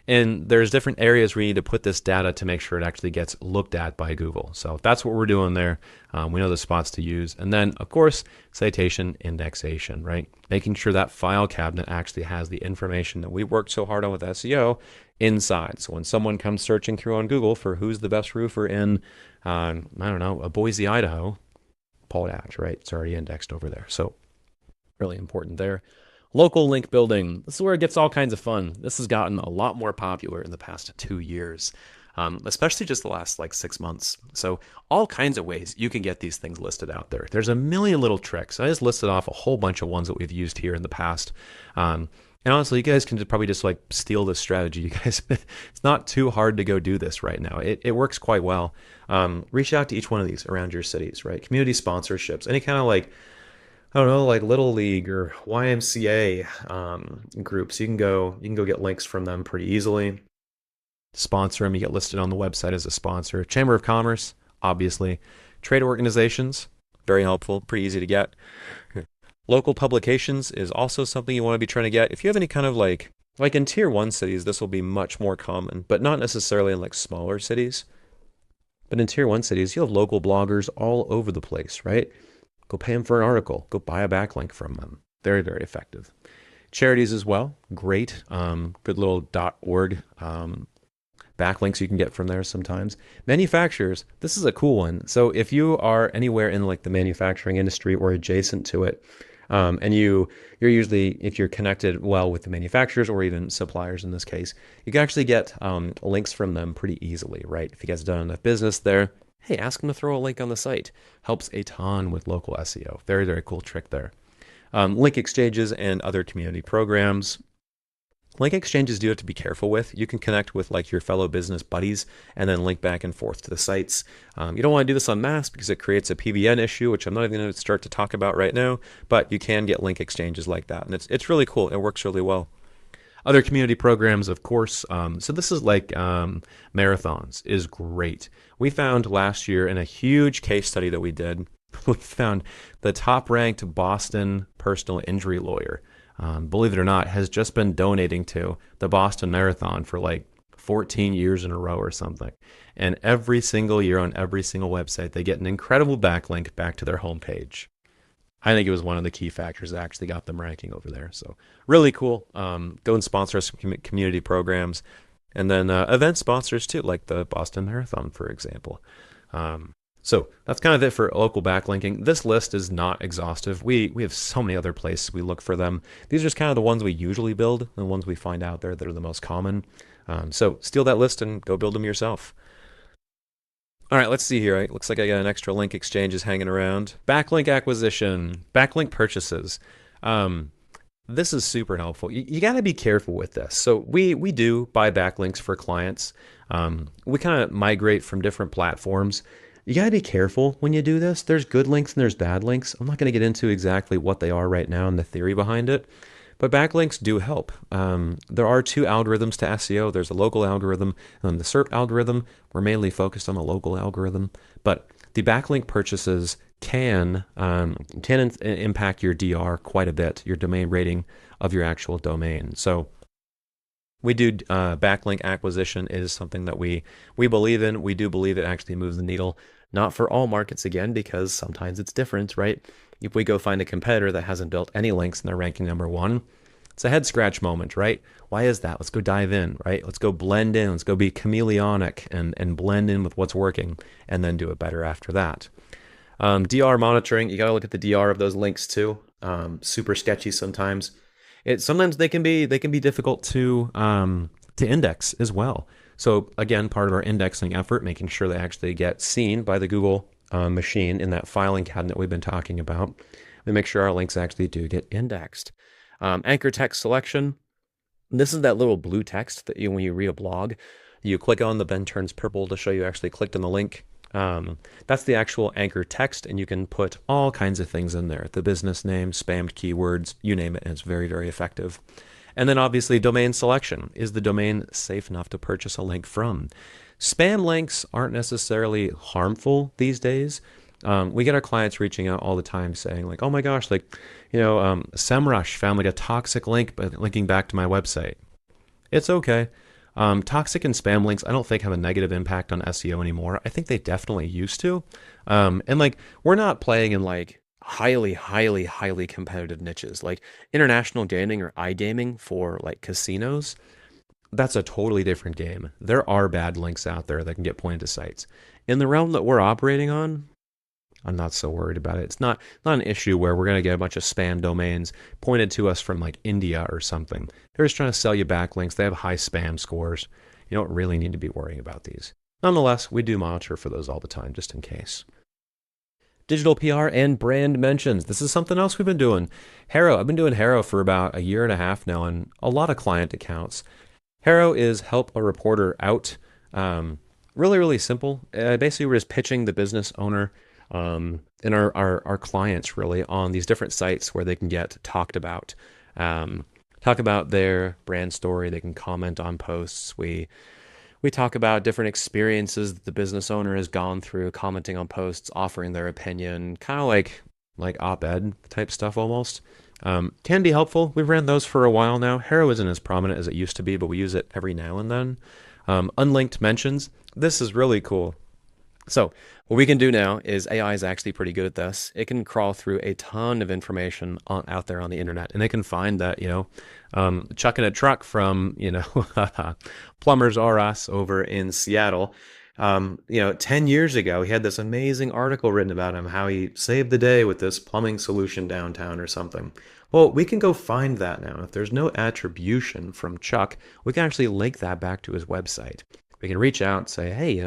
And there's different areas where you need to put this data to make sure it actually gets looked at by Google. So that's what we're doing there. We know the spots to use. And then, of course, citation indexation, right? Making sure that file cabinet actually has the information that we worked so hard on with SEO inside. So when someone comes searching through on Google for who's the best roofer in, Boise, Idaho, pull it out, right? It's already indexed over there. So really important there. Local link building. This is where it gets all kinds of fun. This has gotten a lot more popular in the past 2 years, especially just the last 6 months. So all kinds of ways you can get these things listed out there. There's a million little tricks. I just listed off a whole bunch of ones that we've used here in the past. And honestly, you guys can probably just steal this strategy. You guys, it's not too hard to go do this right now. It works quite well. Reach out to each one of these around your cities, right? Community sponsorships, any kind of Little League or YMCA groups. You can go get links from them pretty easily. Sponsor them, you get listed on the website as a sponsor. Chamber of Commerce, obviously. Trade organizations, very helpful, pretty easy to get. Local publications is also something you want to be trying to get. If you have any kind of like in tier 1 cities, this will be much more common, but not necessarily in smaller cities. But in tier 1 cities, you have local bloggers all over the place, right? Go pay them for an article. Go buy a backlink from them. Very, very effective. Charities as well. Great. Good little .org backlinks you can get from there sometimes. Manufacturers. This is a cool one. So if you are anywhere in the manufacturing industry or adjacent to it, and you're usually, if you're connected well with the manufacturers or even suppliers in this case, you can actually get links from them pretty easily, right? If you guys have done enough business there, hey, ask them to throw a link on the site. Helps a ton with local SEO. Very, very cool trick there. Link exchanges and other community programs. Link exchanges do have to be careful with. You can connect with like your fellow business buddies and then link back and forth to the sites. You don't want to do this en masse because it creates a PBN issue, which I'm not even going to start to talk about right now, but you can get link exchanges like that. And it's really cool. It works really well. Other community programs, of course. So this is like marathons is great. We found last year in a huge case study that we did, we found the top ranked Boston personal injury lawyer, believe it or not, has just been donating to the Boston Marathon for like 14 years in a row or something. And every single year on every single website, they get an incredible backlink back to their homepage. I think it was one of the key factors that actually got them ranking over there. So really cool. Go and sponsor some community programs. And then event sponsors too, like the Boston Marathon, for example. So that's kind of it for local backlinking. This list is not exhaustive. We have so many other places we look for them. These are just kind of the ones we usually build, the ones we find out there that are the most common. So steal that list and go build them yourself. All right, let's see here. It looks like I got an extra link exchanges hanging around. Backlink acquisition, backlink purchases. This is super helpful. You got to be careful with this. So we do buy backlinks for clients. We kind of migrate from different platforms. You got to be careful when you do this. There's good links and there's bad links. I'm not going to get into exactly what they are right now and the theory behind it, but backlinks do help. There are two algorithms to SEO. There's a local algorithm and the SERP algorithm. We're mainly focused on the local algorithm, but the backlink purchases can impact your DR quite a bit, your domain rating of your actual domain. So we do backlink acquisition is something that we believe in. We do believe it actually moves the needle. Not for all markets, again, because sometimes it's different, right? If we go find a competitor that hasn't built any links and they're ranking number one, it's a head scratch moment, right? Why is that? Let's go dive in, right? Let's go blend in. Let's go be chameleonic and blend in with what's working and then do it better after that. DR monitoring, you got to look at the DR of those links too. Super sketchy sometimes. Sometimes they can be difficult to index as well. So again, part of our indexing effort, making sure they actually get seen by the Google machine in that filing cabinet we've been talking about. We make sure our links actually do get indexed. Anchor text selection. This is that little blue text that when you read a blog, you click on, the then turns purple to show you actually clicked on the link. That's the actual anchor text, and you can put all kinds of things in there. The business name, spammed keywords, you name it, and it's very, very effective. And then obviously domain selection. Is the domain safe enough to purchase a link from? Spam links aren't necessarily harmful these days. We get our clients reaching out all the time saying like, oh my gosh, like, SEMrush found like a toxic link, but linking back to my website. It's okay. Toxic and spam links, I don't think have a negative impact on SEO anymore. I think they definitely used to. And like, we're not playing in like highly, highly, highly competitive niches like international gaming or iGaming for like casinos. That's a totally different game. There are bad links out there that can get pointed to sites. In the realm that we're operating on, I'm not so worried about it. It's not an issue where we're going to get a bunch of spam domains pointed to us from like India or something. They're just trying to sell you backlinks. They have high spam scores. You don't really need to be worrying about these. Nonetheless, we do monitor for those all the time, just in case. Digital PR and brand mentions. This is something else we've been doing. Haro. I've been doing Haro for about a year and a half now on a lot of client accounts. Haro is help a reporter out. Really, really simple. Basically, we're just pitching the business owner and our clients really on these different sites where they can get talked about. Talk about their brand story. They can comment on posts. We talk about different experiences that the business owner has gone through, commenting on posts, offering their opinion, kind of like op-ed type stuff almost. Can be helpful. We've ran those for a while now. Haro isn't as prominent as it used to be, but we use it every now and then. Unlinked mentions. This is really cool. So what we can do now is AI is actually pretty good at this. It can crawl through a ton of information out there on the internet, and it can find that, Chuck in a truck from, Plumbers R Us over in Seattle. 10 years ago, he had this amazing article written about him, how he saved the day with this plumbing solution downtown or something. Well, we can go find that now. If there's no attribution from Chuck, we can actually link that back to his website. We can reach out and say, hey,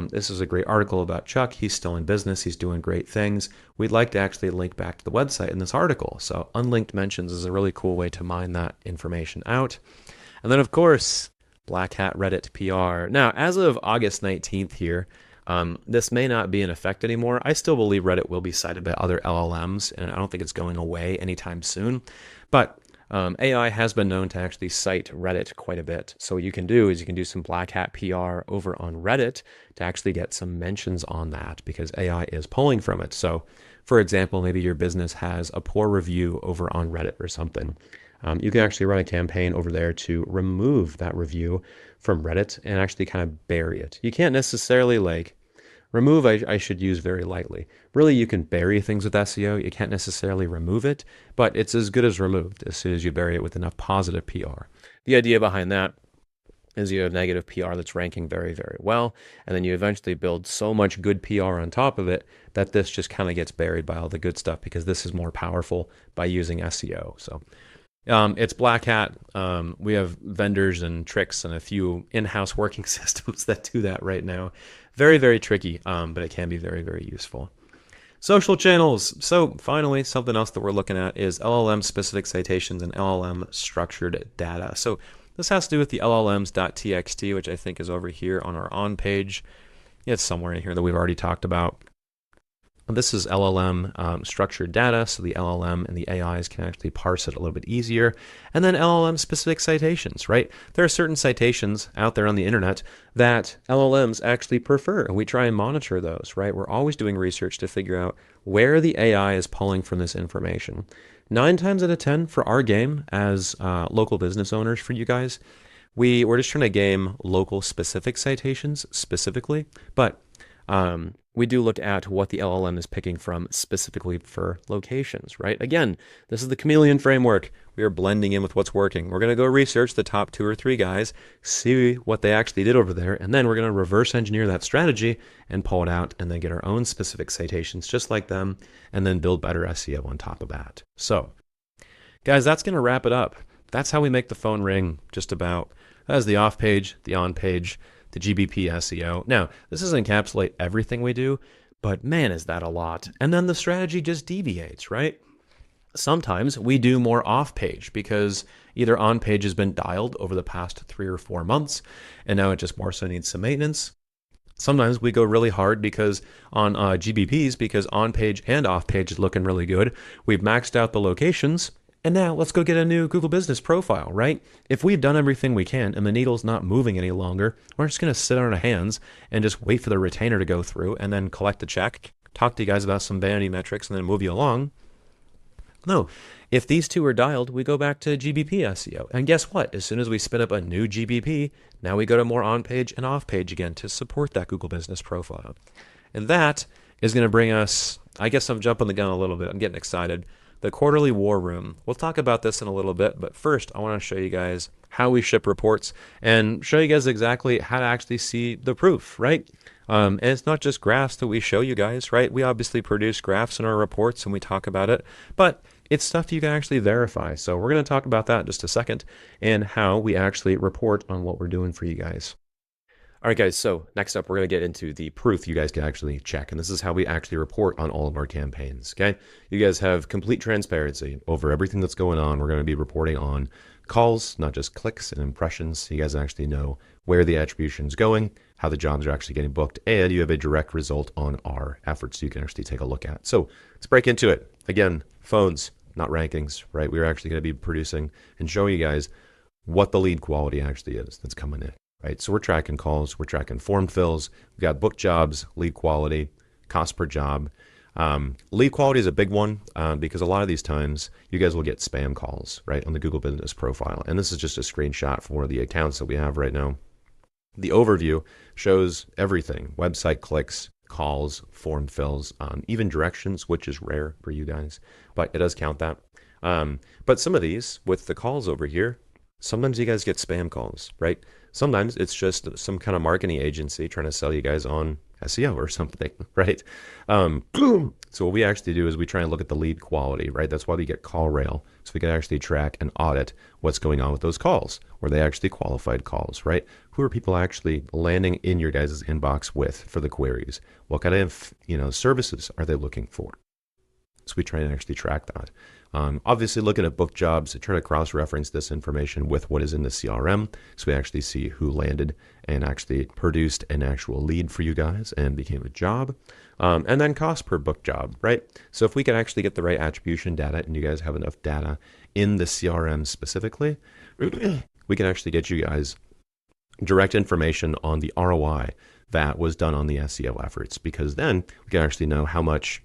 This is a great article about Chuck. He's still in business. He's doing great things. We'd like to actually link back to the website in this article. So unlinked mentions is a really cool way to mine that information out. And then, of course, Black Hat Reddit PR. Now, as of August 19th here, this may not be in effect anymore. I still believe Reddit will be cited by other LLMs, and I don't think it's going away anytime soon. But AI has been known to actually cite Reddit quite a bit. So what you can do is you can do some Black Hat PR over on Reddit to actually get some mentions on that, because AI is pulling from it. So, for example, maybe your business has a poor review over on Reddit or something. You can actually run a campaign over there to remove that review from Reddit and actually kind of bury it. You can't necessarily remove, I should use very lightly. Really, you can bury things with SEO. You can't necessarily remove it, but it's as good as removed as soon as you bury it with enough positive PR. The idea behind that is you have negative PR that's ranking very, very well, and then you eventually build so much good PR on top of it that this just kind of gets buried by all the good stuff, because this is more powerful by using SEO. So it's Black Hat. We have vendors and tricks and a few in-house working systems that do that right now. Very, very tricky, but it can be very, very useful. Social channels. So finally, something else that we're looking at is LLM-specific citations and LLM-structured data. So this has to do with the LLMs.txt, which I think is over here on our on page. It's somewhere in here that we've already talked about. This is LLM structured data, so the LLM and the AIs can actually parse it a little bit easier. And then LLM specific citations, right? There are certain citations out there on the internet that LLMs actually prefer, and we try and monitor those, right? We're always doing research to figure out where the AI is pulling from this information. 9 times out of 10 for our game as local business owners, for you guys, we're just trying to game local specific citations specifically, but we do look at what the LLM is picking from specifically for locations, right? Again, this is the chameleon framework. We are blending in with what's working. We're going to go research the top 2 or 3 guys, see what they actually did over there, and then we're going to reverse engineer that strategy and pull it out and then get our own specific citations just like them, and then build better SEO on top of that. So, guys, that's going to wrap it up. That's how we make the phone ring, just about. That's the off page, the on page, the GBP SEO. Now, this doesn't encapsulate everything we do, but man, is that a lot. And then the strategy just deviates, right? Sometimes we do more off-page because either on-page has been dialed over the past 3 or 4 months, and now it just more so needs some maintenance. Sometimes we go really hard because on GBPs, because on-page and off-page is looking really good. We've maxed out the locations, and now let's go get a new Google Business profile, right? If we've done everything we can and the needle's not moving any longer, we're just going to sit on our hands and just wait for the retainer to go through and then collect a check, talk to you guys about some vanity metrics, and then move you along. No, if these 2 are dialed, we go back to GBP SEO. And guess what? As soon as we spin up a new GBP, now we go to more on-page and off-page again to support that Google Business profile. And that is going to bring us, I guess I'm jumping the gun a little bit. I'm getting excited. The quarterly war room. We'll talk about this in a little bit, but first I want to show you guys how we ship reports and show you guys exactly how to actually see the proof, right? And it's not just graphs that we show you guys, right? We obviously produce graphs in our reports and we talk about it, but it's stuff you can actually verify. So we're going to talk about that in just a second and how we actually report on what we're doing for you guys. All right, guys, so next up, we're going to get into the proof you guys can actually check, and this is how we actually report on all of our campaigns, okay? You guys have complete transparency over everything that's going on. We're going to be reporting on calls, not just clicks and impressions, so you guys actually know where the attribution is going, how the jobs are actually getting booked, and you have a direct result on our efforts you can actually take a look at. So let's break into it. Again, phones, not rankings, right? We're actually going to be producing and showing you guys what the lead quality actually is that's coming in. Right, so we're tracking calls, we're tracking form fills, we've got book jobs, lead quality, cost per job. Lead quality is a big one because a lot of these times you guys will get spam calls, right, on the Google Business profile. And this is just a screenshot from one of the accounts that we have right now. The overview shows everything: website clicks, calls, form fills, even directions, which is rare for you guys, but it does count that. But some of these, with the calls over here, sometimes you guys get spam calls, right? Sometimes it's just some kind of marketing agency trying to sell you guys on SEO or something, right? So what we actually do is we try and look at the lead quality, right? That's why we get call rail So we can actually track and audit what's going on with those calls. Were they actually qualified calls, right? Who are people actually landing in your guys' inbox with for the queries? What kind of, services are they looking for? So we try and actually track that. Obviously, looking at book jobs, try to cross-reference this information with what is in the CRM, so we actually see who landed and actually produced an actual lead for you guys and became a job. And then cost per book job, right? So if we can actually get the right attribution data and you guys have enough data in the CRM specifically, we can actually get you guys direct information on the ROI that was done on the SEO efforts, because then we can actually know how much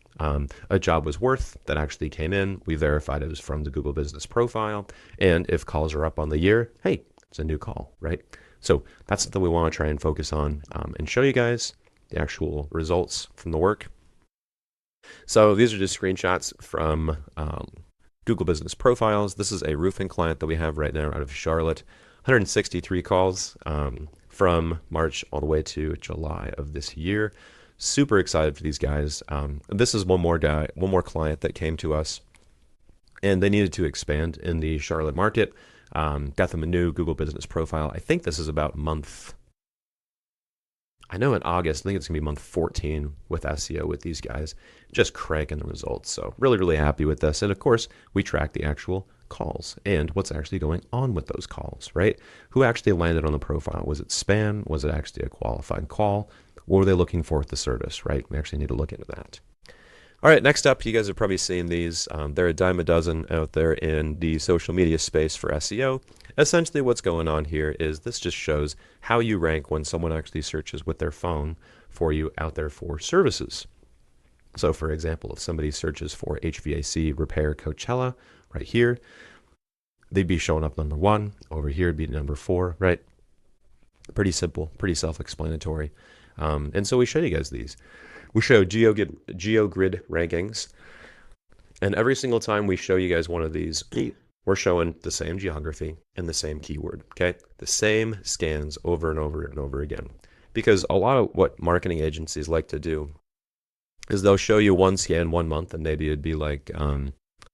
a job was worth that actually came in. We verified it was from the Google Business Profile. And if calls are up on the year, hey, it's a new call, right? So that's something we want to try and focus on and show you guys the actual results from the work. So these are just screenshots from Google Business Profiles. This is a roofing client that we have right now out of Charlotte. 163 calls from March all the way to July of this year. Super excited for these guys. This is one more client that came to us, and they needed to expand in the Charlotte market. Got them a new Google Business Profile. I think this is about I know in August, I think it's going to be month 14 with SEO with these guys, just cranking the results. So really, really happy with this. And of course, we track the actual calls and what's actually going on with those calls, right? Who actually landed on the profile? Was it spam? Was it actually a qualified call? What were they looking for with the service, right? We actually need to look into that. All right, next up, you guys have probably seen these. They're a dime a dozen out there in the social media space for SEO. Essentially, what's going on here is this just shows how you rank when someone actually searches with their phone for you out there for services. So, for example, if somebody searches for HVAC repair Coachella right here, they'd be showing up number 1. Over here, it'd be number 4, right? Pretty simple, pretty self-explanatory. And so we show you guys these. We show GeoGrid rankings. And every single time we show you guys one of these, we're showing the same geography and the same keyword, okay? The same scans over and over and over again. Because a lot of what marketing agencies like to do is they'll show you one scan one month, and maybe it'd be like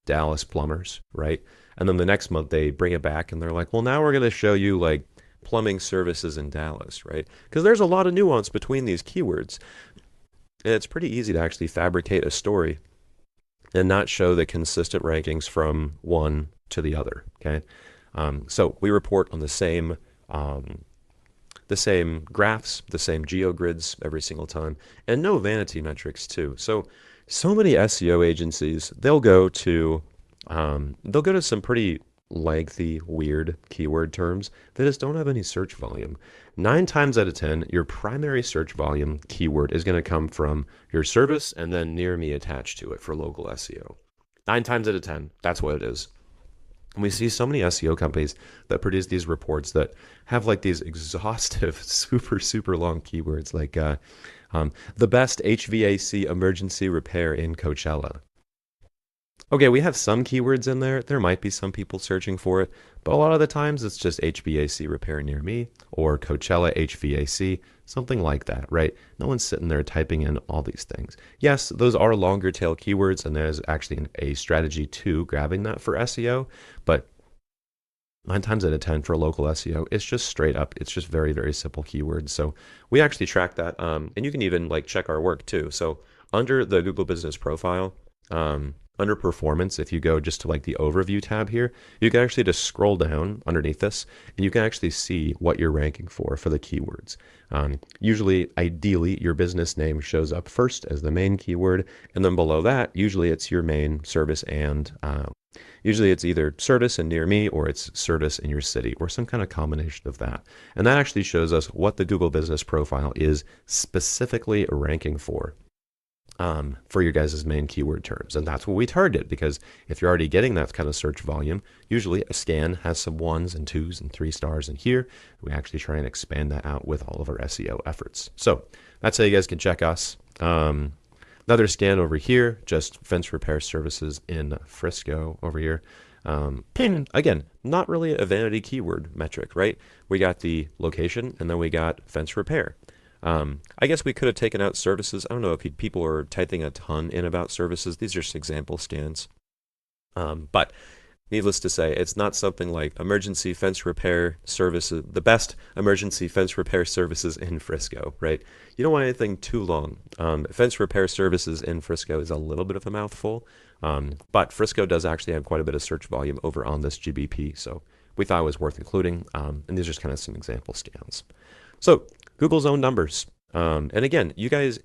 Dallas plumbers, right? And then the next month they bring it back and they're like, well, now we're going to show you like plumbing services in Dallas, right? Because there's a lot of nuance between these keywords. And it's pretty easy to actually fabricate a story and not show the consistent rankings from one to the other, okay? So we report on the same graphs, the same GeoGrids every single time, and no vanity metrics too. So many SEO agencies, they'll go to some pretty lengthy, weird keyword terms that just don't have any search volume. 9 times out of 10, your primary search volume keyword is going to come from your service and then near me attached to it for local SEO. 9 times out of 10, that's what it is. And we see so many SEO companies that produce these reports that have like these exhaustive, super, super long keywords like the best HVAC emergency repair in Coachella. Okay, we have some keywords in there. There might be some people searching for it, but a lot of the times it's just HVAC repair near me or Coachella HVAC, something like that, right? No one's sitting there typing in all these things. Yes, those are longer tail keywords, and there's actually a strategy to grabbing that for SEO, but 9 times out of 10 for local SEO, it's just straight up. It's just very, very simple keywords. So we actually track that, and you can even like check our work too. So under the Google Business Profile, under performance, if you go just to like the overview tab here, you can actually just scroll down underneath this and you can actually see what you're ranking for the keywords. Usually, ideally, your business name shows up first as the main keyword, and then below that, usually it's your main service, and usually it's either service and near me or it's service in your city or some kind of combination of that. And that actually shows us what the Google Business Profile is specifically ranking for your guys' main keyword terms. And that's what we target, because if you're already getting that kind of search volume, usually a scan has some 1s and 2s and 3 stars in here. We actually try and expand that out with all of our SEO efforts. So that's how you guys can check us. Another scan over here, just fence repair services in Frisco over here. Again, not really a vanity keyword metric, right? We got the location and then we got fence repair. I guess we could have taken out services. I don't know if people are typing a ton in about services. These are just example scans. But Needless to say, it's not something like emergency fence repair services, the best emergency fence repair services in Frisco, right? You don't want anything too long. Fence repair services in Frisco is a little bit of a mouthful, but Frisco does actually have quite a bit of search volume over on this GBP, so we thought it was worth including, and these are just kind of some example scans. So Google's own numbers. And again, you guys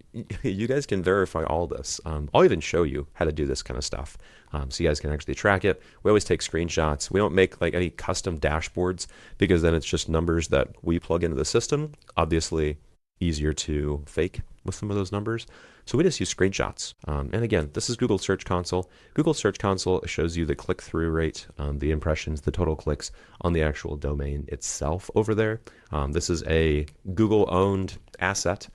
can verify all this. I'll even show you how to do this kind of stuff, so you guys can actually track it. We always take screenshots. We don't make like any custom dashboards because then it's just numbers that we plug into the system. Obviously, easier to fake with some of those numbers. So we just use screenshots. And again, this is Google Search Console. Google Search Console shows you the click-through rate, the impressions, the total clicks on the actual domain itself over there. This is a Google-owned asset,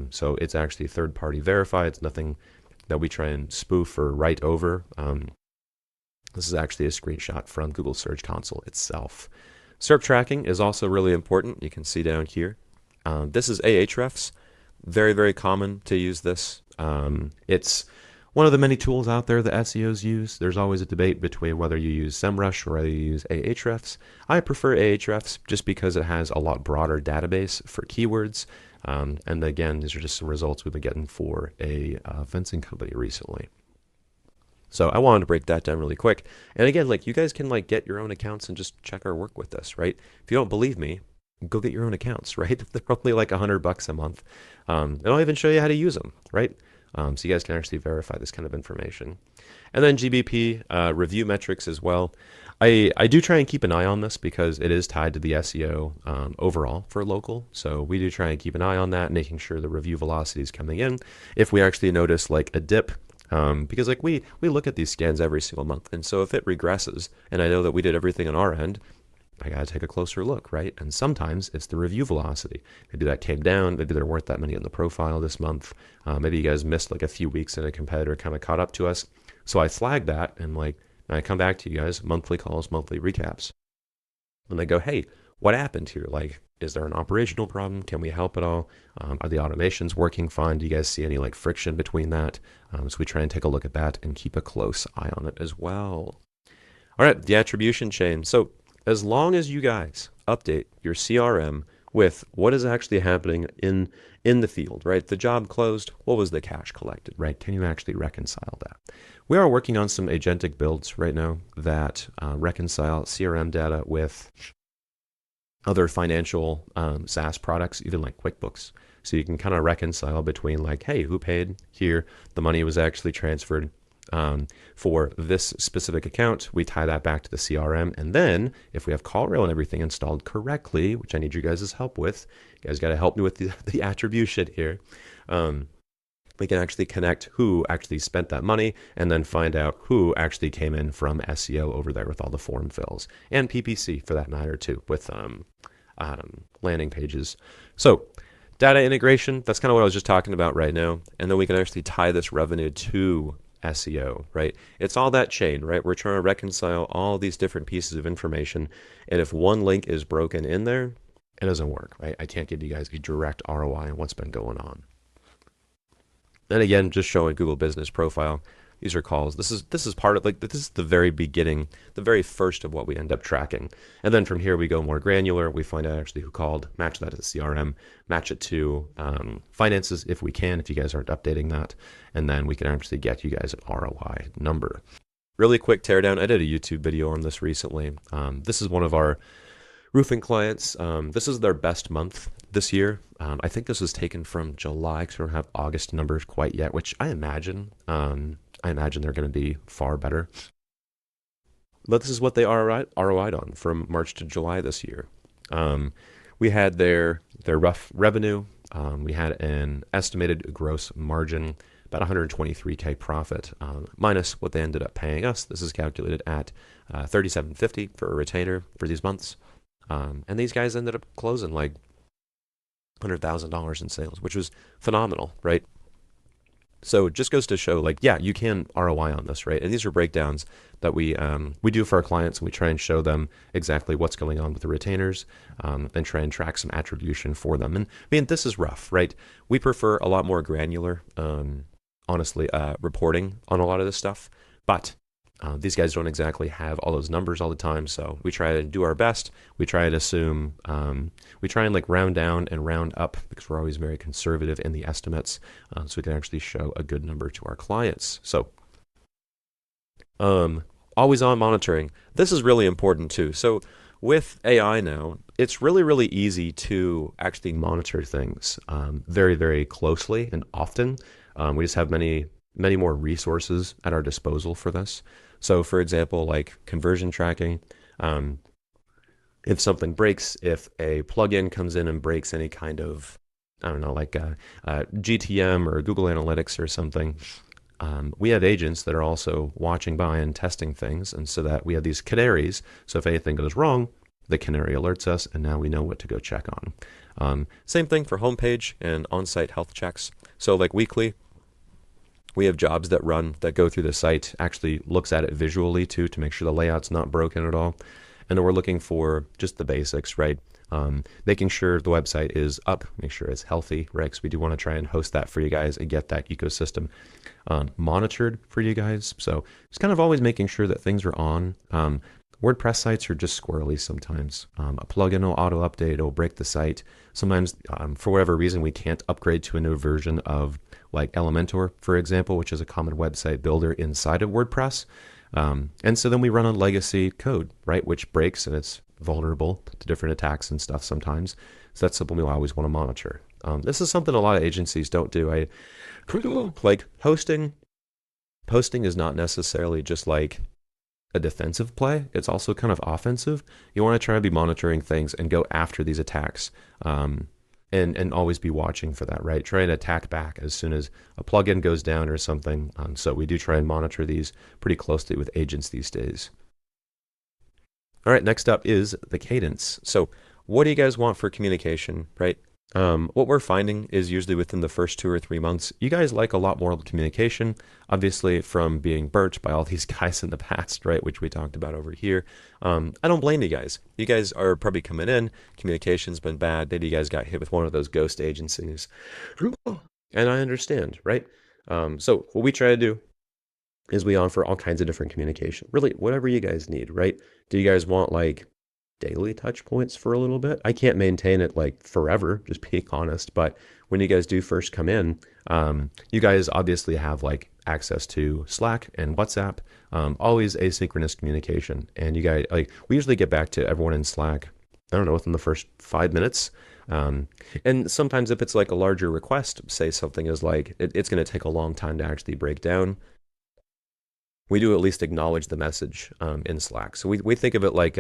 so it's actually third-party verified. It's nothing that we try and spoof or write over. This is actually a screenshot from Google Search Console itself. SERP tracking is also really important. You can see down here. This is Ahrefs. Very, very common to use this. It's one of the many tools out there that SEOs use. There's always a debate between whether you use SEMrush or whether you use Ahrefs. I prefer Ahrefs just because it has a lot broader database for keywords. And again, these are just some results we've been getting for a fencing company recently. So I wanted to break that down really quick. And again, like you guys can like get your own accounts and just check our work with this, right? If you don't believe me, go get your own accounts, right? They're probably like $100 a month. And I'll even show you how to use them, right? So you guys can actually verify this kind of information. And then GBP review metrics as well. I do try and keep an eye on this because it is tied to the SEO overall for local. So we do try and keep an eye on that, making sure the review velocity is coming in. If we actually notice like a dip, because like we look at these scans every single month. And so if it regresses, and I know that we did everything on our end, I got to take a closer look, right? And sometimes it's the review velocity. Maybe that came down. Maybe there weren't that many in the profile this month. Maybe you guys missed like a few weeks and a competitor kind of caught up to us. So I flag that and like I come back to you guys, monthly calls, monthly recaps. And they go, hey, what happened here? Like, is there an operational problem? Can we help at all? Are the automations working fine? Do you guys see any like friction between that? So we try and take a look at that and keep a close eye on it as well. All right, the attribution chain. So as long as you guys update your CRM with what is actually happening in the field, right? The job closed, what was the cash collected, right? Can you actually reconcile that? We are working on some agentic builds right now that reconcile CRM data with other financial SaaS products, even like QuickBooks. So you can kind of reconcile between like, hey, who paid here? The money was actually transferred for this specific account. We tie that back to the CRM. And then if we have CallRail and everything installed correctly, which I need you guys' help with, you guys got to help me with the attribution here. We can actually connect who actually spent that money and then find out who actually came in from SEO over there with all the form fills and PPC for that matter too with landing pages. So data integration, that's kind of what I was just talking about right now. And then we can actually tie this revenue to SEO, right? It's all that chain, right? We're trying to reconcile all these different pieces of information. And if one link is broken in there, it doesn't work, right? I can't give you guys a direct ROI on what's been going on. And again, just showing Google Business Profile. These are calls. This is part of like this is the very beginning, the very first of what we end up tracking. And then from here we go more granular. We find out actually who called, match that to the CRM, match it to finances if we can, if you guys aren't updating that, and then we can actually get you guys an ROI number. Really quick teardown. I did a YouTube video on this recently. This is one of our roofing clients. This is their best month this year. I think this was taken from July because we don't have August numbers quite yet, which I imagine they're going to be far better. But this is what they ROI'd on from March to July this year. We had their rough revenue. We had an estimated gross margin, about $123K profit, minus what they ended up paying us. This is calculated at $37.50 for a retainer for these months. And these guys ended up closing like $100,000 in sales, which was phenomenal, right? So it just goes to show, like, yeah, you can ROI on this, right? And these are breakdowns that we do for our clients, and we try and show them exactly what's going on with the retainers, and try and track some attribution for them. And I mean, this is rough, right? We prefer a lot more granular, honestly, reporting on a lot of this stuff. But These guys don't exactly have all those numbers all the time, so we try to do our best. We try to assume, we try and like round down and round up because we're always very conservative in the estimates, so we can actually show a good number to our clients. So, always on monitoring. This is really important too. So, with AI now, it's really, really easy to actually monitor things very, very closely and often. We just have many, many more resources at our disposal for this. So, for example, like conversion tracking, if something breaks, if a plugin comes in and breaks any kind of, I don't know, like GTM or Google Analytics or something, we have agents that are also watching by and testing things. And so that we have these canaries. So if anything goes wrong, the canary alerts us, and now we know what to go check on. Same thing for homepage and on-site health checks. So like weekly, we have jobs that run that go through the site, actually looks at it visually too to make sure the layout's not broken at all. And then we're looking for just the basics, right? Making sure the website is up, make sure it's healthy, right? Because we do want to try and host that for you guys and get that ecosystem monitored for you guys. So it's kind of always making sure that things are on. WordPress sites are just squirrely sometimes. A plugin will auto update, it'll break the site. Sometimes, for whatever reason, we can't upgrade to a new version of like Elementor, for example, which is a common website builder inside of WordPress. And so then we run on legacy code, right, which breaks and it's vulnerable to different attacks and stuff sometimes. So that's something we always want to monitor. This is something a lot of agencies don't do. Like posting is not necessarily just like a defensive play. It's also kind of offensive. You want to try to be monitoring things and go after these attacks. And always be watching for that, right? Try and attack back as soon as a plugin goes down or something. So we do try and monitor these pretty closely with agents these days. All right, next up is the cadence. So what do you guys want for communication, right? What we're finding is usually within the first 2 or 3 months, you guys like a lot more communication, obviously from being burnt by all these guys in the past, right, which we talked about over here. I don't blame you guys. You guys are probably coming in, communication's been bad, maybe you guys got hit with one of those ghost agencies, and I understand, right? So what we try to do is we offer all kinds of different communication, really whatever you guys need, right? Do you guys want like daily touch points for a little bit? I can't maintain it like forever, just being honest. But when you guys do first come in, you guys obviously have like access to Slack and WhatsApp, always asynchronous communication. And you guys, like, we usually get back to everyone in Slack, I don't know, within the first 5 minutes. And sometimes if it's like a larger request, say something is like, it's going to take a long time to actually break down, we do at least acknowledge the message in Slack. So we think of it like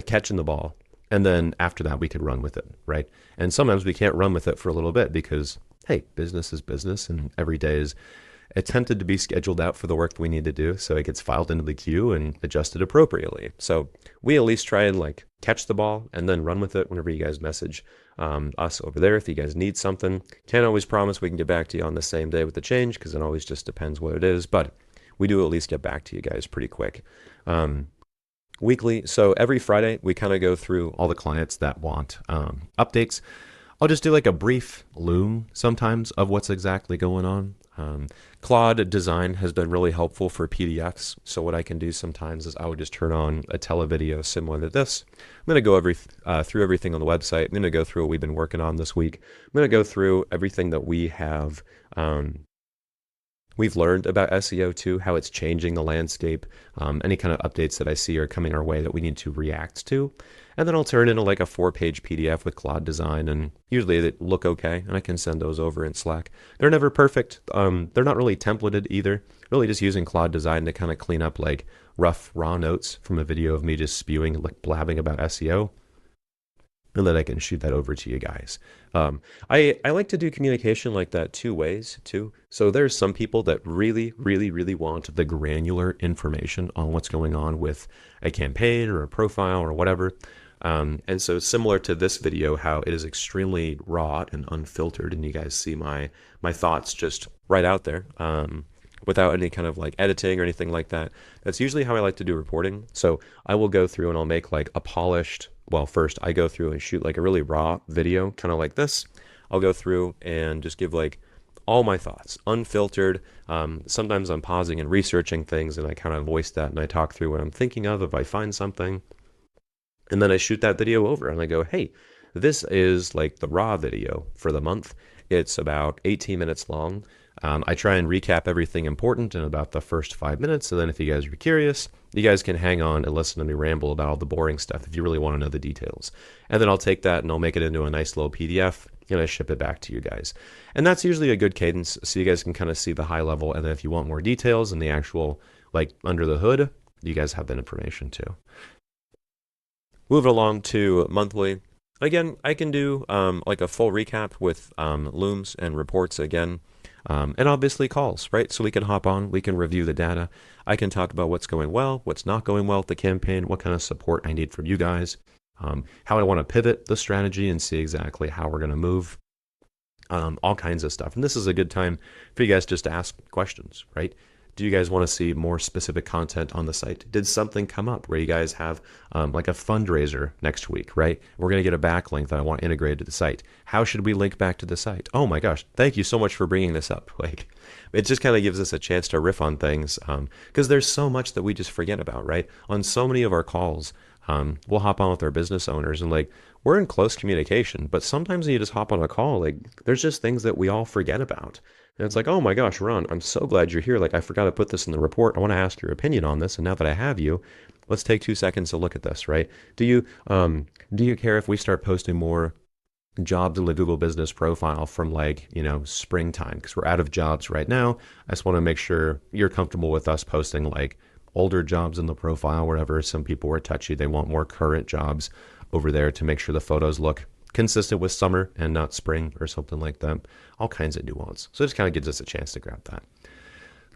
catching the ball, and then after that we could run with it, right? And sometimes we can't run with it for a little bit because, hey, business is business, and every day is attempted to be scheduled out for the work that we need to do, so it gets filed into the queue and adjusted appropriately. So we at least try and like catch the ball and then run with it whenever you guys message us over there. If you guys need something, can't always promise we can get back to you on the same day with the change because it always just depends what it is, but we do at least get back to you guys pretty quick. Weekly, so every Friday, we kind of go through all the clients that want updates. I'll just do like a brief loom sometimes of what's exactly going on. Claude Design has been really helpful for PDFs. So what I can do sometimes is I would just turn on a televideo similar to this. I'm going to go through everything on the website. I'm going to go through what we've been working on this week. I'm going to go through everything that we have we've learned about SEO too, how it's changing the landscape, any kind of updates that I see are coming our way that we need to react to. And then I'll turn into like a 4-page PDF with Claude Design, and usually they look okay, and I can send those over in Slack. They're never perfect. They're not really templated either. Really just using Claude Design to kind of clean up like rough raw notes from a video of me just spewing, like blabbing about SEO. And then I can shoot that over to you guys. I like to do communication like that 2 ways too. So there's some people that really, really, really want the granular information on what's going on with a campaign or a profile or whatever. And so similar to this video, how it is extremely raw and unfiltered, and you guys see my thoughts just right out there. Without any kind of like editing or anything like that. That's usually how I like to do reporting. So I will go through and I'll make like a polished, well, first I go through and shoot like a really raw video, kind of like this. I'll go through and just give like all my thoughts, unfiltered. Sometimes I'm pausing and researching things, and I kind of voice that and I talk through what I'm thinking of if I find something. And then I shoot that video over and I go, hey, this is like the raw video for the month. It's about 18 minutes long. I try and recap everything important in about the first 5 minutes. So then if you guys are curious, you guys can hang on and listen to me ramble about all the boring stuff if you really want to know the details. And then I'll take that and I'll make it into a nice little PDF and I ship it back to you guys. And that's usually a good cadence so you guys can kind of see the high level. And then if you want more details and the actual, like under the hood, you guys have that information too. Moving along to monthly. Again, I can do like a full recap with looms and reports again. And obviously calls, right? So we can hop on, we can review the data. I can talk about what's going well, what's not going well with the campaign, what kind of support I need from you guys, how I want to pivot the strategy and see exactly how we're going to move, all kinds of stuff. And this is a good time for you guys just to ask questions, right? Do you guys want to see more specific content on the site? Did something come up where you guys have like a fundraiser next week, right? We're going to get a backlink that I want integrated to the site. How should we link back to the site? Oh my gosh, thank you so much for bringing this up. Like, it just kind of gives us a chance to riff on things because there's so much that we just forget about, right? On so many of our calls, we'll hop on with our business owners and like, we're in close communication, but sometimes when you just hop on a call, like there's just things that we all forget about. And it's like, oh my gosh, Ron, I'm so glad you're here. Like I forgot to put this in the report. I want to ask your opinion on this. And now that I have you, let's take 2 seconds to look at this, right? Do you care if we start posting more jobs in the Google business profile from like, springtime? Because we're out of jobs right now. I just want to make sure you're comfortable with us posting like older jobs in the profile, wherever some people were touchy. They want more current jobs over there to make sure the photos look consistent with summer and not spring or something like that. All kinds of nuance. So it just kind of gives us a chance to grab that.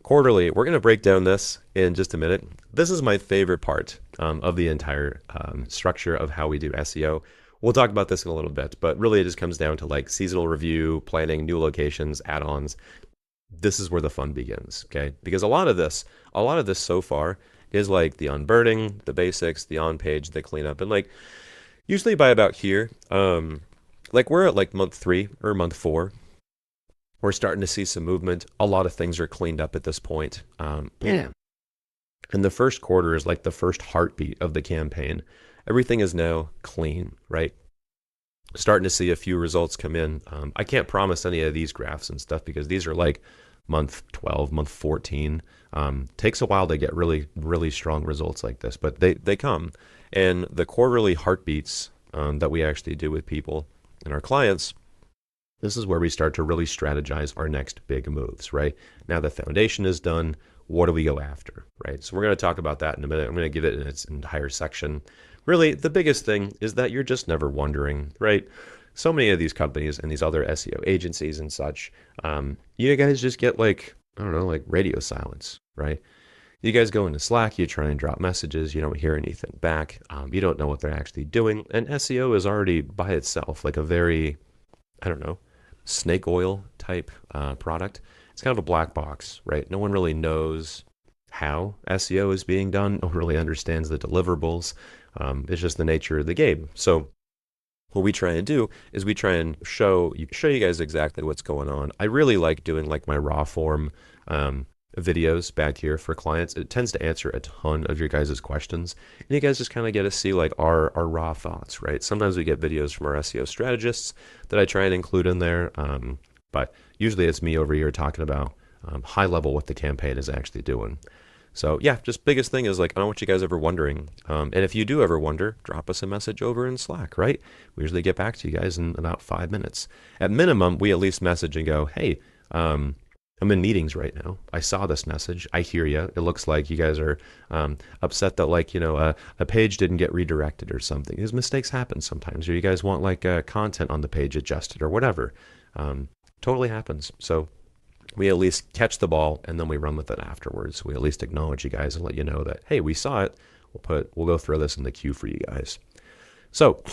Quarterly, we're going to break down this in just a minute. This is my favorite part of the entire structure of how we do SEO. We'll talk about this in a little bit, but really it just comes down to like seasonal review, planning, new locations, add-ons. This is where the fun begins, okay? Because a lot of this so far is like the unburning, the basics, the on-page, the cleanup, and like usually by about here, like we're at like month 3 or month 4. We're starting to see some movement. A lot of things are cleaned up at this point. And the first quarter is like the first heartbeat of the campaign. Everything is now clean, right? Starting to see a few results come in. I can't promise any of these graphs and stuff because these are like month 12, month 14. Takes a while to get really, really strong results like this, but they come. And the quarterly heartbeats that we actually do with people and our clients, this is where we start to really strategize our next big moves, right? Now the foundation is done. What do we go after, right? So we're going to talk about that in a minute. I'm going to give it in its entire section. Really, the biggest thing is that you're just never wondering, right? So many of these companies and these other SEO agencies and such, you guys just get like, I don't know, like radio silence, right? You guys go into Slack, you try and drop messages, you don't hear anything back. You don't know what they're actually doing. And SEO is already by itself like a very, I don't know, snake oil type product. It's kind of a black box, right? No one really knows how SEO is being done. No one really understands the deliverables. It's just the nature of the game. So what we try and do is we try and show you guys exactly what's going on. I really like doing like my raw form videos back here for clients. It tends to answer a ton of your guys' questions. And you guys just kind of get to see like our raw thoughts, right? Sometimes we get videos from our SEO strategists that I try and include in there. But usually it's me over here talking about high level what the campaign is actually doing. So yeah, just biggest thing is like, I don't want you guys ever wondering. And if you do ever wonder, drop us a message over in Slack, right? We usually get back to you guys in about 5 minutes. At minimum, we at least message and go, hey, I'm in meetings right now. I saw this message. I hear you. It looks like you guys are upset that like, a page didn't get redirected or something. These mistakes happen sometimes. Or you guys want like content on the page adjusted or whatever. Totally happens. So we at least catch the ball and then we run with it afterwards. We at least acknowledge you guys and let you know that, hey, we saw it. We'll go throw this in the queue for you guys. So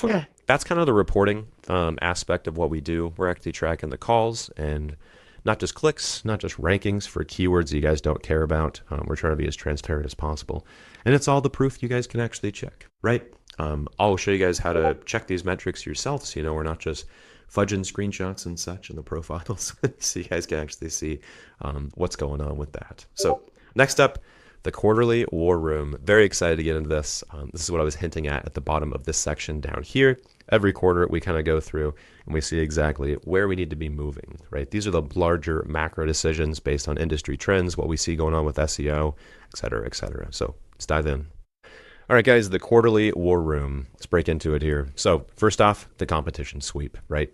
that's kind of the reporting aspect of what we do. We're actually tracking the calls and Not just clicks, not just rankings for keywords you guys don't care about. We're trying to be as transparent as possible. And it's all the proof you guys can actually check, right? I'll show you guys how to check these metrics yourself, so you know we're not just fudging screenshots and such in the profiles, so you guys can actually see what's going on with that. So next up, the quarterly war room. Very excited to get into this. This is what I was hinting at the bottom of this section down here. Every quarter we kind of go through and we see exactly where we need to be moving, right? These are the larger macro decisions based on industry trends, what we see going on with SEO, et cetera, et cetera. So let's dive in. All right, guys, the quarterly war room. Let's break into it here. So first off, the competition sweep, right?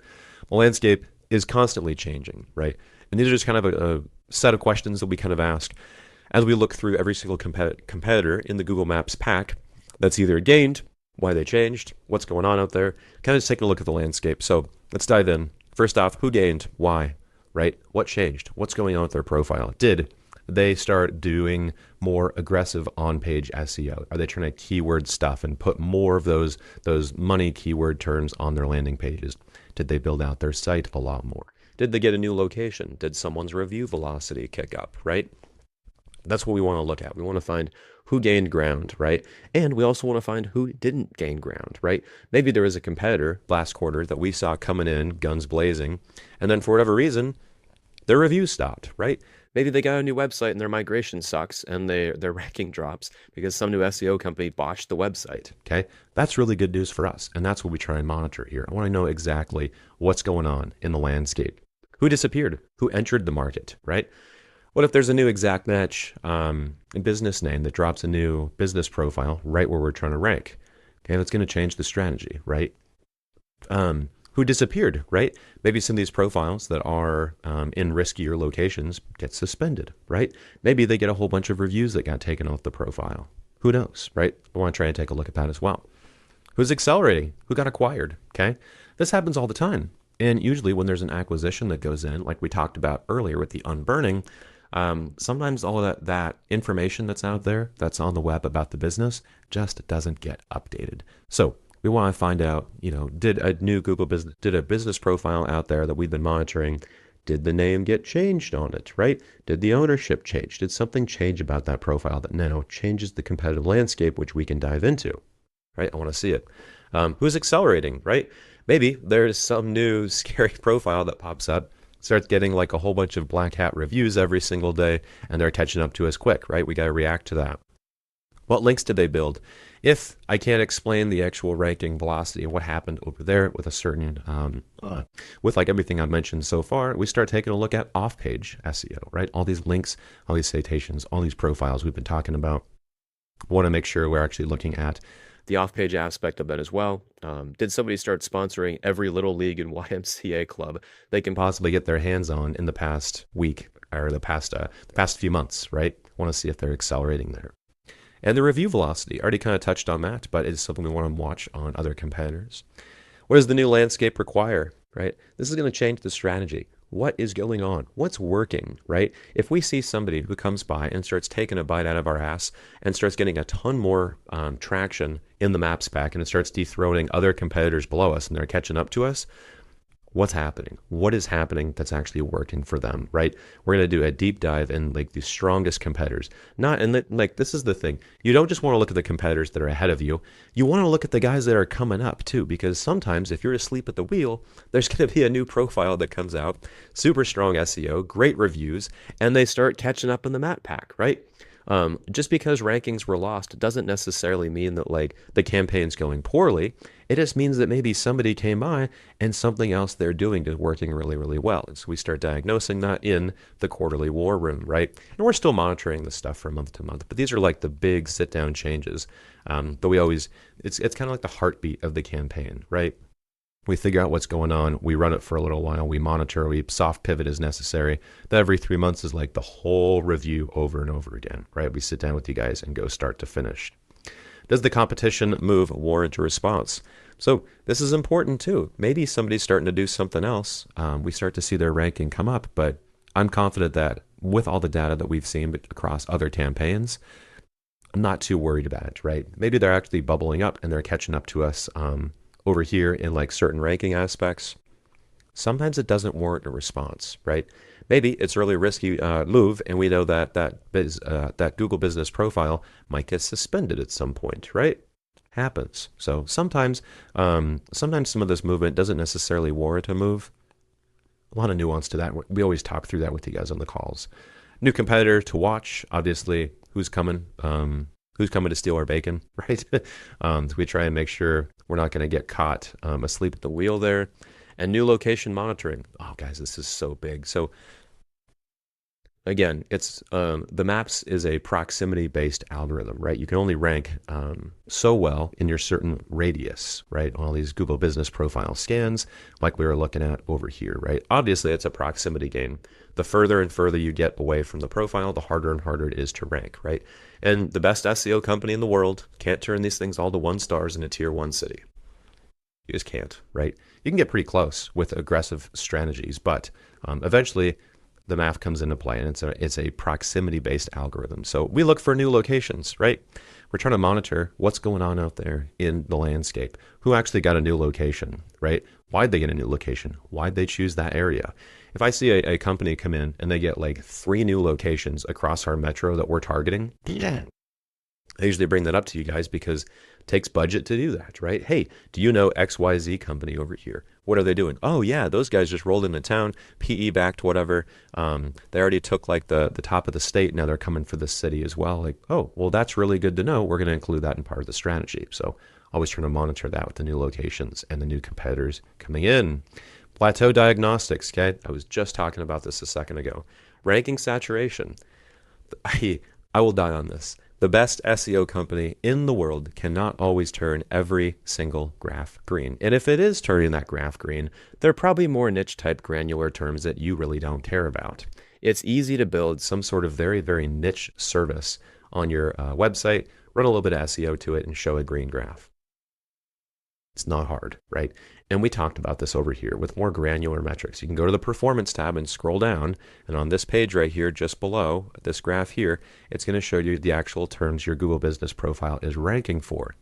The landscape is constantly changing, right? And these are just kind of a set of questions that we kind of ask as we look through every single competitor in the Google Maps pack that's either gained, why they changed, what's going on out there, kind of just taking a look at the landscape. So let's dive in. First off, who gained, why, right? What changed? What's going on with their profile? Did they start doing more aggressive on-page SEO? Are they trying to keyword stuff and put more of those money keyword terms on their landing pages? Did they build out their site a lot more? Did they get a new location? Did someone's review velocity kick up, right? That's what we want to look at. We want to find who gained ground, right? And we also want to find who didn't gain ground, right? Maybe there was a competitor last quarter that we saw coming in, guns blazing, and then for whatever reason, their reviews stopped, right? Maybe they got a new website and their migration sucks and their ranking drops because some new SEO company botched the website, okay? That's really good news for us, and that's what we try and monitor here. I want to know exactly what's going on in the landscape. Who disappeared? Who entered the market, right? What if there's a new exact match business name that drops a new business profile right where we're trying to rank? Okay, that's going to change the strategy, right? Who disappeared, right? Maybe some of these profiles that are in riskier locations get suspended, right? Maybe they get a whole bunch of reviews that got taken off the profile. Who knows, right? I want to try and take a look at that as well. Who's accelerating? Who got acquired, okay? This happens all the time. And usually when there's an acquisition that goes in, like we talked about earlier with the unburning, sometimes all of that information that's out there, that's on the web about the business, just doesn't get updated. So we want to find out, did a new did a business profile out there that we've been monitoring, did the name get changed on it, right? Did the ownership change? Did something change about that profile that now changes the competitive landscape, which we can dive into, right? I want to see it. Who's accelerating, right? Maybe there's some new scary profile that pops up, starts getting like a whole bunch of black hat reviews every single day, and they're catching up to us quick, right? We got to react to that. What links did they build? If I can't explain the actual ranking velocity and what happened over there with a certain, with like everything I've mentioned so far, we start taking a look at off-page SEO, right? All these links, all these citations, all these profiles we've been talking about. Want to make sure we're actually looking at the off-page aspect of that as well. Did somebody start sponsoring every little league and YMCA club they can possibly get their hands on in the past week or the past few months, right? Want to see if they're accelerating there. And the review velocity, already kind of touched on that, but it's something we want to watch on other competitors. What does the new landscape require, right? This is going to change the strategy. What is going on? What's working, right? If we see somebody who comes by and starts taking a bite out of our ass and starts getting a ton more traction in the maps pack and it starts dethroning other competitors below us and they're catching up to us, what's happening? What is happening that's actually working for them, right? We're going to do a deep dive in like the strongest competitors. This is the thing. You don't just want to look at the competitors that are ahead of you. You want to look at the guys that are coming up too, because sometimes if you're asleep at the wheel, there's going to be a new profile that comes out, super strong SEO, great reviews, and they start catching up in the map pack, right? Just because rankings were lost doesn't necessarily mean that like the campaign's going poorly. It just means that maybe somebody came by and something else they're doing is working really, really well. And so we start diagnosing that in the quarterly war room, right? And we're still monitoring this stuff from month to month, but these are like the big sit down changes. But it's kind of like the heartbeat of the campaign, right? We figure out what's going on. We run it for a little while. We monitor. We soft pivot as necessary. That every 3 months is like the whole review over and over again, right? We sit down with you guys and go start to finish. Does the competition move warrant a response? So this is important too. Maybe somebody's starting to do something else. We start to see their ranking come up, but I'm confident that with all the data that we've seen across other campaigns, I'm not too worried about it, right? Maybe they're actually bubbling up and they're catching up to us over here in like certain ranking aspects. sometimes it doesn't warrant a response, right? Maybe it's a really risky move, and we know that that Google Business Profile might get suspended at some point, right? Happens. So sometimes some of this movement doesn't necessarily warrant a move. A lot of nuance to that. We always talk through that with you guys on the calls. New competitor to watch, obviously, who's coming to steal our bacon, right? So we try and make sure we're not going to get caught asleep at the wheel there. And new location monitoring. Oh, guys, this is so big. So again, it's the maps is a proximity-based algorithm, right? You can only rank so well in your certain radius, right? All these Google Business Profile scans, like we were looking at over here, right? Obviously, it's a proximity game. The further and further you get away from the profile, the harder and harder it is to rank, right? And the best SEO company in the world can't turn these things all to 1 stars in a tier 1 city. You just can't, right? You can get pretty close with aggressive strategies, but eventually the math comes into play, and it's a proximity-based algorithm. So we look for new locations, right? We're trying to monitor what's going on out there in the landscape. Who actually got a new location, right? Why'd they get a new location? Why'd they choose that area? If I see a company come in and they get like 3 new locations across our metro that we're targeting, yeah, I usually bring that up to you guys because it takes budget to do that, right? Hey, do you know XYZ company over here? What are they doing? Oh yeah, those guys just rolled into town, PE backed, whatever. They already took like the top of the state. Now they're coming for the city as well. Like, oh, well, that's really good to know. We're going to include that in part of the strategy. So always trying to monitor that with the new locations and the new competitors coming in. Plateau diagnostics, okay? I was just talking about this a second ago. Ranking saturation. I will die on this. The best SEO company in the world cannot always turn every single graph green. And if it is turning that graph green, there are probably more niche type granular terms that you really don't care about. It's easy to build some sort of very, very niche service on your website, run a little bit of SEO to it, and show a green graph. It's not hard, right? And we talked about this over here with more granular metrics. You can go to the performance tab and scroll down. And on this page right here, just below this graph here, it's going to show you the actual terms your Google Business Profile is ranking for.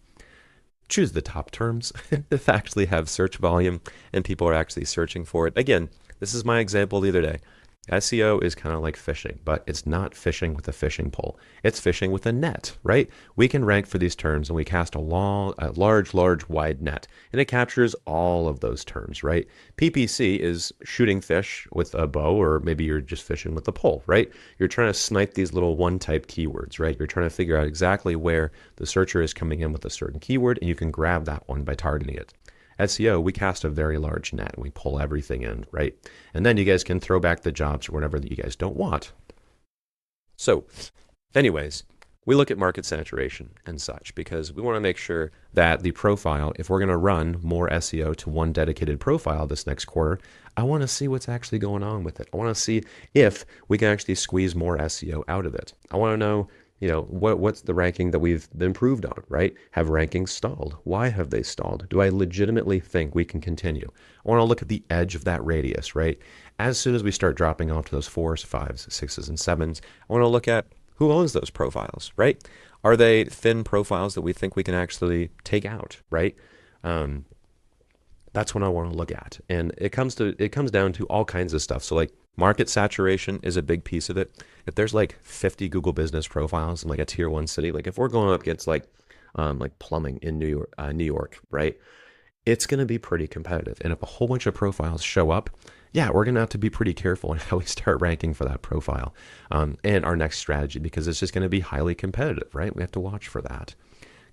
Choose the top terms that actually have search volume and people are actually searching for it. Again, this is my example the other day. SEO is kind of like fishing, but it's not fishing with a fishing pole. It's fishing with a net, right? We can rank for these terms and we cast a large, wide net, and it captures all of those terms, right? PPC is shooting fish with a bow, or maybe you're just fishing with a pole, right? You're trying to snipe these little one-type keywords, right? You're trying to figure out exactly where the searcher is coming in with a certain keyword, and you can grab that one by targeting it. SEO, we cast a very large net and we pull everything in, right? And then you guys can throw back the jobs or whatever that you guys don't want. So anyways, we look at market saturation and such because we want to make sure that the profile, if we're going to run more SEO to one dedicated profile this next quarter, I want to see what's actually going on with it. I want to see if we can actually squeeze more SEO out of it. I want to know, what's the ranking that we've improved on, right? Have rankings stalled? Why have they stalled? Do I legitimately think we can continue? I want to look at the edge of that radius, right? As soon as we start dropping off to those 4s, 5s, 6s, and 7s, I want to look at who owns those profiles, right? Are they thin profiles that we think we can actually take out, right? That's what I want to look at. And it comes down to all kinds of stuff. So like market saturation is a big piece of it. If there's like 50 Google Business Profiles in like a tier 1 city, like if we're going up against like plumbing in New York, right? It's going to be pretty competitive. And if a whole bunch of profiles show up, yeah, we're going to have to be pretty careful in how we start ranking for that profile and our next strategy, because it's just going to be highly competitive, right? We have to watch for that.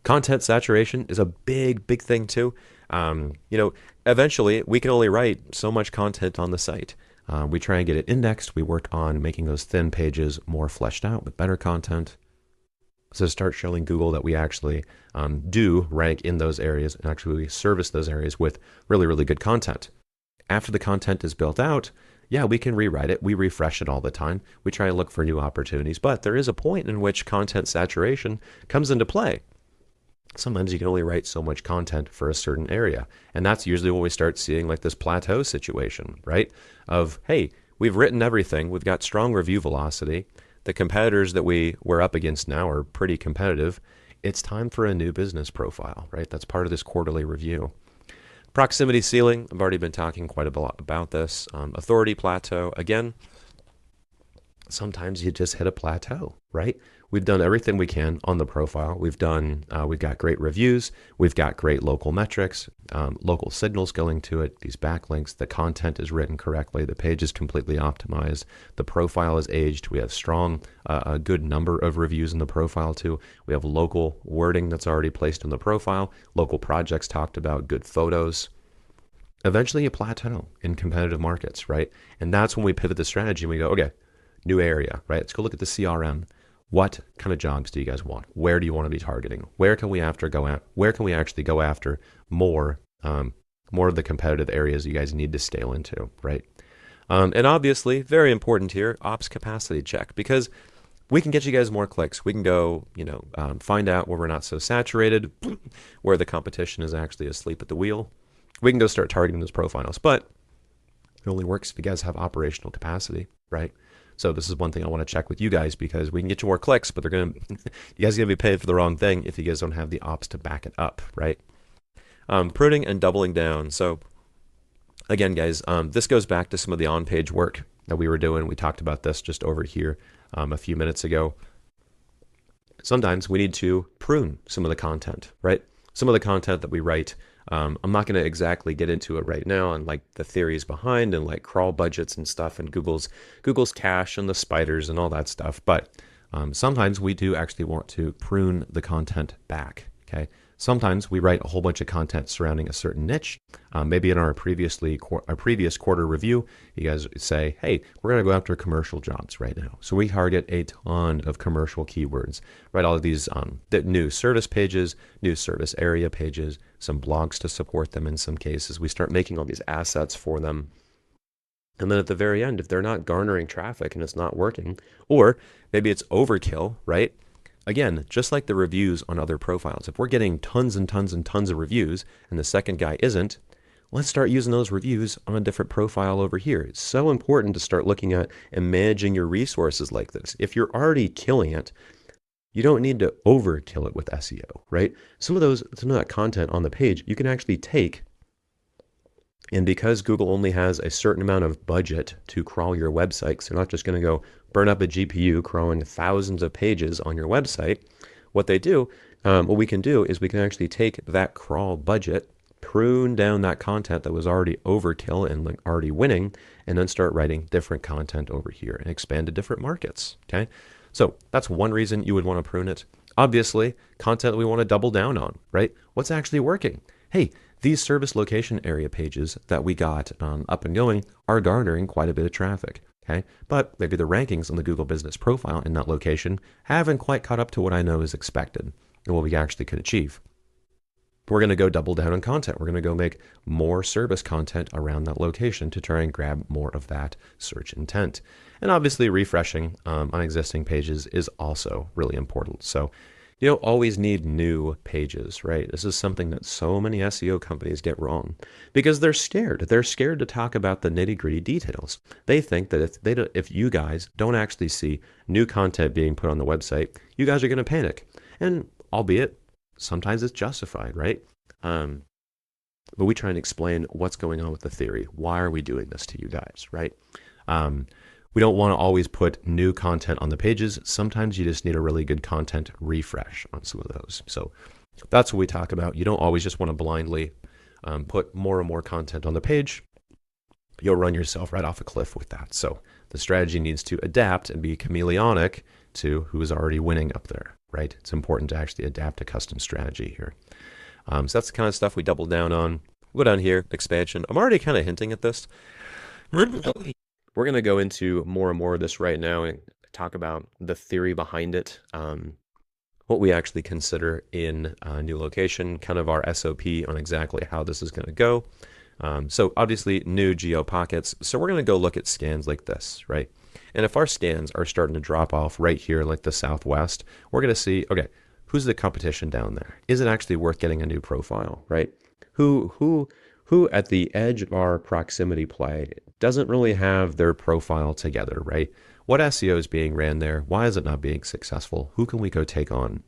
Content saturation is a big thing too. Eventually we can only write so much content on the site. We try and get it indexed. We work on making those thin pages more fleshed out with better content. So start showing Google that we actually do rank in those areas and actually service those areas with really good content. After the content is built out, yeah, we can rewrite it. We refresh it all the time. We try and look for new opportunities, but there is a point in which content saturation comes into play. Sometimes you can only write so much content for a certain area. And that's usually when we start seeing like this plateau situation, right? Of, hey, we've written everything. We've got strong review velocity. The competitors that we're up against now are pretty competitive. It's time for a new business profile, right? That's part of this quarterly review. Proximity ceiling, I've already been talking quite a lot about this. Authority plateau, again, sometimes you just hit a plateau, right? We've done everything we can on the profile. We've got great reviews. We've got great local metrics, local signals going to it, these backlinks, the content is written correctly, the page is completely optimized, the profile is aged, we have a good number of reviews in the profile too. We have local wording that's already placed in the profile, local projects talked about, good photos. Eventually you plateau in competitive markets, right? And that's when we pivot the strategy and we go, okay, new area, right? Let's go look at the CRM. What kind of jobs do you guys want? Where do you want to be targeting? Where can we actually go after more of the competitive areas you guys need to scale into, right? And obviously, very important here, ops capacity check, because we can get you guys more clicks. We can go, find out where we're not so saturated, where the competition is actually asleep at the wheel. We can go start targeting those profiles, but it only works if you guys have operational capacity, right? So this is one thing I want to check with you guys, because we can get you more clicks, but you guys are going to be paid for the wrong thing if you guys don't have the ops to back it up, right? Pruning and doubling down. So again, guys, this goes back to some of the on-page work that we were doing. We talked about this just over here a few minutes ago. Sometimes we need to prune some of the content, right? Some of the content that we write. I'm not going to exactly get into it right now and like the theories behind and like crawl budgets and stuff and Google's cache and the spiders and all that stuff. But sometimes we do actually want to prune the content back. Okay. Sometimes we write a whole bunch of content surrounding a certain niche. Maybe in our previous quarter review, you guys say, hey, we're going to go after commercial jobs right now. So we target a ton of commercial keywords, right? All of these new service pages, new service area pages, some blogs to support them in some cases. We start making all these assets for them. And then at the very end, if they're not garnering traffic and it's not working, or maybe it's overkill, right? Again, just like the reviews on other profiles, if we're getting tons and tons and tons of reviews and the second guy isn't, let's start using those reviews on a different profile over here. It's so important to start looking at and managing your resources like this. If you're already killing it, you don't need to overkill it with SEO, right? Some of that content on the page, you can actually take, and because Google only has a certain amount of budget to crawl your website, because they're not just going to go burn up a GPU crawling thousands of pages on your website, what we can do is we can actually take that crawl budget, prune down that content that was already overkill and already winning, and then start writing different content over here and expand to different markets, okay? So that's one reason you would want to prune it. Obviously, content we want to double down on, right? What's actually working? Hey, these service location area pages that we got up and going are garnering quite a bit of traffic, okay? But maybe the rankings on the Google Business Profile in that location haven't quite caught up to what I know is expected and what we actually could achieve. We're going to go double down on content. We're going to go make more service content around that location to try and grab more of that search intent. And obviously refreshing on existing pages is also really important. So you don't always need new pages, right? This is something that so many SEO companies get wrong because they're scared. They're scared to talk about the nitty-gritty details. They think that if you guys don't actually see new content being put on the website, you guys are going to panic. And albeit, sometimes it's justified, right? But we try and explain what's going on with the theory. Why are we doing this to you guys, right? We don't want to always put new content on the pages. Sometimes you just need a really good content refresh on some of those. So that's what we talk about. You don't always just want to blindly put more and more content on the page. You'll run yourself right off a cliff with that. So the strategy needs to adapt and be chameleonic to who is already winning up there, right? It's important to actually adapt a custom strategy here. So that's the kind of stuff we double down on. We'll go down here, expansion. I'm already kind of hinting at this. We're going to go into more and more of this right now and talk about the theory behind it, what we actually consider in a new location, kind of our SOP on exactly how this is going to go. So obviously new geo pockets. So we're going to go look at scans like this, right? And if our scans are starting to drop off right here, like the Southwest, we're going to see, okay, who's the competition down there? Is it actually worth getting a new profile, right? Who at the edge of our proximity play doesn't really have their profile together, right? What SEO is being ran there? Why is it not being successful? Who can we go take on?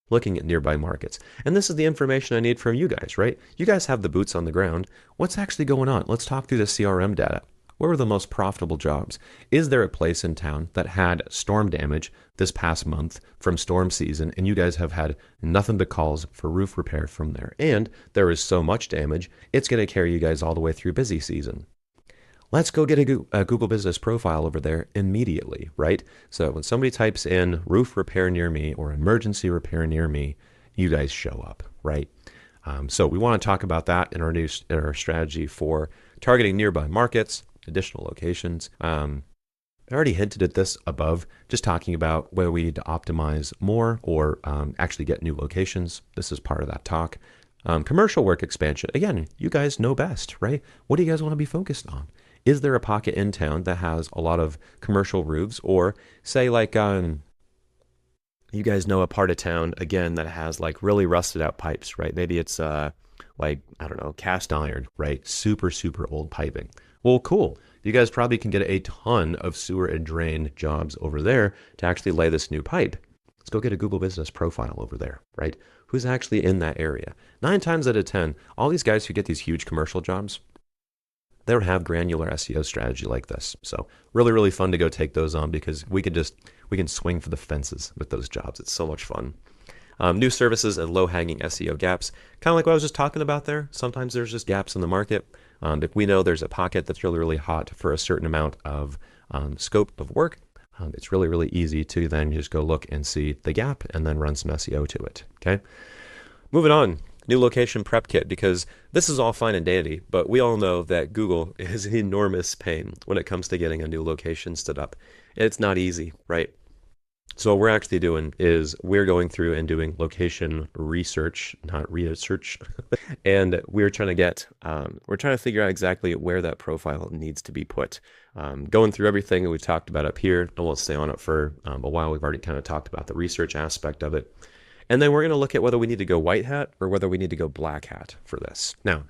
looking at nearby markets. And this is the information I need from you guys, right? You guys have the boots on the ground. What's actually going on? Let's talk through the CRM data. What were the most profitable jobs? Is there a place in town that had storm damage this past month from storm season, and you guys have had nothing but calls for roof repair from there? And there is so much damage, it's going to carry you guys all the way through busy season. Let's go get a Google Business profile over there immediately, right? So when somebody types in roof repair near me or emergency repair near me, you guys show up, right? So we want to talk about that in our strategy for targeting nearby markets, additional locations. I already hinted at this above, just talking about whether we need to optimize more or actually get new locations. This is part of that talk. Commercial work expansion. Again, you guys know best, right? What do you guys want to be focused on? Is there a pocket in town that has a lot of commercial roofs, or say like you guys know a part of town again that has like really rusted out pipes, right? Maybe it's like, I don't know, cast iron, right? Super old piping. Well, cool. You guys probably can get a ton of sewer and drain jobs over there to actually lay this new pipe. Let's go get a Google Business profile over there, right? Who's actually in that area? 9 times out of 10, all these guys who get these huge commercial jobs, they don't have granular SEO strategy like this. So really fun to go take those on, because we can swing for the fences with those jobs. It's so much fun. New services and low-hanging SEO gaps. Kind of like what I was just talking about there. Sometimes there's just gaps in the market. If we know there's a pocket that's really hot for a certain amount of scope of work, it's really easy to then just go look and see the gap and then run some SEO to it, okay? Moving on, new location prep kit, because this is all fine and dandy, but we all know that Google is an enormous pain when it comes to getting a new location stood up. It's not easy, right? So what we're actually doing is we're going through and doing location research, not research, and we're trying to figure out exactly where that profile needs to be put. Going through everything that we've talked about up here, and we'll stay on it for a while. We've already kind of talked about the research aspect of it. And then we're going to look at whether we need to go white hat or whether we need to go black hat for this. Now,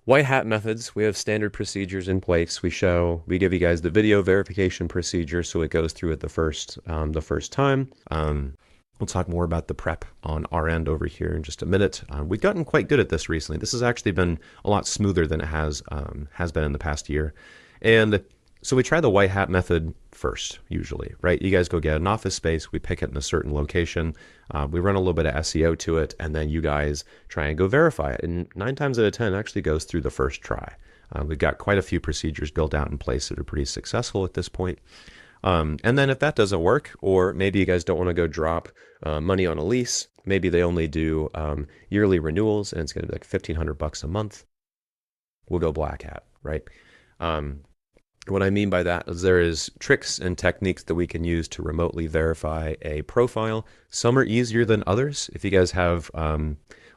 white hat methods, we have standard procedures in place. We give you guys the video verification procedure, so it goes through it the first time. We'll talk more about the prep on our end over here in just a minute. We've gotten quite good at this recently. This has actually been a lot smoother than it has been in the past year. And so we try the white hat method first, usually, right? You guys go get an office space, we pick it in a certain location, we run a little bit of SEO to it, and then you guys try and go verify it. And 9 times out of 10 actually goes through the first try. We've got quite a few procedures built out in place that are pretty successful at this point. And then if that doesn't work, or maybe you guys don't want to go drop money on a lease, maybe they only do yearly renewals and it's going to be like $1,500 a month, we'll go black hat, right? What I mean by that is there is tricks and techniques that we can use to remotely verify a profile. Some are easier than others. If you guys have,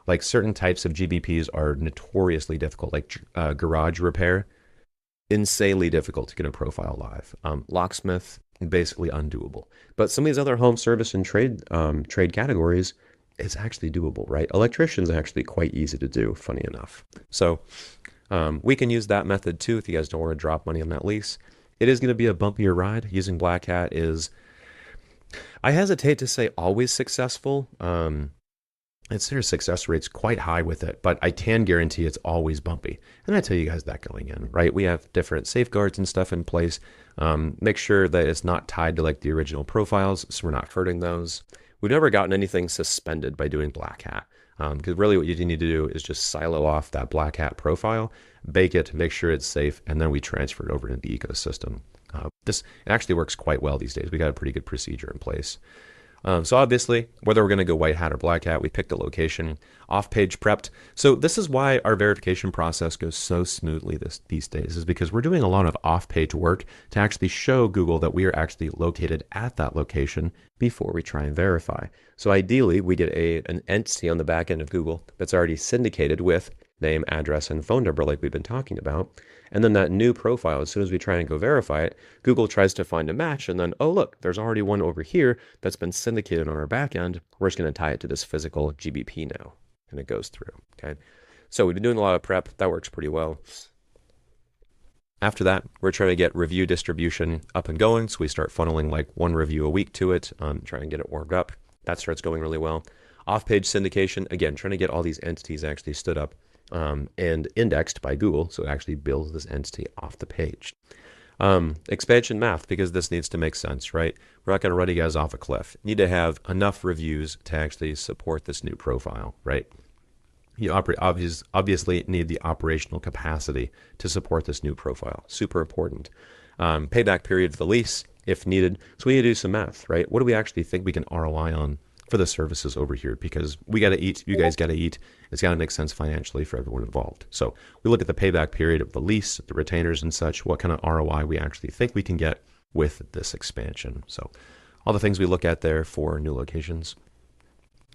like certain types of GBPs are notoriously difficult, like garage repair, insanely difficult to get a profile live. Locksmith, basically undoable. But some of these other home service and trade categories, it's actually doable, right? Electrician's actually quite easy to do, funny enough. So we can use that method too if you guys don't want to drop money on that lease. It is going to be a bumpier ride. Using black hat is, I hesitate to say always successful. I'd say our success rate's quite high with it, but I can guarantee it's always bumpy. And I tell you guys that going in, right? We have different safeguards and stuff in place. Make sure that it's not tied to like the original profiles, so we're not hurting those. We've never gotten anything suspended by doing black hat. Because really what you need to do is just silo off that black hat profile, bake it, make sure it's safe, and then we transfer it over into the ecosystem. This actually works quite well these days. We got a pretty good procedure in place. So obviously, whether we're going to go white hat or black hat, we picked a location, off-page prepped. So this is why our verification process goes so smoothly these days, is because we're doing a lot of off-page work to actually show Google that we are actually located at that location before we try and verify. So ideally, we get an entity on the back end of Google that's already syndicated with name, address, and phone number like we've been talking about. And then that new profile, as soon as we try and go verify it, Google tries to find a match, and then, oh, look, there's already one over here that's been syndicated on our back end. We're just going to tie it to this physical GBP now, and it goes through, okay? So we've been doing a lot of prep. That works pretty well. After that, we're trying to get review distribution up and going, so we start funneling like 1 review a week to it, try and get it warmed up. That starts going really well. Off-page syndication, again, trying to get all these entities actually stood up and indexed by Google, so it actually builds this entity off the page. Expansion math, because this needs to make sense, right? We're not going to run you guys off a cliff. You need to have enough reviews to actually support this new profile, right? You obviously need the operational capacity to support this new profile. Super important. Payback period for the lease, if needed. So we need to do some math, right? What do we actually think we can ROI on for the services over here? Because we got to eat, you guys got to eat. It's got to make sense financially for everyone involved. So we look at the payback period of the lease, the retainers and such, what kind of ROI we actually think we can get with this expansion. So all the things we look at there for new locations.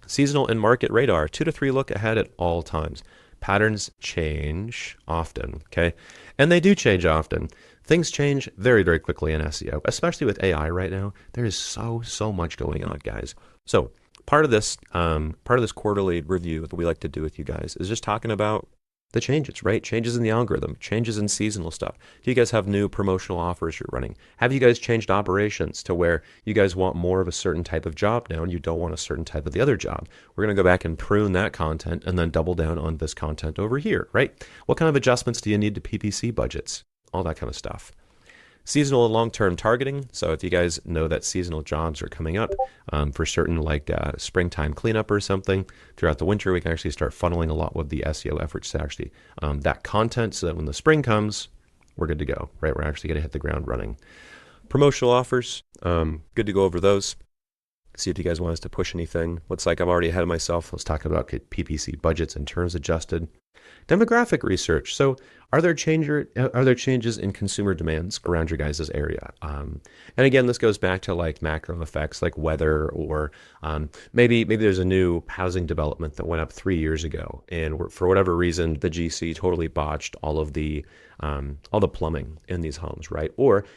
Seasonal and market radar, 2 to 3 look ahead at all times. Patterns change often, okay? And they do change often. Things change very, very quickly in SEO, especially with AI right now. There is so much going on, guys. So part of this quarterly review that we like to do with you guys is just talking about the changes, right? Changes in the algorithm, changes in seasonal stuff. Do you guys have new promotional offers you're running? Have you guys changed operations to where you guys want more of a certain type of job now and you don't want a certain type of the other job? We're going to go back and prune that content and then double down on this content over here, right? What kind of adjustments do you need to PPC budgets? All that kind of stuff. Seasonal and long-term targeting. So if you guys know that seasonal jobs are coming up for certain, like springtime cleanup or something throughout the winter, we can actually start funneling a lot with the SEO efforts to actually that content, so that when the spring comes, we're good to go, right? We're actually going to hit the ground running. Promotional offers, good to go over those. See if you guys want us to push anything. Looks like I'm already ahead of myself. Let's talk about PPC budgets and terms adjusted. Demographic research. So are there changes in consumer demands around your guys' area? And again, this goes back to like macro effects like weather, or maybe there's a new housing development that went up 3 years ago, and for whatever reason, the GC totally botched all the plumbing in these homes, right?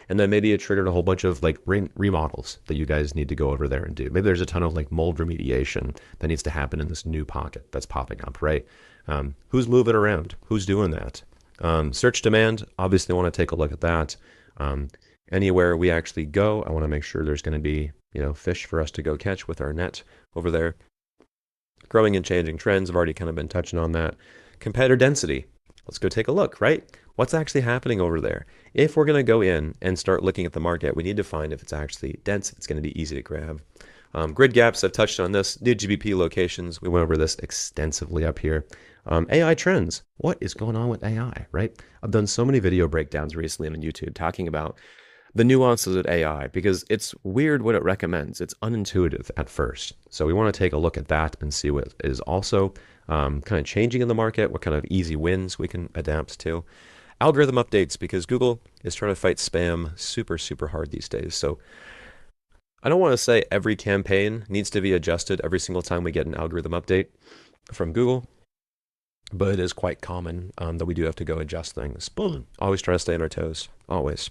And then maybe it triggered a whole bunch of like remodels that you guys need to go over there and do. Maybe there's a ton of like mold remediation that needs to happen in this new pocket that's popping up, right? Who's moving around? Who's doing that? Search demand, obviously want to take a look at that. Anywhere we actually go, I want to make sure there's going to be, fish for us to go catch with our net over there. Growing and changing trends, I've already kind of been touching on that. Competitor density, let's go take a look, right? What's actually happening over there? If we're going to go in and start looking at the market, we need to find if it's actually dense, if it's going to be easy to grab. Grid gaps, I've touched on this. New GBP locations, we went over this extensively up here. AI trends, what is going on with AI, right? I've done so many video breakdowns recently on YouTube talking about the nuances of AI, because it's weird what it recommends. It's unintuitive at first. So we want to take a look at that and see what is also kind of changing in the market, what kind of easy wins we can adapt to. Algorithm updates, because Google is trying to fight spam super, super hard these days. So I don't want to say every campaign needs to be adjusted every single time we get an algorithm update from Google, but it is quite common that we do have to go adjust things. Always try to stay on our toes, always.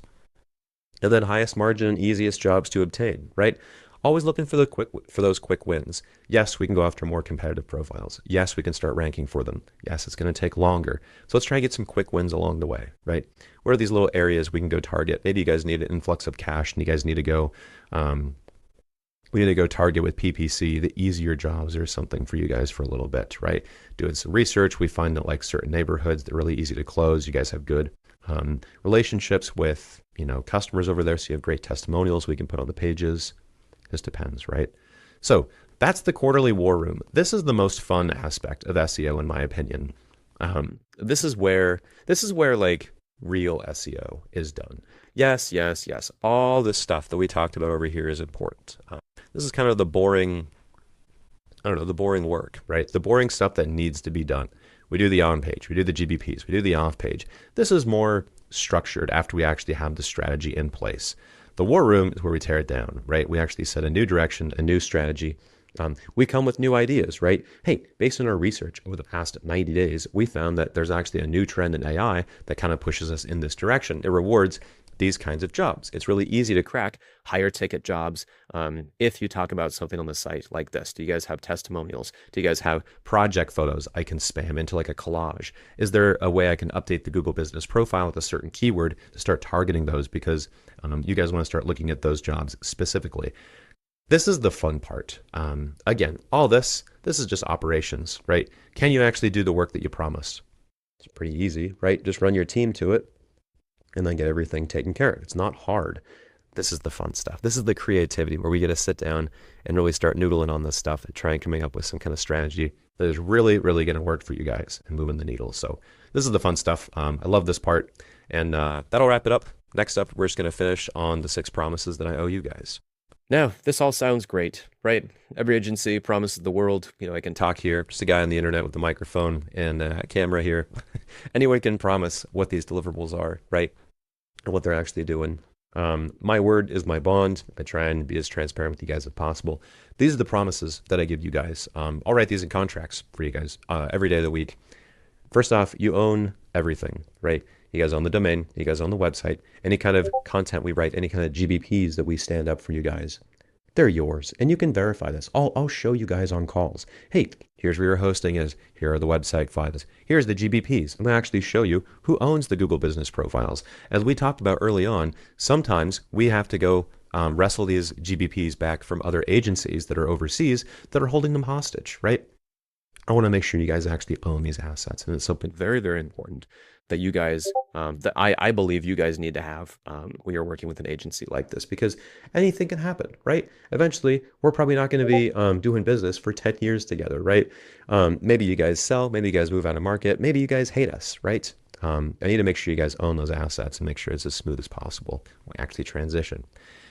And then highest margin and easiest jobs to obtain, right? Always looking for those quick wins. Yes, we can go after more competitive profiles. Yes, we can start ranking for them. Yes, it's going to take longer. So let's try to get some quick wins along the way, right? What are these little areas we can go target? Maybe you guys need an influx of cash and you guys need to go, we need to go target with PPC, the easier jobs or something for you guys for a little bit, right? Doing some research, we find that like certain neighborhoods, they're really easy to close. You guys have good relationships with, customers over there. So you have great testimonials we can put on the pages. This depends, right? So that's the quarterly war room. This is the most fun aspect of SEO, in my opinion. This is where like real SEO is done. Yes. All this stuff that we talked about over here is important. This is kind of the boring work, right? The boring stuff that needs to be done. We do the on page, we do the GBPs, we do the off page. This is more structured after we actually have the strategy in place. The war room is where we tear it down, right? We actually set a new direction, a new strategy. We come with new ideas, right? Hey, based on our research over the past 90 days, we found that there's actually a new trend in AI that kind of pushes us in this direction. It rewards these kinds of jobs. It's really easy to crack higher ticket jobs if you talk about something on the site like this. Do you guys have testimonials? Do you guys have project photos I can spam into like a collage? Is there a way I can update the Google business profile with a certain keyword to start targeting those, because you guys want to start looking at those jobs specifically? This is the fun part. Again, all this is just operations, right? Can you actually do the work that you promised? It's pretty easy, right? Just run your team to it and then get everything taken care of. It's not hard. This is the fun stuff. This is the creativity where we get to sit down and really start noodling on this stuff and try and coming up with some kind of strategy that is really, really going to work for you guys and moving the needle. So this is the fun stuff. I love this part. And that'll wrap it up. Next up, we're just going to finish on the 6 promises that I owe you guys. Now, this all sounds great, right? Every agency promises the world, I can talk here, just a guy on the internet with a microphone and a camera here. Anyone can promise what these deliverables are, right? And what they're actually doing. My word is my bond. I try and be as transparent with you guys as possible. These are the promises that I give you guys. I'll write these in contracts for you guys every day of the week. First off, you own everything, right? You guys own the domain, you guys own the website, any kind of content we write, any kind of GBPs that we stand up for you guys, they're yours. And you can verify this. I'll show you guys on calls. Hey, here's where your hosting is. Here are the website files. Here's the GBPs. I'm going to actually show you who owns the Google business profiles. As we talked about early on, sometimes we have to go wrestle these GBPs back from other agencies that are overseas that are holding them hostage, right? I want to make sure you guys actually own these assets. And it's something very, very important that you guys, that I believe you guys need to have when you're working with an agency like this, because anything can happen, right? Eventually, we're probably not going to be doing business for 10 years together, right? Maybe you guys sell, maybe you guys move out of market, maybe you guys hate us, right? I need to make sure you guys own those assets and make sure it's as smooth as possible when we actually transition.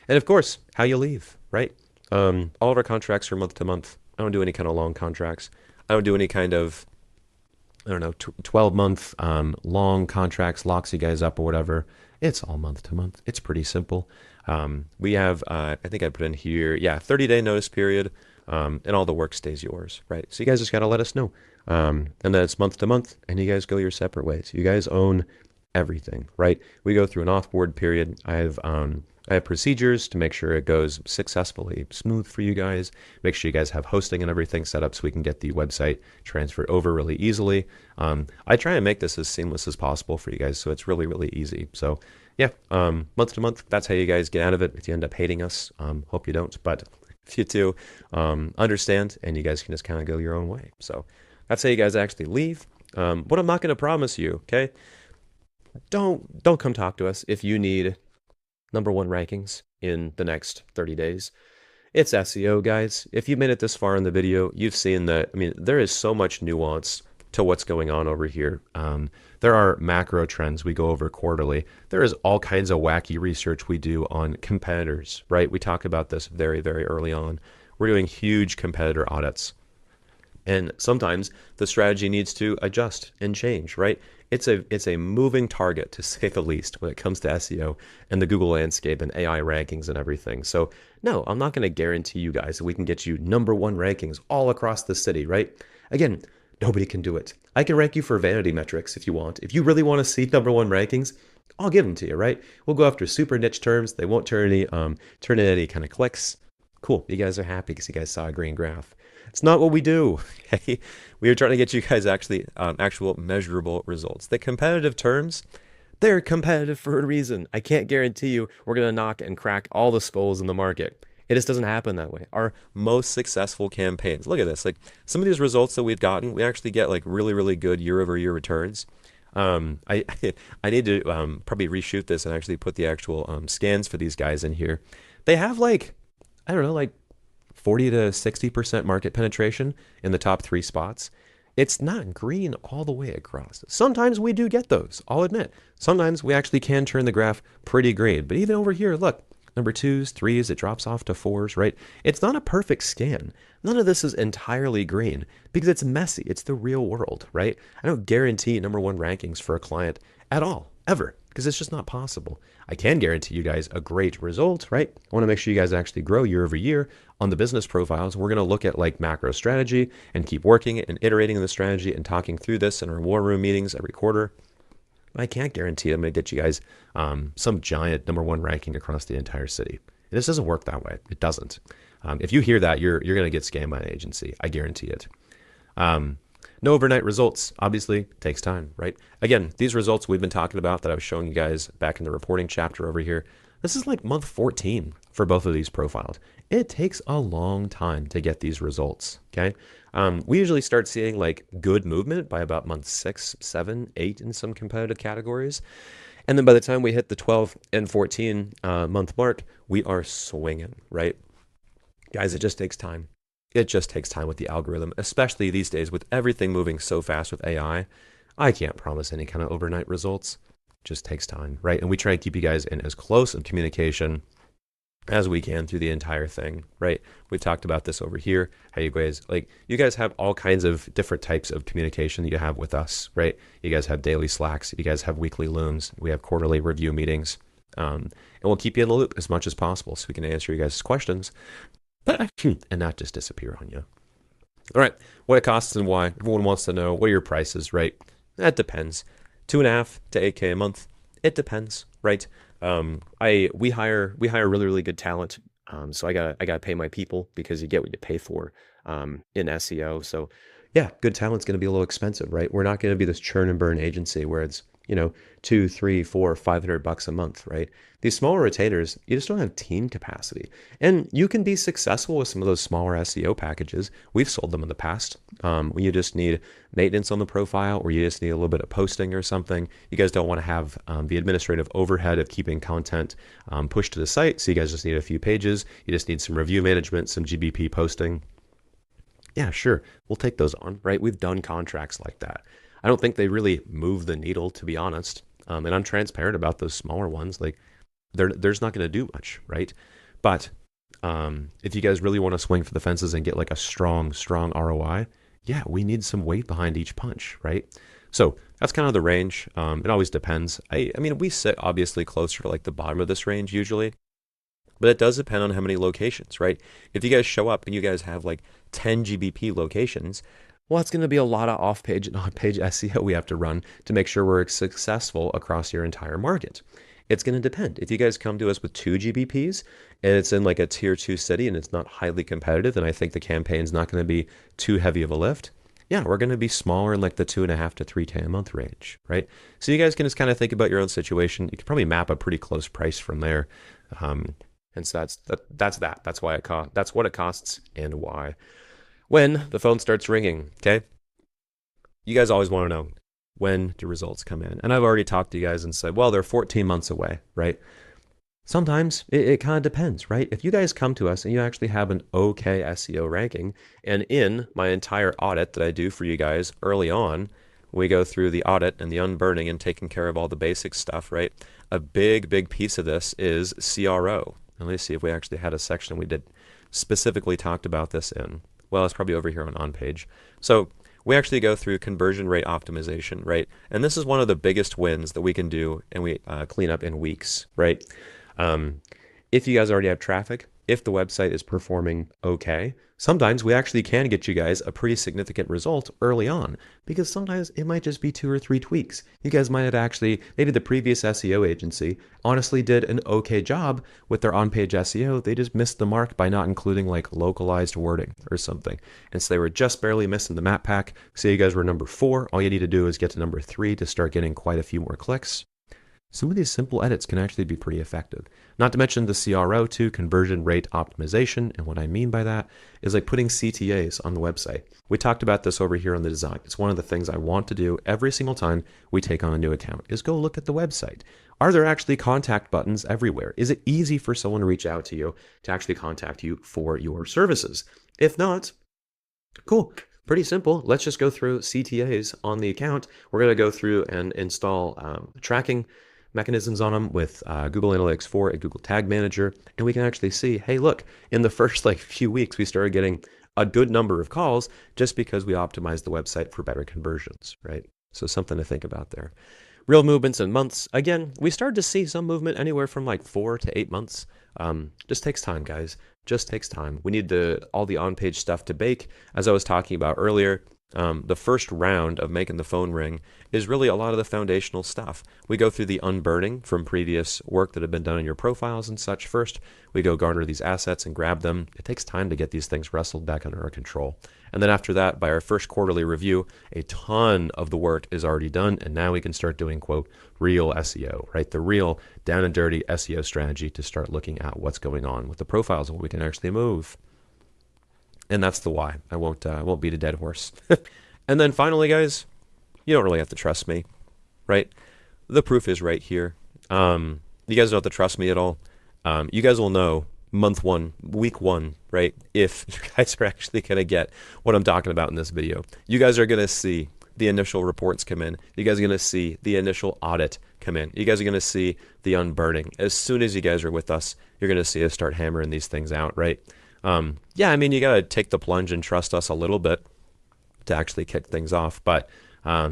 And of course, how you leave, right? All of our contracts are month to month. I don't do any kind of long contracts. I don't do any kind of, 12-month long contracts, locks you guys up or whatever. It's all month to month. It's pretty simple. We have, I think I put in here, 30-day notice period, and all the work stays yours, right? So you guys just got to let us know. And then it's month to month, and you guys go your separate ways. You guys own everything, right? We go through an off-board period. I have procedures to make sure it goes successfully, smooth for you guys. Make sure you guys have hosting and everything set up so we can get the website transferred over really easily. I try and make this as seamless as possible for you guys, so it's really, really easy. So yeah, month to month, that's how you guys get out of it. If you end up hating us, hope you don't, but if you do, understand, and you guys can just kind of go your own way. So that's how you guys actually leave. What I'm not going to promise you, okay? Don't come talk to us if you need #1 rankings in the next 30 days. It's SEO, guys. If you made it this far in the video, you've seen that, there is so much nuance to what's going on over here. There are macro trends we go over quarterly. There is all kinds of wacky research we do on competitors, right? We talk about this very, very early on. We're doing huge competitor audits. And sometimes the strategy needs to adjust and change, right? It's a moving target, to say the least, when it comes to SEO and the Google landscape and AI rankings and everything. So no, I'm not going to guarantee you guys that we can get you #1 rankings all across the city, right? Again, nobody can do it. I can rank you for vanity metrics if you want. If you really want to see #1 rankings, I'll give them to you, right? We'll go after super niche terms. They won't turn in any kind of clicks. Cool. You guys are happy because you guys saw a green graph. It's not what we do. Okay? We are trying to get you guys actually actual measurable results. The competitive terms, they're competitive for a reason. I can't guarantee you we're going to knock and crack all the skulls in the market. It just doesn't happen that way. Our most successful campaigns, look at this. Like some of these results that we've gotten, we actually get like really, really good year-over-year returns. I need to probably reshoot this and actually put the actual scans for these guys in here. They have like 40 to 60% market penetration in the top 3 spots. It's not green all the way across. Sometimes we do get those, I'll admit. Sometimes we actually can turn the graph pretty green. But even over here, look, #2s, 3s, it drops off to 4s, right? It's not a perfect scan. None of this is entirely green because it's messy. It's the real world, right? I don't guarantee #1 rankings for a client at all, ever, because it's just not possible. I can guarantee you guys a great result, right? I want to make sure you guys actually grow year over year on the business profiles. We're going to look at like macro strategy and keep working it and iterating the strategy and talking through this in our war room meetings every quarter. I can't guarantee I'm going to get you guys some giant #1 ranking across the entire city. This doesn't work that way. It doesn't. If you hear that, you're going to get scammed by an agency. I guarantee it. No overnight results, obviously, takes time, right? Again, these results we've been talking about that I was showing you guys back in the reporting chapter over here, This is like month 14 for both of these profiles. It takes a long time to get these results. Okay. We usually start seeing like good movement by about month 6, 7, 8 in some competitive categories. And then by the time we hit the 12 and 14 month mark, we are swinging, right? Guys, it just takes time. It just takes time with the algorithm, especially these days with everything moving so fast with AI. I can't promise any kind of overnight results. It just takes time, right? And we try to keep you guys in as close of communication as we can through the entire thing, right? We've talked about this over here, how you guys have all kinds of different types of communication that you have with us, right? You guys have daily Slacks, you guys have weekly Looms, we have quarterly review meetings, and we'll keep you in the loop as much as possible so we can answer you guys' questions and not just disappear on you. All right, what it costs and why. Everyone wants to know, what are your prices, right? That depends. 2.5 to 8K a month. It depends, right? We hire really, really good talent. So I gotta pay my people because you get what you pay for in SEO. So yeah, good talent's gonna be a little expensive, right? We're not gonna be this churn and burn agency where it's, $2, $3, $4, $500 a month, right? These smaller retainers, you just don't have team capacity. And you can be successful with some of those smaller SEO packages. We've sold them in the past. When you just need maintenance on the profile, or you just need a little bit of posting or something. You guys don't want to have the administrative overhead of keeping content pushed to the site. So you guys just need a few pages. You just need some review management, some GBP posting. Yeah, sure. We'll take those on, right? We've done contracts like that. I don't think they really move the needle, to be honest. And I'm transparent about those smaller ones. Like, there's not going to do much, right? But if you guys really want to swing for the fences and get like a strong ROI, yeah, we need some weight behind each punch, right? So that's kind of the range. It always depends. I mean, we sit obviously closer to like the bottom of this range usually, but it does depend on how many locations, right? If you guys show up and you guys have like 10 GBP locations, well, it's going to be a lot of off-page and on-page SEO we have to run to make sure we're successful across your entire market. It's going to depend. If you guys come to us with 2 GBPs and it's in like a tier 2 city and it's not highly competitive, and I think the campaign's not going to be too heavy of a lift, yeah, we're going to be smaller in like the 2.5 to 3K a month range, right? So you guys can just kind of think about your own situation. You can probably map a pretty close price from there. And so that's that. That's why that's what it costs and why. When the phone starts ringing, okay? You guys always want to know, when do results come in? And I've already talked to you guys and said, well, they're 14 months away, right? Sometimes it kind of depends, right? If you guys come to us and you actually have an okay SEO ranking, and in my entire audit that I do for you guys early on, we go through the audit and the unburning and taking care of all the basic stuff, right? A big piece of this is CRO. And let's see if we actually had a section we did specifically talked about this in. Well, it's probably over here on page. So we actually go through conversion rate optimization, right? And this is one of the biggest wins that we can do, and we clean up in weeks, right? If you guys already have traffic, if the website is performing okay, sometimes we actually can get you guys a pretty significant result early on, because sometimes it might just be 2 or 3 tweaks. You guys might have actually, maybe the previous SEO agency honestly did an okay job with their on-page SEO. They just missed the mark by not including like localized wording or something. And so they were just barely missing the map pack. Say you guys were number 4. All you need to do is get to number 3 to start getting quite a few more clicks. Some of these simple edits can actually be pretty effective. Not to mention the CRO too, conversion rate optimization. And what I mean by that is like putting CTAs on the website. We talked about this over here on the design. It's one of the things I want to do every single time we take on a new account is go look at the website. Are there actually contact buttons everywhere? Is it easy for someone to reach out to you to actually contact you for your services? If not, cool. Pretty simple. Let's just go through CTAs on the account. We're going to go through and install tracking mechanisms on them with Google Analytics 4 and Google Tag Manager, and we can actually see, hey, look, in the first like few weeks, we started getting a good number of calls just because we optimized the website for better conversions, right? So something to think about there. Real movements in months. Again, we started to see some movement anywhere from like 4 to 8 months. Just takes time, guys. Just takes time. We need all the on-page stuff to bake. As I was talking about earlier, The first round of making the phone ring is really a lot of the foundational stuff. We go through the unburning from previous work that had been done in your profiles and such first. We go garner these assets and grab them. It takes time to get these things wrestled back under our control. And then after that, by our first quarterly review, a ton of the work is already done. And now we can start doing, quote, real SEO, right? The real down and dirty SEO strategy to start looking at what's going on with the profiles and what we can actually move. And that's the why. I won't beat a dead horse. And then finally, guys, you don't really have to trust me, right? The proof is right here. You guys don't have to trust me at all. You guys will know month one, week one, right? If you guys are actually going to get what I'm talking about in this video. You guys are going to see the initial reports come in. You guys are going to see the initial audit come in. You guys are going to see the unburning. As soon as you guys are with us, you're going to see us start hammering these things out, right? Yeah, I mean, you got to take the plunge and trust us a little bit to actually kick things off. But I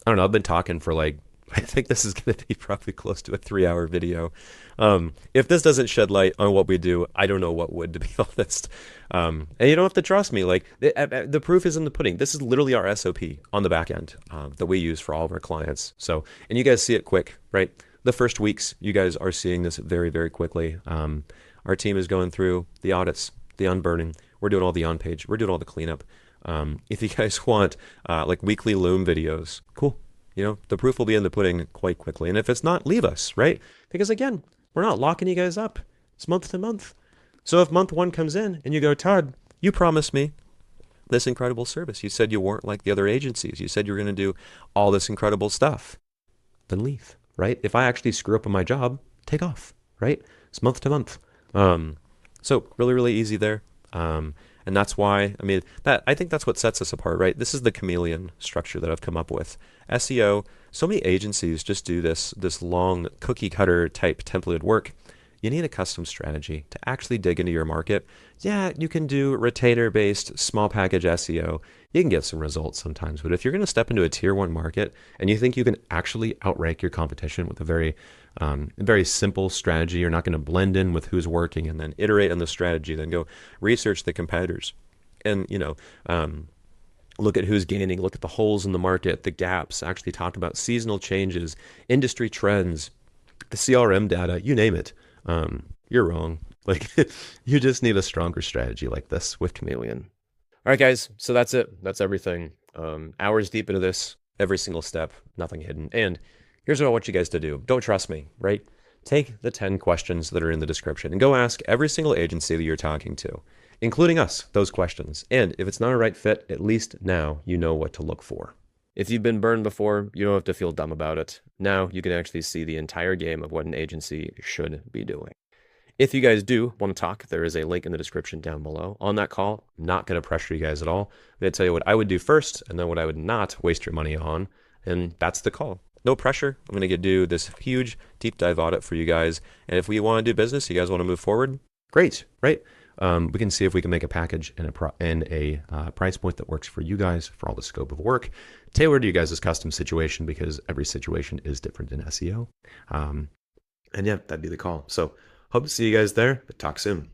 don't know, I've been talking for like, I think this is going to be probably close to a 3-hour video. If this doesn't shed light on what we do, I don't know what would, to be honest. And you don't have to trust me. Like the proof is in the pudding. This is literally our SOP on the back end that we use for all of our clients. So, and you guys see it quick, right? The first weeks, you guys are seeing this very, very quickly. Our team is going through the audits, the unburning. We're doing all the on-page. We're doing all the cleanup. If you guys want like weekly Loom videos, cool. You know, the proof will be in the pudding quite quickly. And if it's not, leave us, right? Because again, we're not locking you guys up. It's month to month. So if month one comes in and you go, Todd, you promised me this incredible service. You said you weren't like the other agencies. You said you were going to do all this incredible stuff. Then leave, right? If I actually screw up on my job, take off, right? It's month to month. So really, really easy there. And that's why, I mean, I think that's what sets us apart, right? This is the chameleon structure that I've come up with. SEO, so many agencies just do this long cookie cutter type templated work. You need a custom strategy to actually dig into your market. Yeah, you can do retainer-based small package SEO. You can get some results sometimes, but if you're going to step into a tier 1 market and you think you can actually outrank your competition with a very simple strategy, you're not going to blend in with who's working and then iterate on the strategy, then go research the competitors and, look at who's gaining, look at the holes in the market, the gaps, actually talk about seasonal changes, industry trends, CRM data, you name it. You're wrong. Like you just need a stronger strategy like this with Chameleon. All right, guys. So that's it. That's everything. Hours deep into this, every single step, nothing hidden. And here's what I want you guys to do. Don't trust me, right? Take the 10 questions that are in the description and go ask every single agency that you're talking to, including us, those questions. And if it's not a right fit, at least now you know what to look for. If you've been burned before, you don't have to feel dumb about it. Now you can actually see the entire game of what an agency should be doing. If you guys do want to talk, there is a link in the description down below. On that call, I'm not going to pressure you guys at all. I'm going to tell you what I would do first and then what I would not waste your money on. And that's the call. No pressure. I'm going to do this huge deep dive audit for you guys. And if we want to do business, you guys want to move forward, great, right? We can see if we can make a package and a price point that works for you guys for all the scope of work, tailored to you guys' custom situation because every situation is different in SEO. And yeah, that'd be the call. So hope to see you guys there, but talk soon.